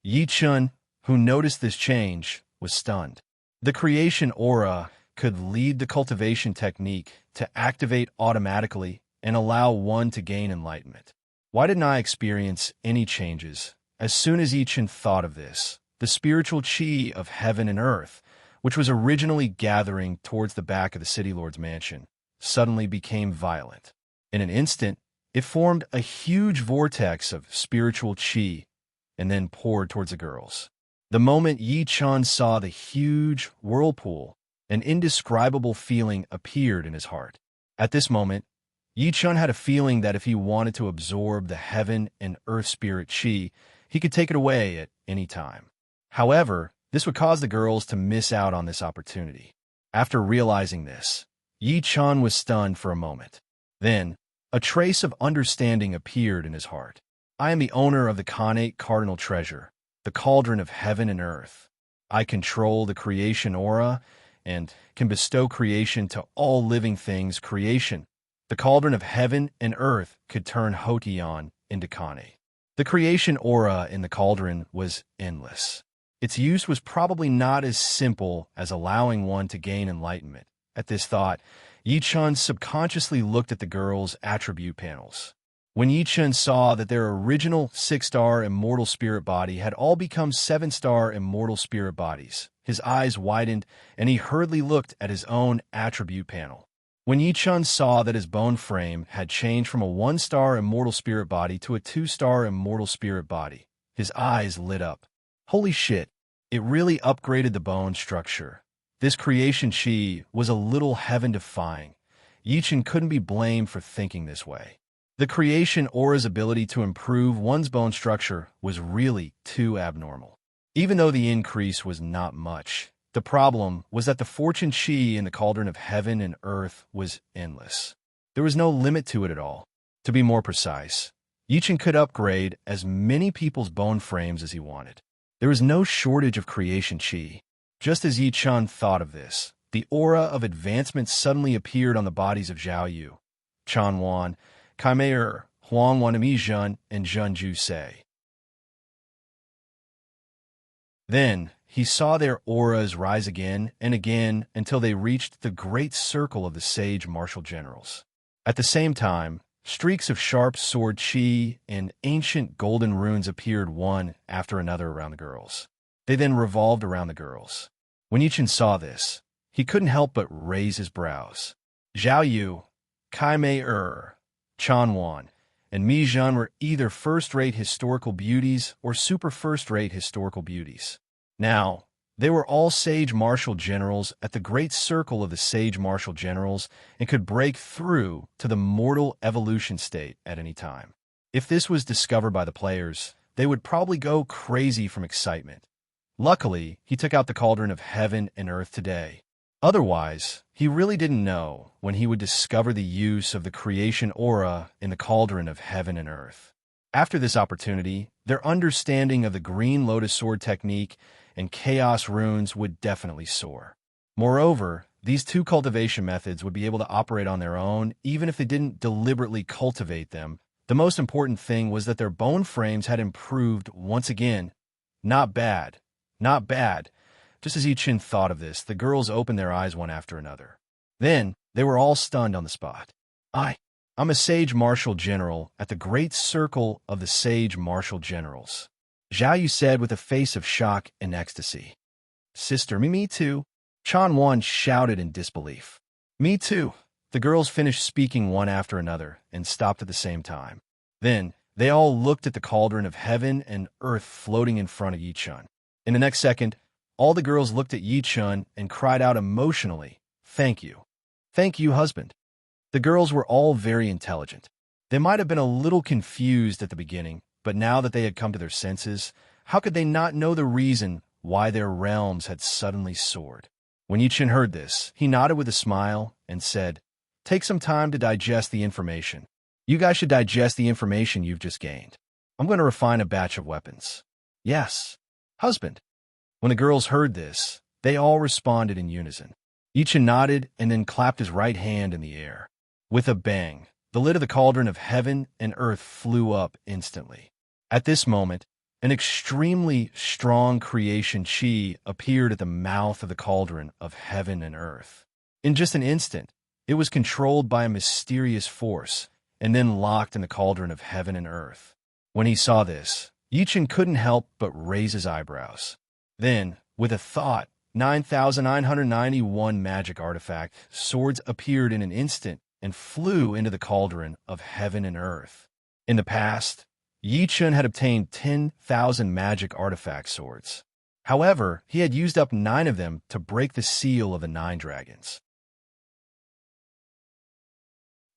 Yi-Chen, who noticed this change, was stunned. The creation aura could lead the cultivation technique to activate automatically and allow one to gain enlightenment. Why didn't I experience any changes? As soon as Yi-Chen thought of this, the spiritual chi of heaven and earth, which was originally gathering towards the back of the City Lord's mansion, suddenly became violent. In an instant, it formed a huge vortex of spiritual chi and then poured towards the girls. The moment Yi-Chen saw the huge whirlpool, an indescribable feeling appeared in his heart. At this moment, Yi-Chen had a feeling that if he wanted to absorb the heaven and earth spirit chi, he could take it away at any time. However, this would cause the girls to miss out on this opportunity. After realizing this, Yi-Chen was stunned for a moment. Then, a trace of understanding appeared in his heart. I am the owner of the Khanate Cardinal Treasure, the cauldron of heaven and earth. I control the creation aura and can bestow creation to all living things creation. The cauldron of heaven and earth could turn Hotian into Kane. The creation aura in the cauldron was endless. Its use was probably not as simple as allowing one to gain enlightenment. At this thought, Yi-Chen subconsciously looked at the girls' attribute panels. When Yi-Chen saw that their original 6-star immortal spirit body had all become 7-star immortal spirit bodies, his eyes widened and he hurriedly looked at his own attribute panel. When Yi-Chen saw that his bone frame had changed from a 1-star immortal spirit body to a 2-star immortal spirit body, his eyes lit up. Holy shit, it really upgraded the bone structure. This creation chi was a little heaven-defying. Yi-Chen couldn't be blamed for thinking this way. The creation aura's ability to improve one's bone structure was really too abnormal. Even though the increase was not much, the problem was that the fortune chi in the cauldron of heaven and earth was endless. There was no limit to it at all. To be more precise, Yi-Chen could upgrade as many people's bone frames as he wanted. There was no shortage of creation chi. Just as Yi-Chen thought of this, the aura of advancement suddenly appeared on the bodies of Zhao Yu, Chanwan, Kaimer, Huangwan Mi-Jun, and Junju Sei. Then, he saw their auras rise again and again until they reached the great circle of the sage martial generals. At the same time, streaks of sharp sword chi and ancient golden runes appeared one after another around the girls. They then revolved around the girls. When Yi-Chen saw this, he couldn't help but raise his brows. Zhao Yu, Kai Mei-Er, Chanwan, and Mi-Jun were either first-rate historical beauties or super first-rate historical beauties. Now, they were all sage martial generals at the great circle of the sage martial generals and could break through to the mortal evolution state at any time. If this was discovered by the players, they would probably go crazy from excitement. Luckily, he took out the cauldron of heaven and earth today. Otherwise, he really didn't know when he would discover the use of the creation aura in the cauldron of heaven and earth. After this opportunity, their understanding of the green lotus sword technique and chaos runes would definitely soar. Moreover, these two cultivation methods would be able to operate on their own even if they didn't deliberately cultivate them. The most important thing was that their bone frames had improved once again. Not bad. Not bad. Just as Yi-Chin thought of this, the girls opened their eyes one after another. Then, they were all stunned on the spot. I'm a Sage Marshal General at the Great Circle of the Sage Marshal Generals, Zhao Yu said with a face of shock and ecstasy. Sister, me too, Chan Wan shouted in disbelief. Me too. The girls finished speaking one after another and stopped at the same time. Then, they all looked at the cauldron of heaven and earth floating in front of Yi-Chun. In the next second, all the girls looked at Yi-Chun and cried out emotionally, "Thank you. Thank you, husband." The girls were all very intelligent. They might have been a little confused at the beginning, but now that they had come to their senses, how could they not know the reason why their realms had suddenly soared? When Yi-Chin heard this, he nodded with a smile and said, "Take some time to digest the information. You guys should digest the information you've just gained. I'm going to refine a batch of weapons." "Yes, husband." When the girls heard this, they all responded in unison. Yi-Chin nodded and then clapped his right hand in the air. With a bang, the lid of the cauldron of heaven and earth flew up instantly. At this moment, an extremely strong creation chi appeared at the mouth of the cauldron of heaven and earth. In just an instant, it was controlled by a mysterious force and then locked in the cauldron of heaven and earth. When he saw this, Yi-Chin couldn't help but raise his eyebrows. Then, with a thought, 9,991 magic artifact swords appeared in an instant and flew into the cauldron of heaven and earth. In the past, Yi-Chun had obtained 10,000 magic artifact swords. However, he had used up 9 of them to break the seal of the 9 dragons.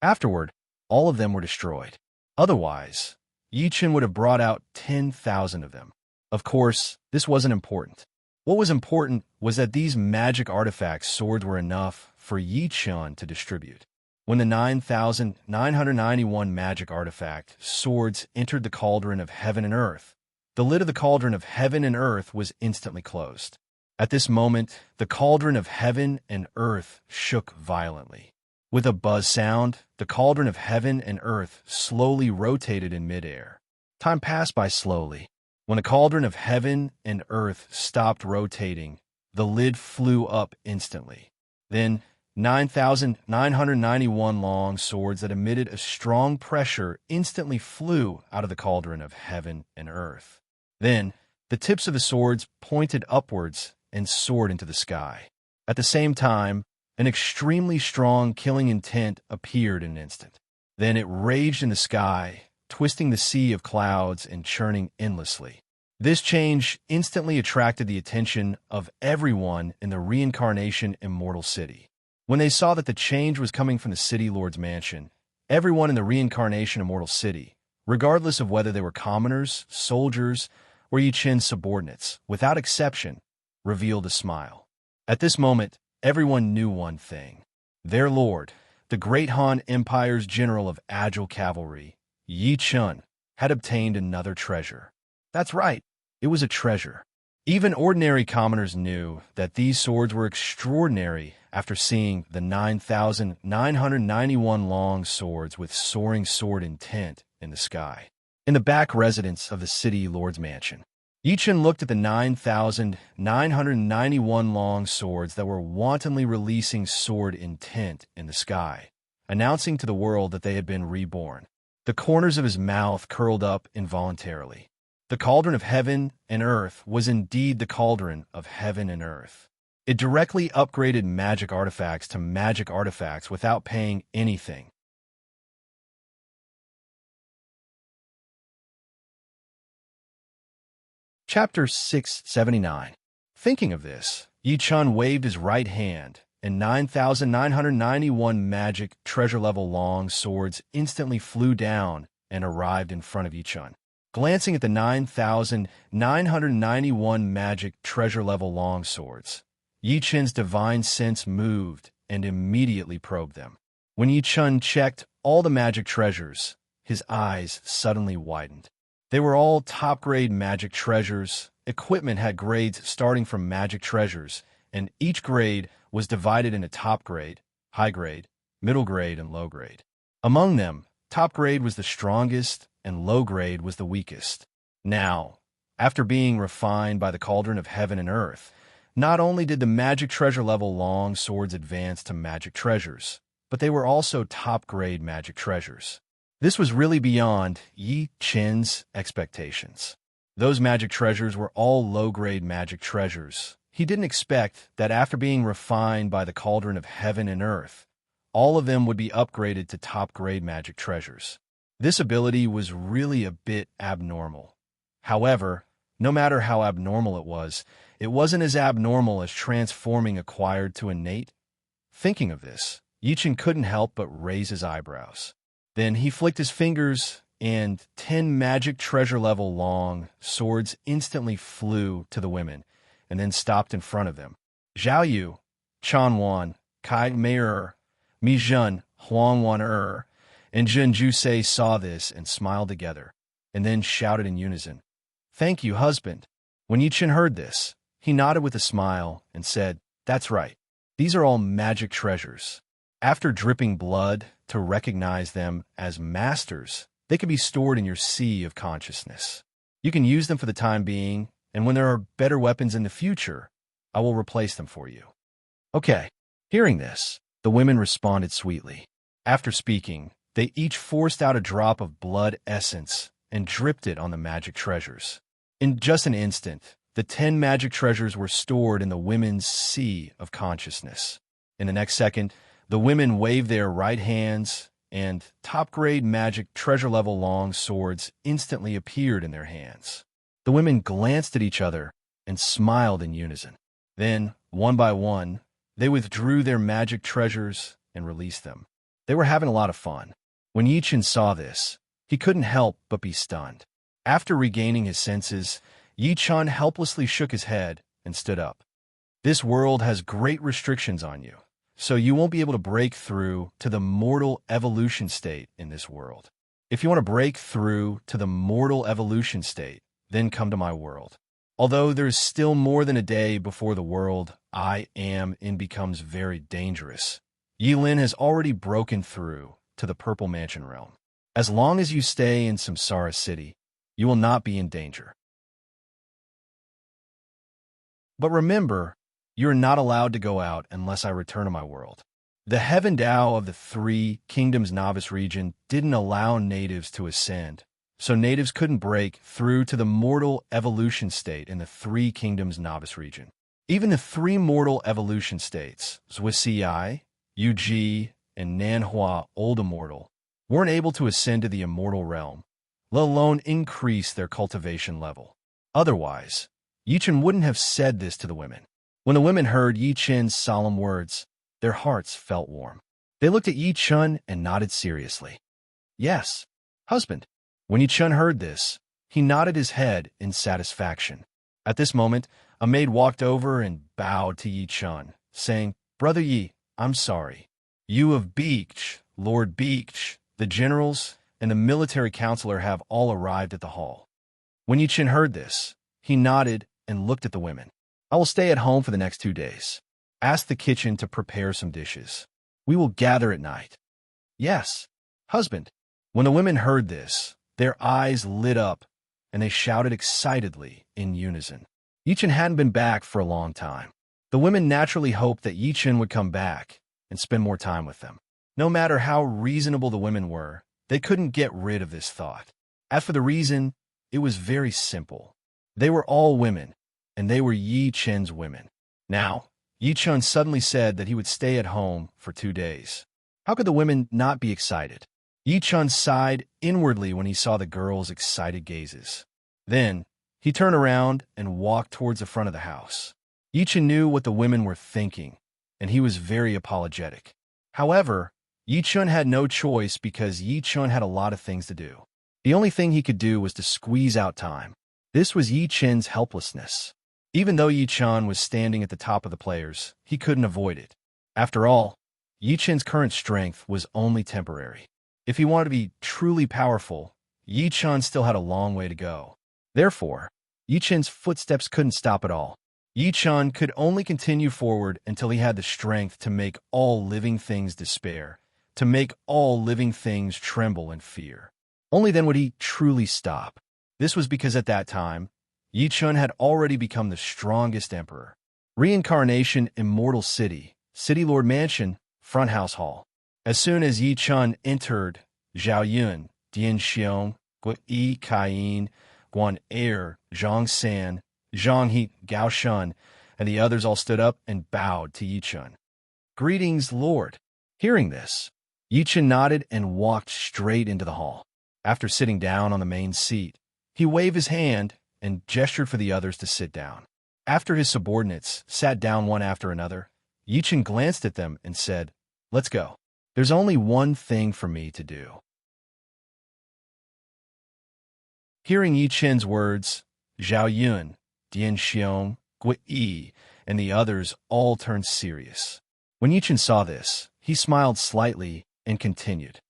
Afterward, all of them were destroyed. Otherwise, Yi-Chun would have brought out 10,000 of them. Of course, this wasn't important. What was important was that these magic artifact swords were enough for Yi-Chun to distribute. When the 9,991 magic artifact swords entered the cauldron of heaven and earth, the lid of the cauldron of heaven and earth was instantly closed. At this moment, the cauldron of heaven and earth shook violently. With a buzz sound, the cauldron of heaven and earth slowly rotated in midair. Time passed by slowly. When the cauldron of heaven and earth stopped rotating, the lid flew up instantly. Then, 9,991 long swords that emitted a strong pressure instantly flew out of the cauldron of heaven and earth. Then, the tips of the swords pointed upwards and soared into the sky. At the same time, an extremely strong killing intent appeared in an instant. Then it raged in the sky, twisting the sea of clouds and churning endlessly. This change instantly attracted the attention of everyone in the Reincarnation Immortal City. When they saw that the change was coming from the City Lord's mansion, everyone in the Reincarnation Immortal City, regardless of whether they were commoners, soldiers, or Yi-Chin's subordinates, without exception, revealed a smile. At this moment, everyone knew one thing. Their lord, the Great Han Empire's general of agile cavalry, Yi-Chun, had obtained another treasure. That's right, it was a treasure. Even ordinary commoners knew that these swords were extraordinary after seeing the 9,991 long swords with soaring sword intent in the sky. In the back residence of the City Lord's mansion, Yi-Chin looked at the 9,991 long swords that were wantonly releasing sword intent in the sky, announcing to the world that they had been reborn. The corners of his mouth curled up involuntarily. The cauldron of heaven and earth was indeed the cauldron of heaven and earth. It directly upgraded magic artifacts to magic artifacts without paying anything. Chapter 679. Thinking of this, Yi-Chun waved his right hand, and 9,991 magic treasure-level long swords instantly flew down and arrived in front of Yi-Chun. glancing at the 9,991 magic treasure-level longswords. Yi Chen's divine sense moved and immediately probed them. When Yi Chen checked all the magic treasures, his eyes suddenly widened. They were all top-grade magic treasures. Equipment had grades starting from magic treasures, and each grade was divided into top grade, high grade, middle grade, and low grade. Among them, top grade was the strongest and low grade was the weakest. Now, after being refined by the cauldron of heaven and earth, not only did the magic treasure level long swords advance to magic treasures, but they were also top-grade magic treasures. This was really beyond Yi Chen's expectations. Those magic treasures were all low-grade magic treasures. He didn't expect that after being refined by the cauldron of heaven and earth, all of them would be upgraded to top-grade magic treasures. This ability was really a bit abnormal. However, no matter how abnormal it wasn't as abnormal as transforming acquired to innate. Thinking of this, Yi Chen couldn't help but raise his eyebrows. Then he flicked his fingers, and 10 magic treasure-level long swords instantly flew to the women, and then stopped in front of them. Zhao Yu, Chan Wan, Kai Mei Mi Zhen, Huang Wan and Zhen Jusei saw this and smiled together, and then shouted in unison, "Thank you, husband." When Yi Chen heard this, he nodded with a smile and said, "That's right. These are all magic treasures. After dripping blood to recognize them as masters, they can be stored in your sea of consciousness. You can use them for the time being, and when there are better weapons in the future, I will replace them for you." Okay. Hearing this, the women responded sweetly. After speaking, they each forced out a drop of blood essence and dripped it on the magic treasures. In just an instant, the 10 magic treasures were stored in the women's sea of consciousness. In the next second, the women waved their right hands, and top-grade magic treasure-level long swords instantly appeared in their hands. The women glanced at each other and smiled in unison. Then, one by one, they withdrew their magic treasures and released them. They were having a lot of fun. When Yi Chen saw this, he couldn't help but be stunned. After regaining his senses, Yi Chen helplessly shook his head and stood up. "This world has great restrictions on you, so you won't be able to break through to the mortal evolution state in this world. If you want to break through to the mortal evolution state, then come to my world. Although there's still more than a day before the world I am in becomes very dangerous, Yi Lin has already broken through to the Purple Mansion realm. As long as you stay in Samsara City, you will not be in danger. But remember, you are not allowed to go out unless I return to my world." The Heaven Dao of the Three Kingdoms Novice region didn't allow natives to ascend, so natives couldn't break through to the mortal evolution state in the Three Kingdoms Novice region. Even the three mortal evolution states, Zhuixi, Yuji, and Nanhua Old Immortal, weren't able to ascend to the immortal realm, let alone increase their cultivation level. Otherwise, Yi Chen wouldn't have said this to the women. When the women heard Yi Chen's solemn words, their hearts felt warm. They looked at Yi Chen and nodded seriously. "Yes, husband." When Yi Chen heard this, he nodded his head in satisfaction. At this moment, a maid walked over and bowed to Yi Chen, saying, "Brother Yi, I'm sorry. You of Beech, Lord Beech, the generals, and the military counselor have all arrived at the hall." When Yi Chen heard this, he nodded and looked at the women. "I will stay at home for the next 2 days. Ask the kitchen to prepare some dishes. We will gather at night." "Yes, husband." When the women heard this, their eyes lit up, and they shouted excitedly in unison. Yi Chen hadn't been back for a long time. The women naturally hoped that Yi Chen would come back and spend more time with them. No matter how reasonable the women were, they couldn't get rid of this thought. As for the reason, it was very simple. They were all women, and they were Yi Chen's women. Now, Yi Chen suddenly said that he would stay at home for 2 days. How could the women not be excited? Yi Chen sighed inwardly when he saw the girls' excited gazes. Then, he turned around and walked towards the front of the house. Yi Chen knew what the women were thinking, and he was very apologetic. However, Yi Chen had no choice because Yi Chen had a lot of things to do. The only thing he could do was to squeeze out time. This was Yi Chen's helplessness. Even though Yi Chen was standing at the top of the players, he couldn't avoid it. After all, Yi Chen's current strength was only temporary. If he wanted to be truly powerful, Yi Chen still had a long way to go. Therefore, Yi Chen's footsteps couldn't stop at all. Yi Chen could only continue forward until he had the strength to make all living things despair, to make all living things tremble in fear. Only then would he truly stop. This was because at that time, Yi Chen had already become the strongest emperor. Reincarnation, Immortal City, City Lord Mansion, Front House Hall. As soon as Yi Chen entered, Zhao Yun, Dian Xiong, Gui Yi Kaiyin, Guan Er, Zhang San, Zhang He, Gao Shun, and the others all stood up and bowed to Yi Chen. "Greetings, Lord." Hearing this, Yi Chen nodded and walked straight into the hall. After sitting down on the main seat, he waved his hand and gestured for the others to sit down. After his subordinates sat down one after another, Yi Chen glanced at them and said, "Let's go. There's only one thing for me to do." Hearing Yi Chen's words, Zhao Yun, Dian Xiong, Gui Yi, and the others all turned serious. When Yi Chen saw this, he smiled slightly and continued.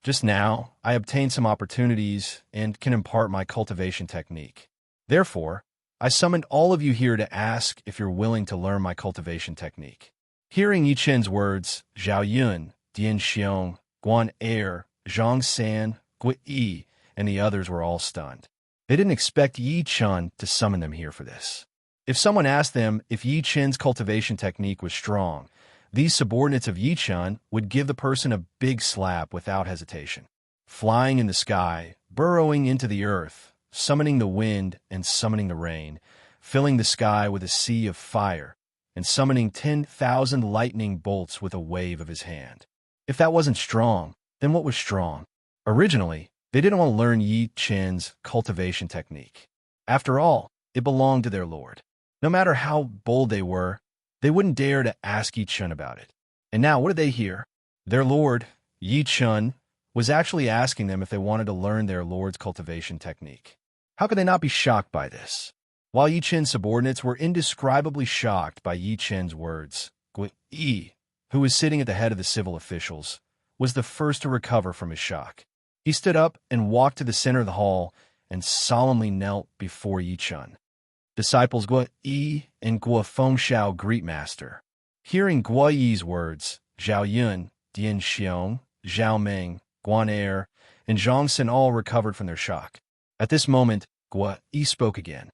"Just now, I obtained some opportunities and can impart my cultivation technique. Therefore, I summoned all of you here to ask if you're willing to learn my cultivation technique." Hearing Yi Chen's words, Zhao Yun, Dian Xiong, Guan Er, Zhang San, Gui Yi, and the others were all stunned. They didn't expect Yi Chen to summon them here for this. If someone asked them if Yi Chen's cultivation technique was strong, these subordinates of Yi Chen would give the person a big slap without hesitation. Flying in the sky, burrowing into the earth, summoning the wind and summoning the rain, filling the sky with a sea of fire, and summoning 10,000 lightning bolts with a wave of his hand. If that wasn't strong, then what was strong? Originally, they didn't want to learn Yi Chen's cultivation technique. After all, it belonged to their lord. No matter how bold they were, they wouldn't dare to ask Yi Chen about it. And now, what did they hear? Their lord, Yi Chen, was actually asking them if they wanted to learn their lord's cultivation technique. How could they not be shocked by this? While Yi Chen's subordinates were indescribably shocked by Yi Chen's words, Gui Yi, who was sitting at the head of the civil officials, was the first to recover from his shock. He stood up and walked to the center of the hall and solemnly knelt before Yi Chen. Disciples Gui Yi and Guo Fengshao greet Master. Hearing Gui Yi's words, Zhao Yun, Dian Xiong, Zhao Meng, Guan Er, and Zhang Sin all recovered from their shock. At this moment, Gui Yi spoke again.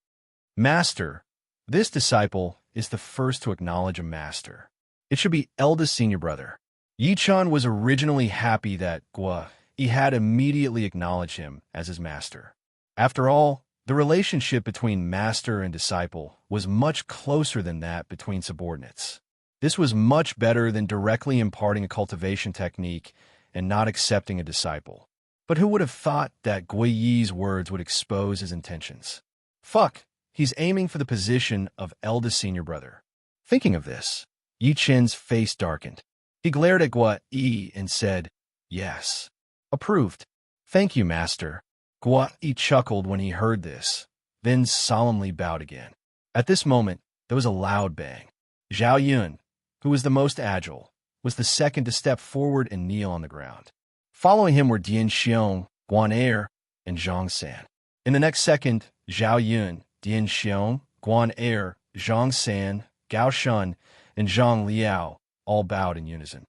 "Master, this disciple is the first to acknowledge a master. It should be eldest senior brother." Yi Chen was originally happy that Gui Yi had immediately acknowledged him as his master. After all, the relationship between master and disciple was much closer than that between subordinates. This was much better than directly imparting a cultivation technique and not accepting a disciple. But who would have thought that Gui Yi's words would expose his intentions? Fuck, he's aiming for the position of eldest senior brother. Thinking of this, Yi Chen's face darkened. He glared at Gui Yi and said, "Yes. Approved. Thank you, master." Gui Yi chuckled when he heard this, then solemnly bowed again. At this moment, there was a loud bang. Zhao Yun, who was the most agile, was the second to step forward and kneel on the ground. Following him were Dian Xiong, Guan Er, and Zhang San. In the next second, Zhao Yun, Dian Xiong, Guan Er, Zhang San, Gao Shun, and Zhang Liao all bowed in unison.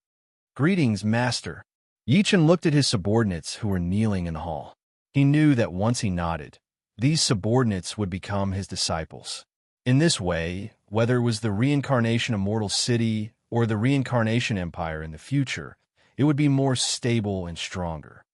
"Greetings, master." Yi Chen looked at his subordinates who were kneeling in the hall. He knew that once he nodded, these subordinates would become his disciples. In this way, whether it was the reincarnation Immortal City or the reincarnation empire in the future, it would be more stable and stronger.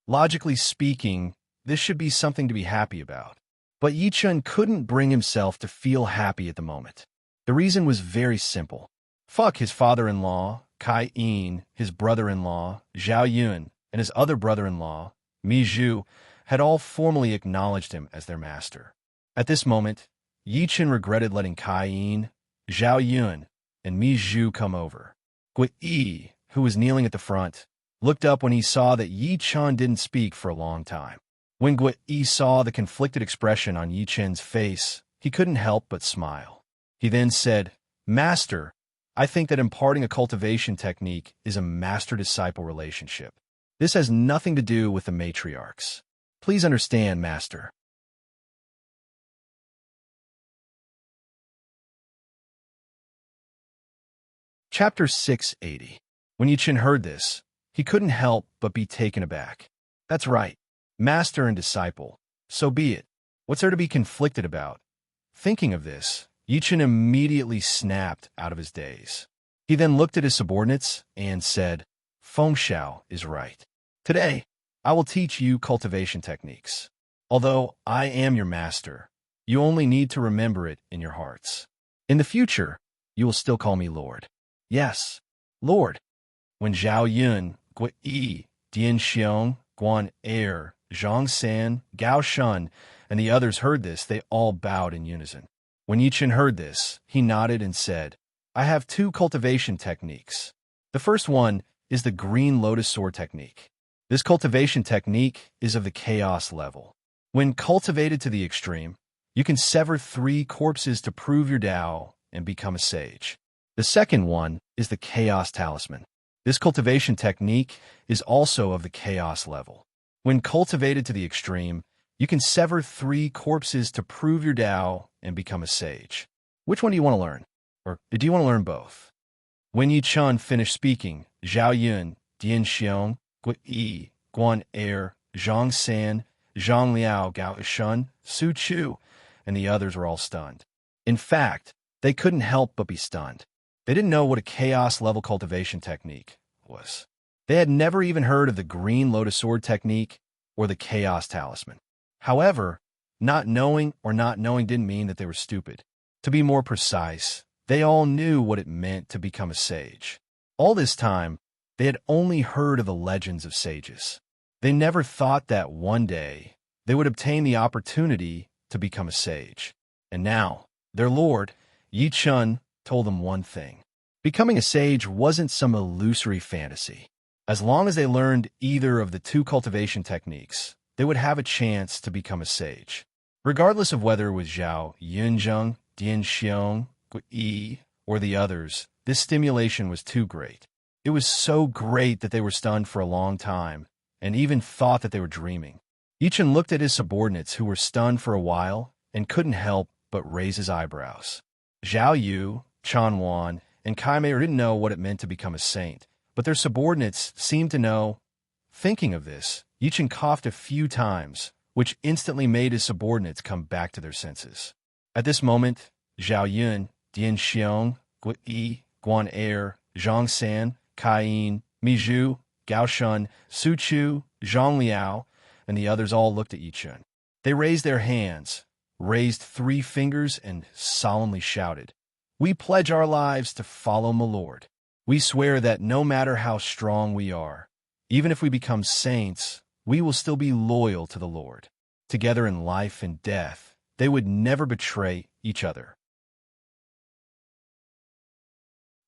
Logically speaking, this should be something to be happy about. But Yi Chen couldn't bring himself to feel happy at the moment. The reason was very simple. Fuck his father-in-law, Kai Yin, his brother-in-law, Zhao Yun, and his other brother-in-law, Mi Zhu, had all formally acknowledged him as their master. At this moment, Yi Chen regretted letting Kai Yin, Zhao Yun, and Mi Zhu come over. Gui Yi, who was kneeling at the front, looked up when he saw that Yi Chun didn't speak for a long time. When Yi saw the conflicted expression on Yi Chun's face, he couldn't help but smile. He then said, "Master, I think that imparting a cultivation technique is a master-disciple relationship. This has nothing to do with the matriarchs. Please understand, Master." Chapter 680. When Yi Chun heard this, he couldn't help but be taken aback. That's right, master and disciple. So be it. What's there to be conflicted about? Thinking of this, Yi Chun immediately snapped out of his daze. He then looked at his subordinates and said, "Feng Xiao is right. Today, I will teach you cultivation techniques. Although I am your master, you only need to remember it in your hearts. In the future, you will still call me Lord. Yes, Lord." When Zhao Yun, Gui Yi, Dian Xiong, Guan Er, Zhang San, Gao Shun, and the others heard this, they all bowed in unison. When Yi Chun heard this, he nodded and said, "I have 2 cultivation techniques. The first one is the green lotus sword technique. This cultivation technique is of the chaos level. When cultivated to the extreme, you can sever 3 corpses to prove your Tao and become a sage. The second one is the chaos talisman. This cultivation technique is also of the chaos level. When cultivated to the extreme, you can sever 3 corpses to prove your Tao and become a sage. Which one do you want to learn? Or do you want to learn both?" When Yi Chun finished speaking, Zhao Yun, Dian Xiong, Gui Yi, Guan Er, Zhang San, Zhang Liao, Gao Shun, Su Chu, and the others were all stunned. In fact, they couldn't help but be stunned. They didn't know what a chaos-level cultivation technique was. They had never even heard of the green lotus sword technique or the chaos talisman. However, not knowing didn't mean that they were stupid. To be more precise, they all knew what it meant to become a sage. All this time, they had only heard of the legends of sages. They never thought that one day they would obtain the opportunity to become a sage. And now, their lord, Yi Chun, told them one thing. Becoming a sage wasn't some illusory fantasy. As long as they learned either of the 2 cultivation techniques, they would have a chance to become a sage. Regardless of whether it was Zhao Yunzheng, Dian Xiong, Gui Yi, or the others, this stimulation was too great. It was so great that they were stunned for a long time, and even thought that they were dreaming. Yi Chun looked at his subordinates who were stunned for a while, and couldn't help but raise his eyebrows. Zhao Yu, Chan Wan, and Kai Mei didn't know what it meant to become a saint, but their subordinates seemed to know. Thinking of this, Yi Chun coughed a few times, which instantly made his subordinates come back to their senses. At this moment, Zhao Yun, Dian Xiong, Gui Yi, Guan Er, Zhang San, Kai Yin, Mi Zhu, Gao Shun, Su Chu, Zhang Liao, and the others all looked at Yi Chun. They raised their hands, raised 3 fingers, and solemnly shouted, "We pledge our lives to follow my Lord. We swear that no matter how strong we are, even if we become saints, we will still be loyal to the Lord. Together in life and death, they would never betray each other.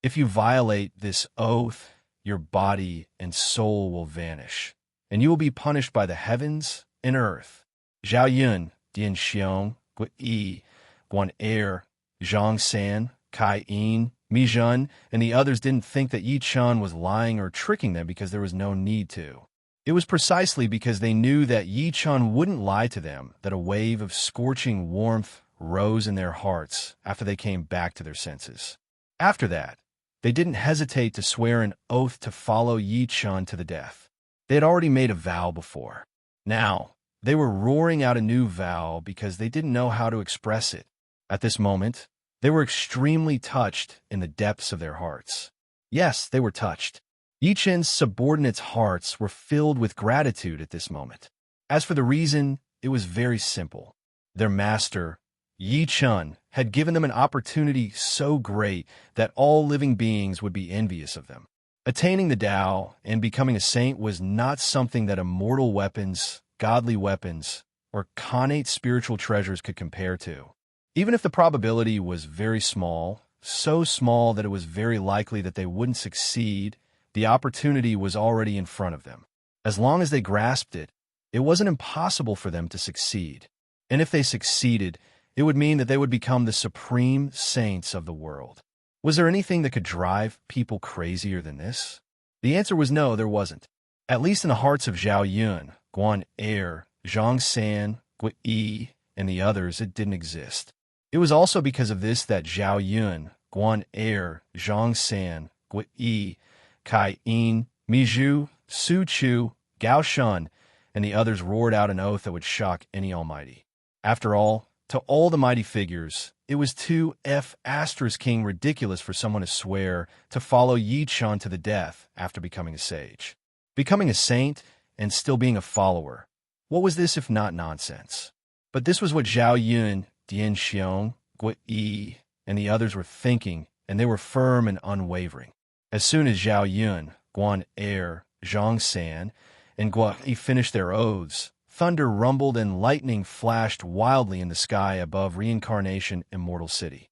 If you violate this oath, your body and soul will vanish, and you will be punished by the heavens and earth." Zhao Yun, Dian Xiong, Gui Yi, Guan Er, Zhang San, Kai Yin, Mi Zhun, and the others didn't think that Yi Chun was lying or tricking them because there was no need to. It was precisely because they knew that Yi Chun wouldn't lie to them that a wave of scorching warmth rose in their hearts after they came back to their senses. After that, they didn't hesitate to swear an oath to follow Yi Chun to the death. They had already made a vow before. Now, they were roaring out a new vow because they didn't know how to express it. At this moment, they were extremely touched in the depths of their hearts. Yes, they were touched. Yi Chun's subordinates' hearts were filled with gratitude at this moment. As for the reason, it was very simple. Their master, Yi Chun, had given them an opportunity so great that all living beings would be envious of them. Attaining the Tao and becoming a saint was not something that immortal weapons, godly weapons, or connate spiritual treasures could compare to. Even if the probability was very small, so small that it was very likely that they wouldn't succeed, The opportunity was already in front of them. As long as they grasped it, it wasn't impossible for them to succeed. And if they succeeded, it would mean that they would become the supreme saints of the world. Was there anything that could drive people crazier than this? The answer was no, there wasn't. At least in the hearts of Zhao Yun, Guan Er, Zhang San, Gui Yi, and the others, it didn't exist. It was also because of this that Zhao Yun, Guan Er, Zhang San, Gui Yi, Kai Yin, Mi Zhu, Su Chu, Gao Shun, and the others roared out an oath that would shock any almighty. After all, to all the mighty figures, it was too *king ridiculous for someone to swear to follow Yi Chun to the death after becoming a sage. Becoming a saint and still being a follower. What was this if not nonsense? But this was what Zhao Yun, Dian Xiong, Gui Yi, and the others were thinking, and they were firm and unwavering. As soon as Zhao Yun, Guan Er, Zhang San, and Gui Yi finished their oaths, thunder rumbled and lightning flashed wildly in the sky above Reincarnation Immortal City.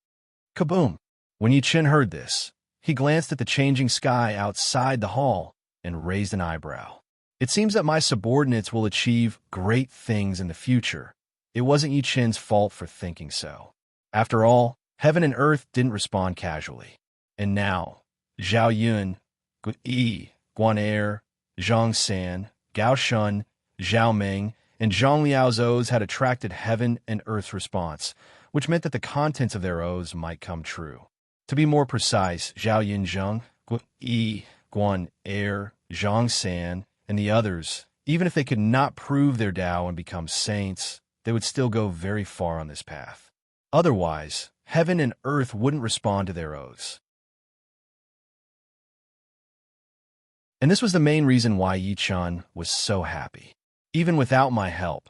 Kaboom! When Yi Chen heard this, he glanced at the changing sky outside the hall and raised an eyebrow. It seems that my subordinates will achieve great things in the future. It wasn't Yi Chen's fault for thinking so. After all, heaven and earth didn't respond casually. And now, Zhao Yun, Gui Yi, Guan Er, Zhang San, Gao Shun, Zhao Meng, and Zhang Liao's oaths had attracted heaven and earth's response, which meant that the contents of their oaths might come true. To be more precise, Zhao Yin Zheng, Gui Yi, Guan Er, Zhang San, and the others, even if they could not prove their Tao and become saints, they would still go very far on this path. Otherwise, heaven and earth wouldn't respond to their oaths. And this was the main reason why Yi Chen was so happy. Even without my help,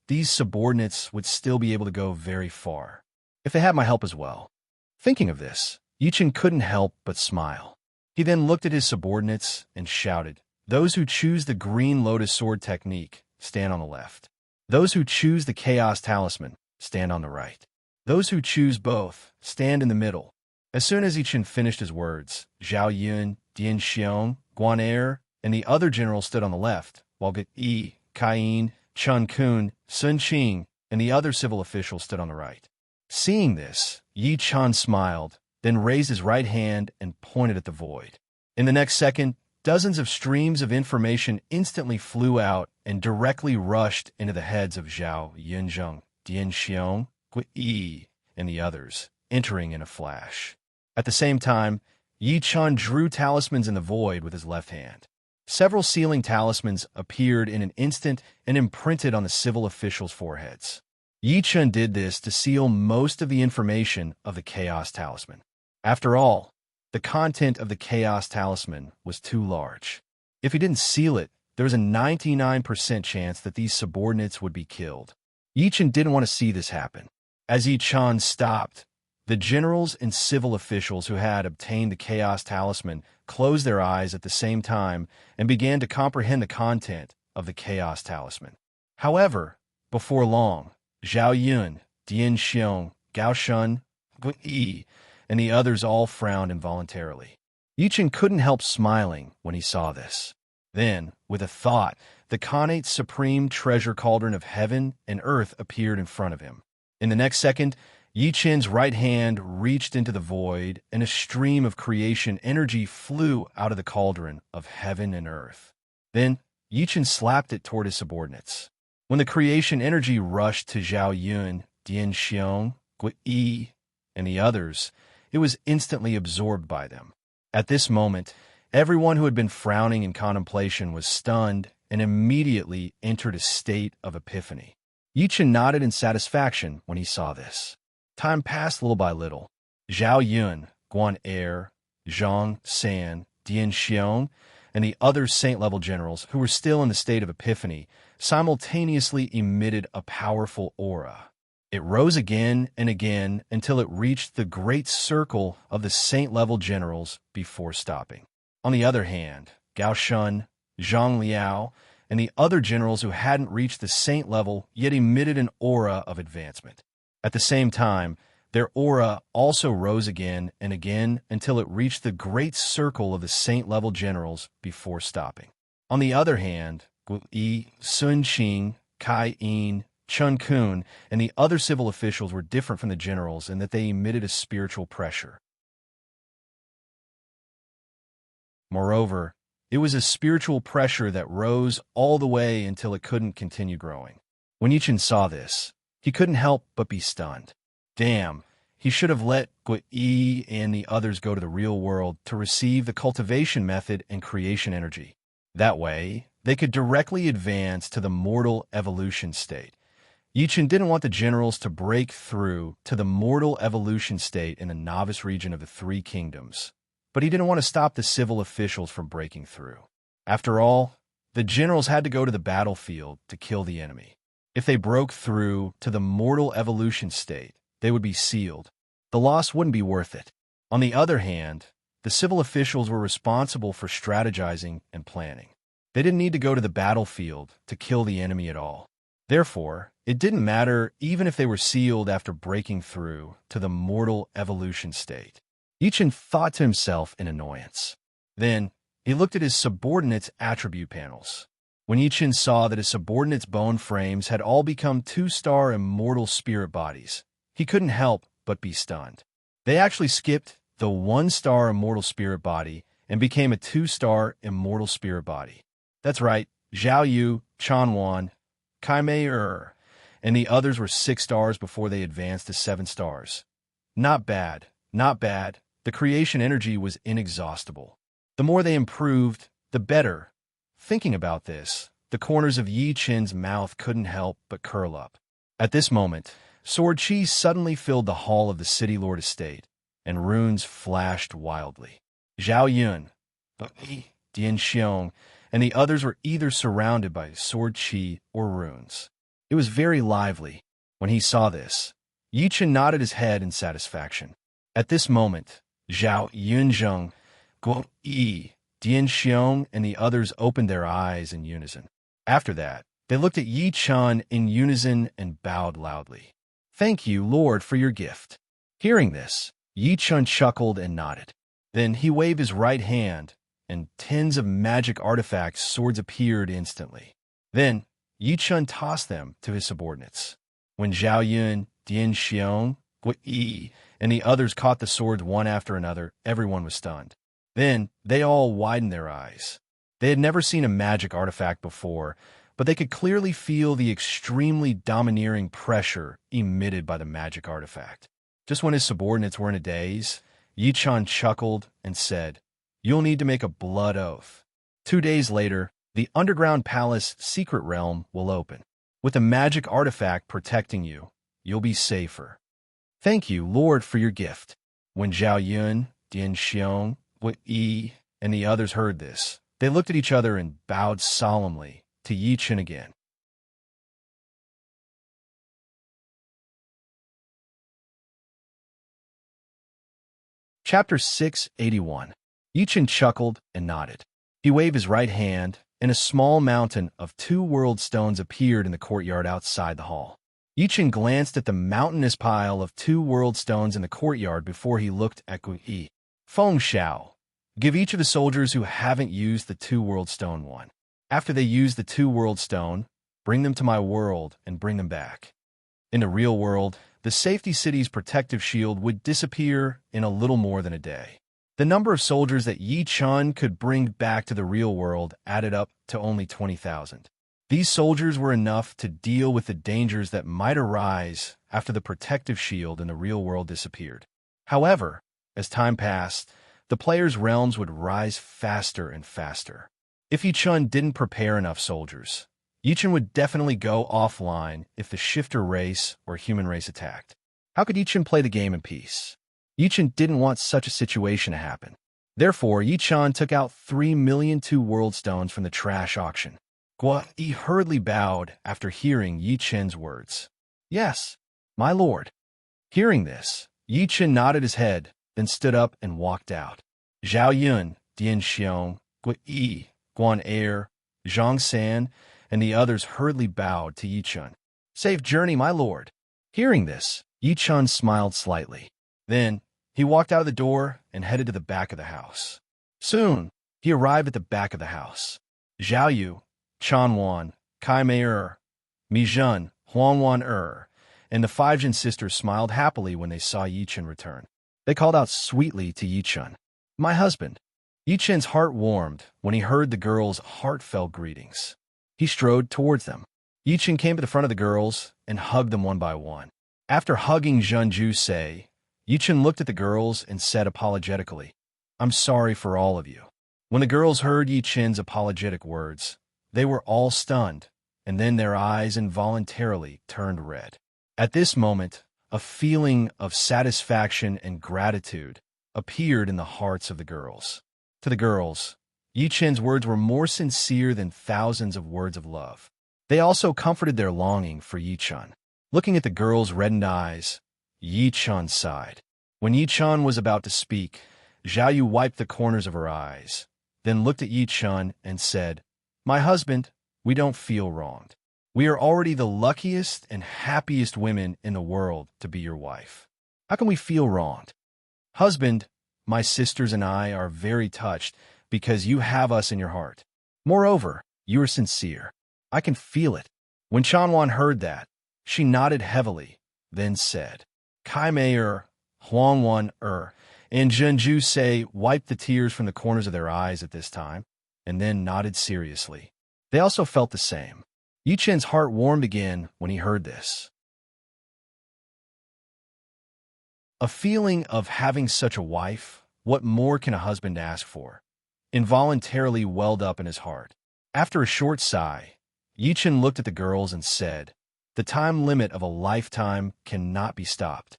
these subordinates would still be able to go very far, if they had my help as well. Thinking of this, Yi Chen couldn't help but smile. He then looked at his subordinates and shouted, "Those who choose the green lotus sword technique, stand on the left. Those who choose the chaos talisman, stand on the right. Those who choose both, stand in the middle." As soon as Yi Chen finished his words, Zhao Yun, Dian Xiong, Guan Er, and the other generals stood on the left, while Gui Yi, Kai Yin, Chun Kun, Sun Qing, and the other civil officials stood on the right. Seeing this, Yi Chen smiled, then raised his right hand and pointed at the void. In the next second, dozens of streams of information instantly flew out and directly rushed into the heads of Zhao Yunzheng, Dian Xiong, Gui Yi, and the others, entering in a flash. At the same time, Yi Chen drew talismans in the void with his left hand. Several sealing talismans appeared in an instant and imprinted on the civil officials' foreheads. Yi Chen did this to seal most of the information of the Chaos Talisman. After all, the content of the Chaos Talisman was too large. If he didn't seal it, there was a 99% chance that these subordinates would be killed. Yi Chen didn't want to see this happen. As Yi Chen stopped, the generals and civil officials who had obtained the Chaos Talisman closed their eyes at the same time and began to comprehend the content of the Chaos Talisman. However, before long, Zhao Yun, Dian Xiong, Gao Shun, Gui Yi, and the others all frowned involuntarily. Yi Chen couldn't help smiling when he saw this. Then, with a thought, the Khanate Supreme Treasure Cauldron of Heaven and Earth appeared in front of him. In the next second, Yi Chen's right hand reached into the void, and a stream of creation energy flew out of the cauldron of heaven and earth. Then, Yi Chen slapped it toward his subordinates. When the creation energy rushed to Zhao Yun, Dian Xiong, Gui Yi, and the others, it was instantly absorbed by them. At this moment, everyone who had been frowning in contemplation was stunned and immediately entered a state of epiphany. Yi Chen nodded in satisfaction when he saw this. Time passed little by little. Zhao Yun, Guan Er, Zhang San, Dian Xiong, and the other saint-level generals who were still in the state of epiphany simultaneously emitted a powerful aura. It rose again and again until it reached the great circle of the saint-level generals before stopping. On the other hand, Gao Shun, Zhang Liao, and the other generals who hadn't reached the saint level yet emitted an aura of advancement. At the same time, Their aura also rose again and again until it reached the great circle of the saint-level generals before stopping. On the other hand, Yi, Sun Qing, Kai In, Chun Kun, and the other civil officials were different from the generals in that they emitted a spiritual pressure. Moreover, it was a spiritual pressure that rose all the way until it couldn't continue growing. When Yichen saw this, he couldn't help but be stunned. Damn, he should have let Yi and the others go to the real world to receive the cultivation method and creation energy. That way, they could directly advance to the mortal evolution state. Yichen didn't want the generals to break through to the mortal evolution state in the novice region of the Three Kingdoms, but he didn't want to stop the civil officials from breaking through. After all, the generals had to go to the battlefield to kill the enemy. If they broke through to the mortal evolution state, they would be sealed. The loss wouldn't be worth it. On the other hand, the civil officials were responsible for strategizing and planning. They didn't need to go to the battlefield to kill the enemy at all. Therefore, it didn't matter even if they were sealed after breaking through to the mortal evolution state. Yichen thought to himself in annoyance. Then, he looked at his subordinates' attribute panels. When Yichen saw that his subordinates' bone frames had all become 2-star immortal spirit bodies, he couldn't help but be stunned. They actually skipped the 1-star immortal spirit body and became a 2-star immortal spirit body. That's right, Zhao Yu, Chanwan, Kai Mei and the others were 6 stars before they advanced to 7 stars. Not bad, not bad. The creation energy was inexhaustible. The more they improved, the better. Thinking about this, the corners of Yi Chen's mouth couldn't help but curl up. At this moment, sword chi suddenly filled the hall of the City Lord Estate, and runes flashed wildly. Zhao Yun, Dian Xiong, and the others were either surrounded by sword chi or runes. It was very lively. When he saw this, Yi Chen nodded his head in satisfaction. At this moment, Zhao Yunzheng, Guo Yi, Dian Xiong, and the others opened their eyes in unison. After that, they looked at Yi Chen in unison and bowed loudly. "Thank you, Lord, for your gift." Hearing this, Yi Chen chuckled and nodded. Then he waved his right hand, and tens of magic artifact swords appeared instantly. Then, Yi Chen tossed them to his subordinates. When Zhao Yun, Dian Xiong, Gui Yi, and the others caught the swords one after another, everyone was stunned. Then, they all widened their eyes. They had never seen a magic artifact before, but they could clearly feel the extremely domineering pressure emitted by the magic artifact. Just when his subordinates were in a daze, Yi Chen chuckled and said, "You'll need to make a blood oath." 2 days later, the underground palace secret realm will open. With a magic artifact protecting you, you'll be safer. Thank you, Lord, for your gift. When Zhao Yun, Dian Xiong, Wei Yi, and the others heard this, they looked at each other and bowed solemnly to Yi Chen again. Chapter 681. Yi Chen chuckled and nodded. He waved his right hand, and a small mountain of 2 world stones appeared in the courtyard outside the hall. Yi Chen glanced at the mountainous pile of 2 world stones in the courtyard before he looked at Gui Yi. Feng Shao, give each of the soldiers who haven't used the 2 world stone one. After they use the 2 world stone, bring them to my world and bring them back. In the real world, the safety city's protective shield would disappear in a little more than a day. The number of soldiers that Yi Chen could bring back to the real world added up to only 20,000. These soldiers were enough to deal with the dangers that might arise after the protective shield in the real world disappeared. However, as time passed, the players' realms would rise faster and faster. If Yi Chen didn't prepare enough soldiers, Yi Chen would definitely go offline if the shifter race or human race attacked. How could Yi Chen play the game in peace? Yi Chen didn't want such a situation to happen. Therefore, Yi Chen took out 3 million 2 world stones from the trash auction. Guo Yi hurriedly bowed after hearing Yi Chen's words. "Yes, my lord." Hearing this, Yi Chen nodded his head, then stood up and walked out. Zhao Yun, Dian Xiong, Gui Yi, Guan Er, Zhang San, and the others hurriedly bowed to Yi Chen. "Safe journey, my lord." Hearing this, Yi-chan smiled slightly. Then, he walked out of the door and headed to the back of the house. Soon, he arrived at the back of the house. Zhao Yu, Chanwan, Kai Mei-er, Mi-jun, Huangwan-er, and the five Jin sisters smiled happily when they saw Yi-chan return. They called out sweetly to Yi-chan, "My husband." Yi-chan's heart warmed when he heard the girls' heartfelt greetings. He strode towards them. Yi-chan came to the front of the girls and hugged them one by one. After hugging Zhun-ju-sei, Yi-chan looked at the girls and said apologetically, "I'm sorry for all of you." When the girls heard Yi-chan's apologetic words, they were all stunned, and then their eyes involuntarily turned red. At this moment, a feeling of satisfaction and gratitude appeared in the hearts of the girls. To the girls, Yi-chan's words were more sincere than thousands of words of love. They also comforted their longing for Yi-chan. Looking at the girls' reddened eyes, Yi-chan sighed. When Yi-chan was about to speak, Zhao Yu wiped the corners of her eyes, then looked at Yi-chan and said, "My husband, we don't feel wronged. We are already the luckiest and happiest women in the world to be your wife. How can we feel wronged? Husband, my sisters and I are very touched because you have us in your heart. Moreover, you are sincere. I can feel it." When Chanwan heard that, she nodded heavily, then said, "Kai Mei-er, Huangwan-er," and Zhun-ju-sei wiped the tears from the corners of their eyes at this time, and then nodded seriously. They also felt the same. Yi-chan's heart warmed again when he heard this. A feeling of having such a wife, what more can a husband ask for, involuntarily welled up in his heart. After a short sigh, Yi-chan looked at the girls and said, "The time limit of a lifetime cannot be stopped.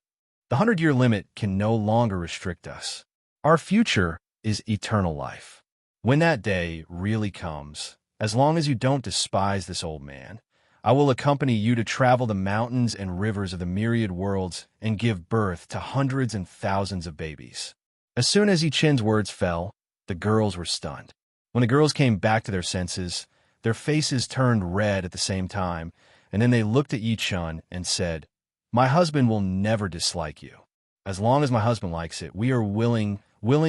The 100-year limit can no longer restrict us. Our future is eternal life. When that day really comes, as long as you don't despise this old man, I will accompany you to travel the mountains and rivers of the myriad worlds and give birth to hundreds and thousands of babies." As soon as Yi-chan's words fell, the girls were stunned. When the girls came back to their senses, their faces turned red at the same time, and then they looked at Yi-chan and said, "My husband will never dislike you. As long as my husband likes it, we are willing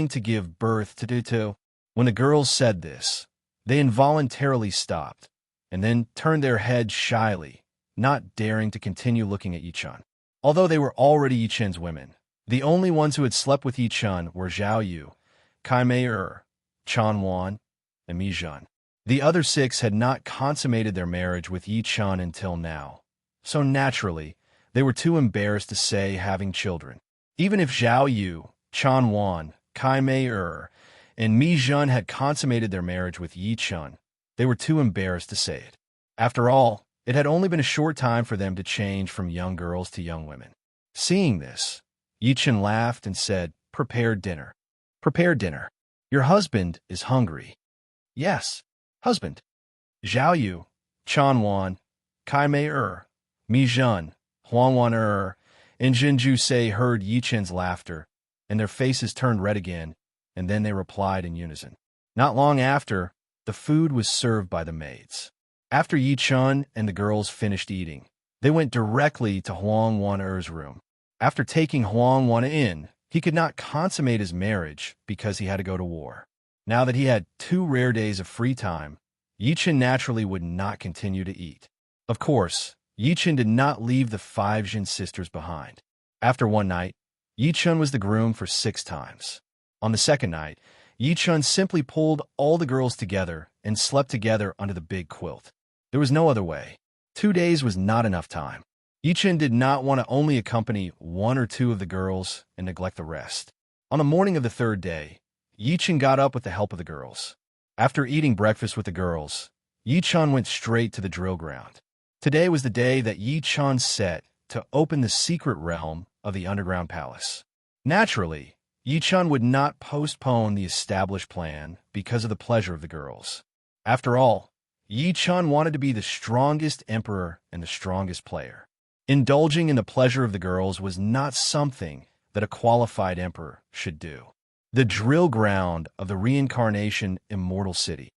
to give birth to." When the girls said this, they involuntarily stopped, and then turned their heads shyly, not daring to continue looking at Yi-chan. Although they were already Yi-chan's women, the only ones who had slept with Yi-chan were Zhao Yu, Kai Mei-er, Chanwan, and Mi-jun. The other 6 had not consummated their marriage with Yi-chan until now, so naturally, they were too embarrassed to say having children. Even if Zhao Yu, Chanwan, Kai Mei-er, and Mi-jun had consummated their marriage with Yi-chan, they were too embarrassed to say it. After all, it had only been a short time for them to change from young girls to young women. Seeing this, Yi-chan laughed and said, "Prepare dinner. Prepare dinner. Your husband is hungry." "Yes, husband." Zhao Yu, Chanwan, Kai Mei-er, Mi-jun, Huangwan-er, and Zhun-ju-sei heard Yi-chan's laughter, and their faces turned red again, and then they replied in unison. Not long after, the food was served by the maids. After Yi-chan and the girls finished eating, they went directly to Huangwan-er's room. After taking Huangwan in, he could not consummate his marriage because he had to go to war. Now that he had 2 rare days of free time, Yi-chan naturally would not continue to eat. Of course, Yi-chan did not leave the 5 Jin sisters behind. After one night, Yi-chan was the groom for 6 times. On the second night, Yi-chan simply pulled all the girls together and slept together under the big quilt. There was no other way. 2 days was not enough time. Yi-chan did not want to only accompany 1 or 2 of the girls and neglect the rest. On the morning of the 3rd day, Yi-chan got up with the help of the girls. After eating breakfast with the girls, Yi-chan went straight to the drill ground. Today was the day that Yi-chan set to open the secret realm of the underground palace. Naturally, Yi-chan would not postpone the established plan because of the pleasure of the girls. After all, Yi-chan wanted to be the strongest emperor and the strongest player. Indulging in the pleasure of the girls was not something that a qualified emperor should do. The drill ground of the reincarnation immortal city.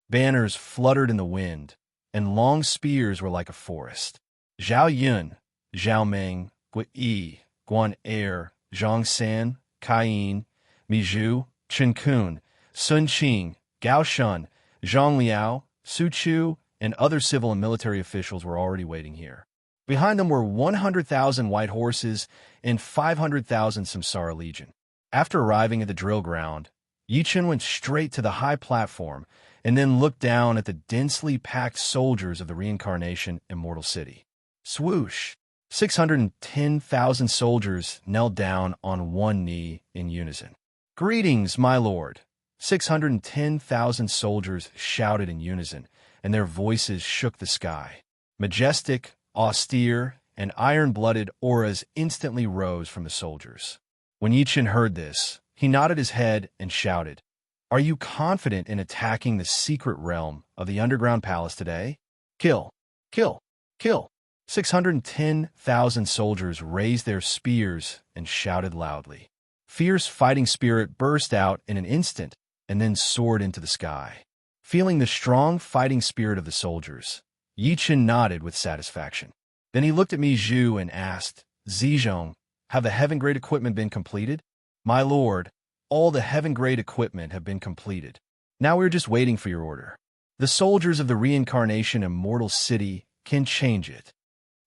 Banners fluttered in the wind, and long spears were like a forest. Zhao Yun, Zhao Meng, Gui Yi, Guan Er, Zhang San, Kain, Mi Zhu, Chen Kun, Sun Qing, Gao Shun, Zhang Liao, Su Chu, and other civil and military officials were already waiting here. Behind them were 100,000 white horses and 500,000 Samsara Legion. After arriving at the drill ground, Yi Chen went straight to the high platform and then looked down at the densely packed soldiers of the Reincarnation Immortal City. Swoosh! 610,000 soldiers knelt down on one knee in unison. Greetings, my lord! 610,000 soldiers shouted in unison, and their voices shook the sky. Majestic, austere, and iron-blooded auras instantly rose from the soldiers. When Yi Chen heard this, he nodded his head and shouted, "Are you confident in attacking the secret realm of the underground palace today? Kill! Kill! Kill!" 610,000 soldiers raised their spears and shouted loudly. Fierce fighting spirit burst out in an instant and then soared into the sky. Feeling the strong fighting spirit of the soldiers, Yi Chen nodded with satisfaction. Then he looked at Mi Zhu and asked, "Zizhong, have the heaven-grade equipment been completed?" "My lord, all the heaven-grade equipment have been completed. Now we're just waiting for your order. The soldiers of the Reincarnation Immortal City can change it."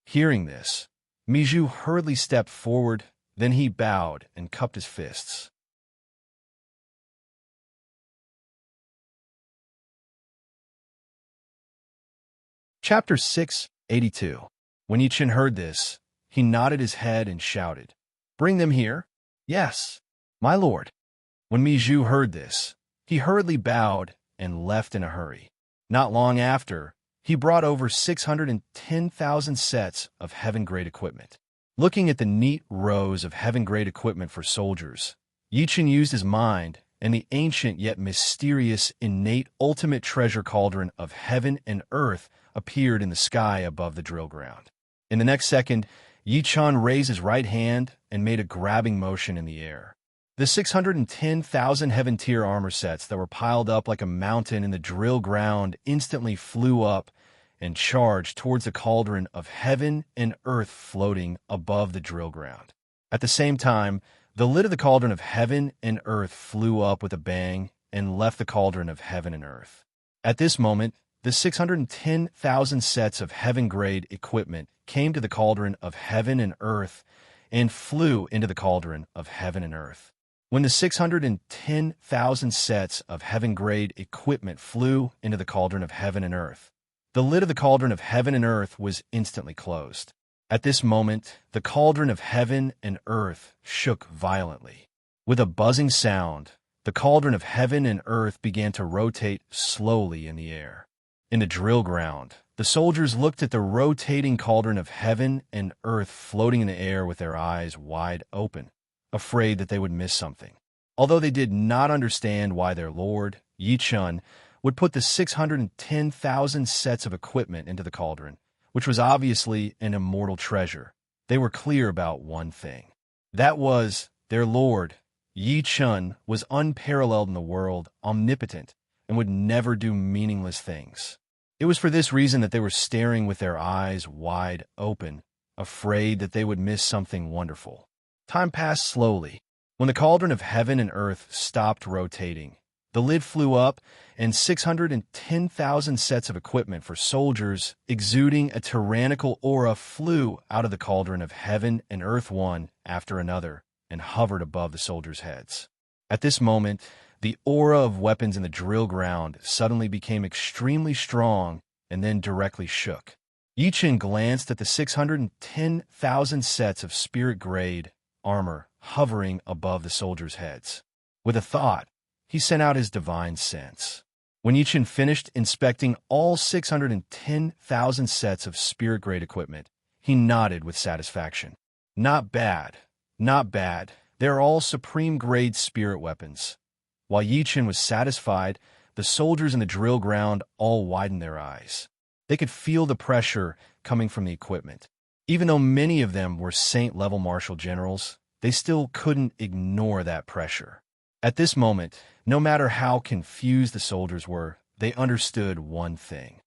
Hearing this, Mi Zhu hurriedly stepped forward, then he bowed and cupped his fists. Chapter 682. When Yi Chen heard this, he nodded his head and shouted, "Bring them here." "Yes, my lord." When Mi Zhu heard this, he hurriedly bowed and left in a hurry. Not long after, he brought over 610,000 sets of heaven-grade equipment. Looking at the neat rows of heaven-grade equipment for soldiers, Yi Chen used his mind, and the ancient yet mysterious innate ultimate treasure cauldron of heaven and earth appeared in the sky above the drill ground. In the next second, Yi Chen raised his right hand and made a grabbing motion in the air. The 610,000 heaven-tier armor sets that were piled up like a mountain in the drill ground instantly flew up and charged towards the cauldron of heaven and earth floating above the drill ground. At the same time, the lid of the cauldron of heaven and earth flew up with a bang and left the cauldron of heaven and earth. At this moment, the 610,000 sets of heaven-grade equipment came to the cauldron of heaven and earth and flew into the cauldron of heaven and earth. When the 610,000 sets of heaven-grade equipment flew into the cauldron of heaven and earth, the lid of the cauldron of heaven and earth was instantly closed. At this moment, the cauldron of heaven and earth shook violently. With a buzzing sound, the cauldron of heaven and earth began to rotate slowly in the air. In the drill ground, the soldiers looked at the rotating cauldron of heaven and earth floating in the air with their eyes wide open, afraid that they would miss something. Although they did not understand why their lord, Yi Chen, would put the 610,000 sets of equipment into the cauldron, which was obviously an immortal treasure, they were clear about one thing. That was, their lord, Yi Chen, was unparalleled in the world, omnipotent, and would never do meaningless things. It was for this reason that they were staring with their eyes wide open, afraid that they would miss something wonderful. Time passed slowly. When the cauldron of heaven and earth stopped rotating, the lid flew up, and 610,000 sets of equipment for soldiers exuding a tyrannical aura flew out of the cauldron of heaven and earth one after another and hovered above the soldiers' heads. At this moment, the aura of weapons in the drill ground suddenly became extremely strong and then directly shook. Yi Chen glanced at the 610,000 sets of spirit-grade armor hovering above the soldiers' heads. With a thought, he sent out his divine sense. When Yi Chen finished inspecting all 610,000 sets of spirit-grade equipment, he nodded with satisfaction. Not bad, not bad. They're all supreme-grade spirit weapons. While Yi Chen was satisfied, the soldiers in the drill ground all widened their eyes. They could feel the pressure coming from the equipment. Even though many of them were saint-level martial generals, they still couldn't ignore that pressure. At this moment, no matter how confused the soldiers were, they understood one thing.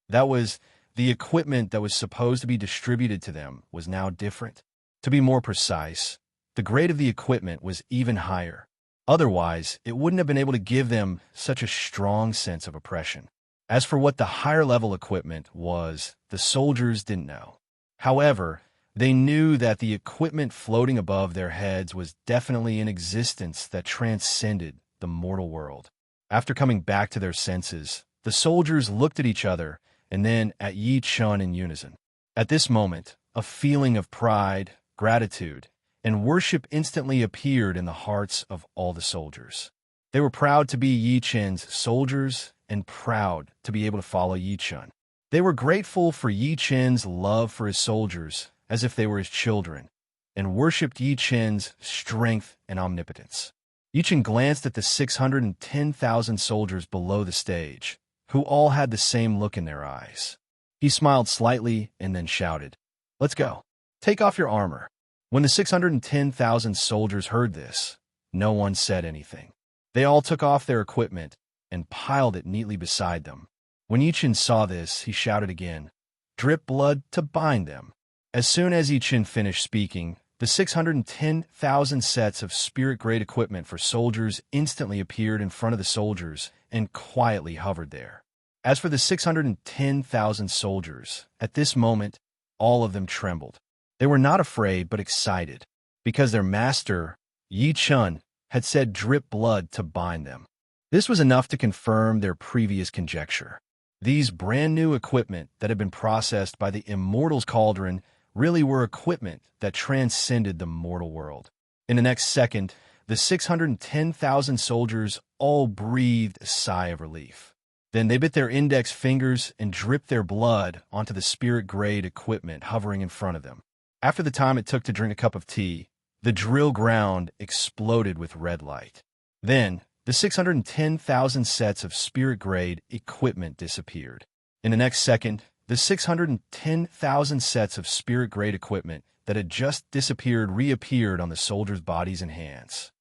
That was, the equipment that was supposed to be distributed to them was now different. To be more precise, the grade of the equipment was even higher. Otherwise, it wouldn't have been able to give them such a strong sense of oppression. As for what the higher-level equipment was, the soldiers didn't know. However, they knew that the equipment floating above their heads was definitely an existence that transcended the mortal world. After coming back to their senses, the soldiers looked at each other and then at Yi Chun in unison. At this moment, a feeling of pride, gratitude, and worship instantly appeared in the hearts of all the soldiers. They were proud to be Yi Chun's soldiers and proud to be able to follow Yi Chun. They were grateful for Yi Chun's love for his soldiers as if they were his children, and worshipped Yi Chun's strength and omnipotence. Yi Chun glanced at the 610,000 soldiers below the stage, who all had the same look in their eyes. He smiled slightly and then shouted, "Let's go. Take off your armor." When the 610,000 soldiers heard this, no one said anything. They all took off their equipment and piled it neatly beside them. When Yi Chun saw this, he shouted again, "Drip blood to bind them." As soon as Yi Chun finished speaking, the 610,000 sets of spirit-grade equipment for soldiers instantly appeared in front of the soldiers and quietly hovered there. As for the 610,000 soldiers, at this moment, all of them trembled. They were not afraid but excited, because their master, Yi Chun, had said drip blood to bind them. This was enough to confirm their previous conjecture. These brand-new equipment that had been processed by the Immortal's Cauldron really were equipment that transcended the mortal world. In the next second, the 610,000 soldiers all breathed a sigh of relief. Then they bit their index fingers and dripped their blood onto the spirit-grade equipment hovering in front of them. After the time it took to drink a cup of tea, the drill ground exploded with red light. Then, the 610,000 sets of spirit-grade equipment disappeared. In the next second, the 610,000 sets of spirit-grade equipment that had just disappeared reappeared on the soldiers' bodies and hands.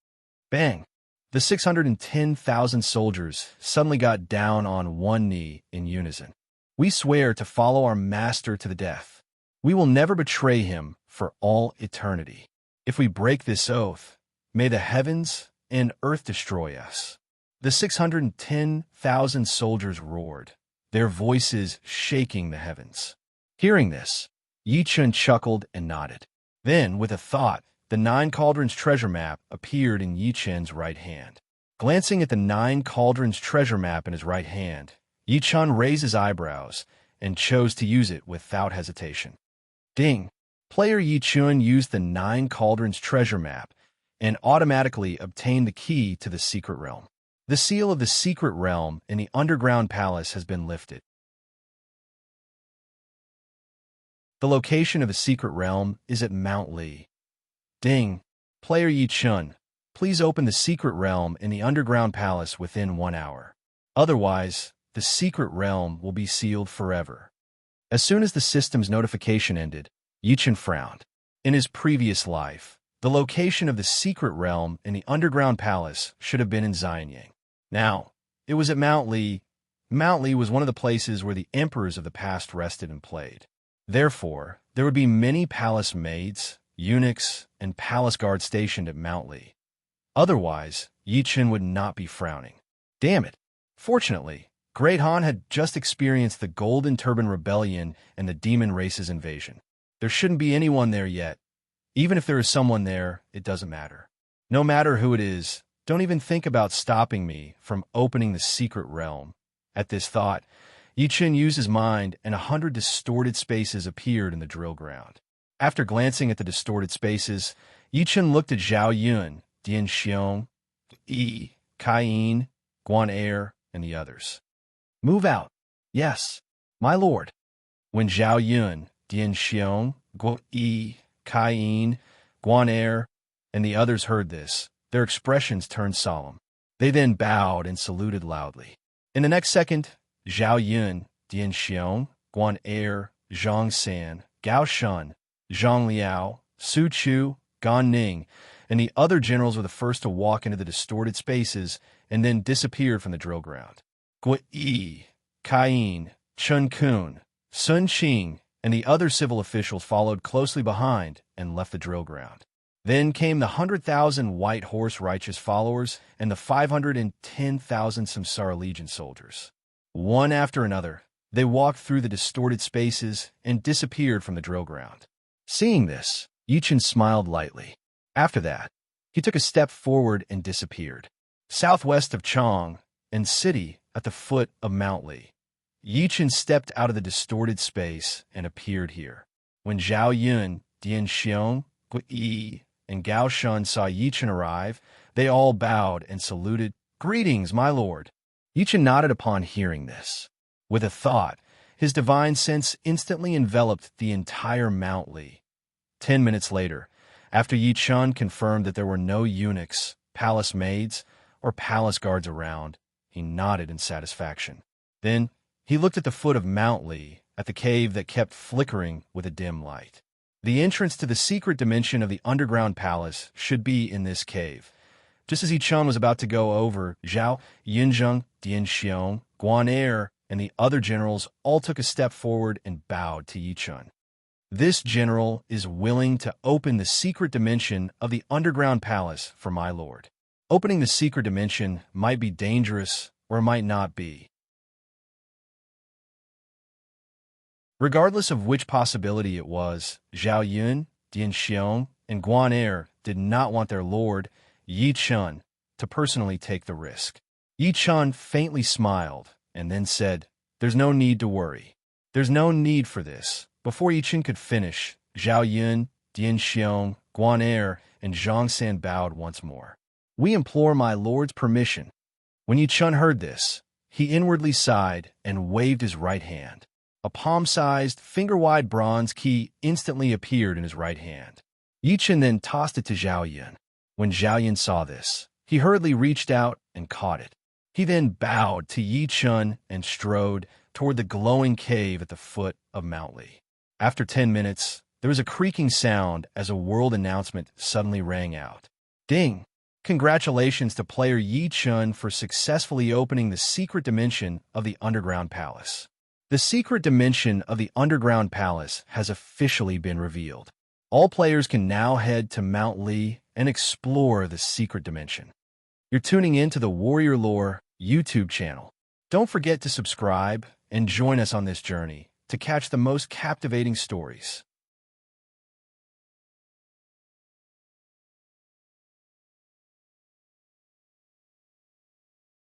Bang! The 610,000 soldiers suddenly got down on one knee in unison. "We swear to follow our master to the death. We will never betray him for all eternity. If we break this oath, may the heavens and earth destroy us." The 610,000 soldiers roared, their voices shaking the heavens. Hearing this, Yi Chun chuckled and nodded. Then, with a thought, the 9 Cauldrons treasure map appeared in Yi Chun's right hand. Glancing at the 9 Cauldrons treasure map in his right hand, Yi Chun raised his eyebrows and chose to use it without hesitation. Ding! Player Yi Chun used the 9 Cauldrons treasure map and automatically obtained the key to the secret realm. The seal of the secret realm in the underground palace has been lifted. The location of the secret realm is at Mount Li. Ding! Player Yi Chun, please open the secret realm in the underground palace within 1 hour. Otherwise, the secret realm will be sealed forever. As soon as the system's notification ended, Yi Chun frowned. In his previous life, the location of the secret realm in the underground palace should have been in Xianyang. Now, it was at Mount Li. Mount Li was one of the places where the emperors of the past rested and played. Therefore, there would be many palace maids, eunuchs, and palace guards stationed at Mount Li. Otherwise, Yi Chun would not be frowning. Damn it! Fortunately, Great Han had just experienced the Golden Turban Rebellion and the Demon Race's invasion. There shouldn't be anyone there yet. Even if there is someone there, it doesn't matter. No matter who it is, don't even think about stopping me from opening the secret realm. At this thought, Yi Chun used his mind and 100 distorted spaces appeared in the drill ground. After glancing at the distorted spaces, Yi Chun looked at Zhao Yun, Dian Xiong, Yi, Kai-yin, Guan Er, and the others. "Move out." "Yes, my lord." When Zhao Yun, Dian Xiong, Yi, Kai-yin, Guan Er, and the others heard this, their expressions turned solemn. They then bowed and saluted loudly. In the next second, Zhao Yun, Dian Xiong, Guan Er, Zhang San, Gao Shun, Zhang Liao, Su Chu, Gan Ning, and the other generals were the first to walk into the distorted spaces and then disappeared from the drill ground. Yi, Kai-yin, Chun Kun, Sun Qing, and the other civil officials followed closely behind and left the drill ground. Then came the 100,000 white horse righteous followers and the 510,000 Samsara Legion soldiers. One after another, they walked through the distorted spaces and disappeared from the drill ground. Seeing this, Yichen smiled lightly. After that, he took a step forward and disappeared. Southwest of Chang and city at the foot of Mount Li, Yichen stepped out of the distorted space and appeared here. When Zhao Yun, Dian Xiong, Gui, and Gao Shun saw Yichen arrive, they all bowed and saluted. "Greetings, my lord." Yichen nodded upon hearing this. With a thought, his divine sense instantly enveloped the entire Mount Li. 10 minutes later, after Yichen confirmed that there were no eunuchs, palace maids, or palace guards around, he nodded in satisfaction. Then, he looked at the foot of Mount Li, at the cave that kept flickering with a dim light. The entrance to the secret dimension of the underground palace should be in this cave. Just as Yichen was about to go over, Zhao, Yinzheng, Dian Xiong, Guan Er, and the other generals all took a step forward and bowed to Yichen. This general is willing to open the secret dimension of the underground palace for my lord. Opening the secret dimension might be dangerous or might not be. Regardless of which possibility it was, Zhao Yun, Dian Xiong, and Guan Er did not want their lord, Yichen, to personally take the risk. Yichen faintly smiled and then said, "There's no need to worry. There's no need for this." Before Yichen could finish, Zhao Yun, Dian Xiong, Guan Er, and Zhang San bowed once more. "We implore my lord's permission." When Yichen heard this, he inwardly sighed and waved his right hand. A palm-sized, finger-wide bronze key instantly appeared in his right hand. Yichen then tossed it to Zhao Yun. When Zhao Yun saw this, he hurriedly reached out and caught it. He then bowed to Yichen and strode toward the glowing cave at the foot of Mount Li. After 10 minutes, there was a creaking sound as a world announcement suddenly rang out. Ding! Congratulations to player Yichen for successfully opening the secret dimension of the underground palace. The secret dimension of the underground palace has officially been revealed. All players can now head to Mount Li and explore the secret dimension. You're tuning in to the Warrior Lore YouTube channel. Don't forget to subscribe and join us on this journey to catch the most captivating stories.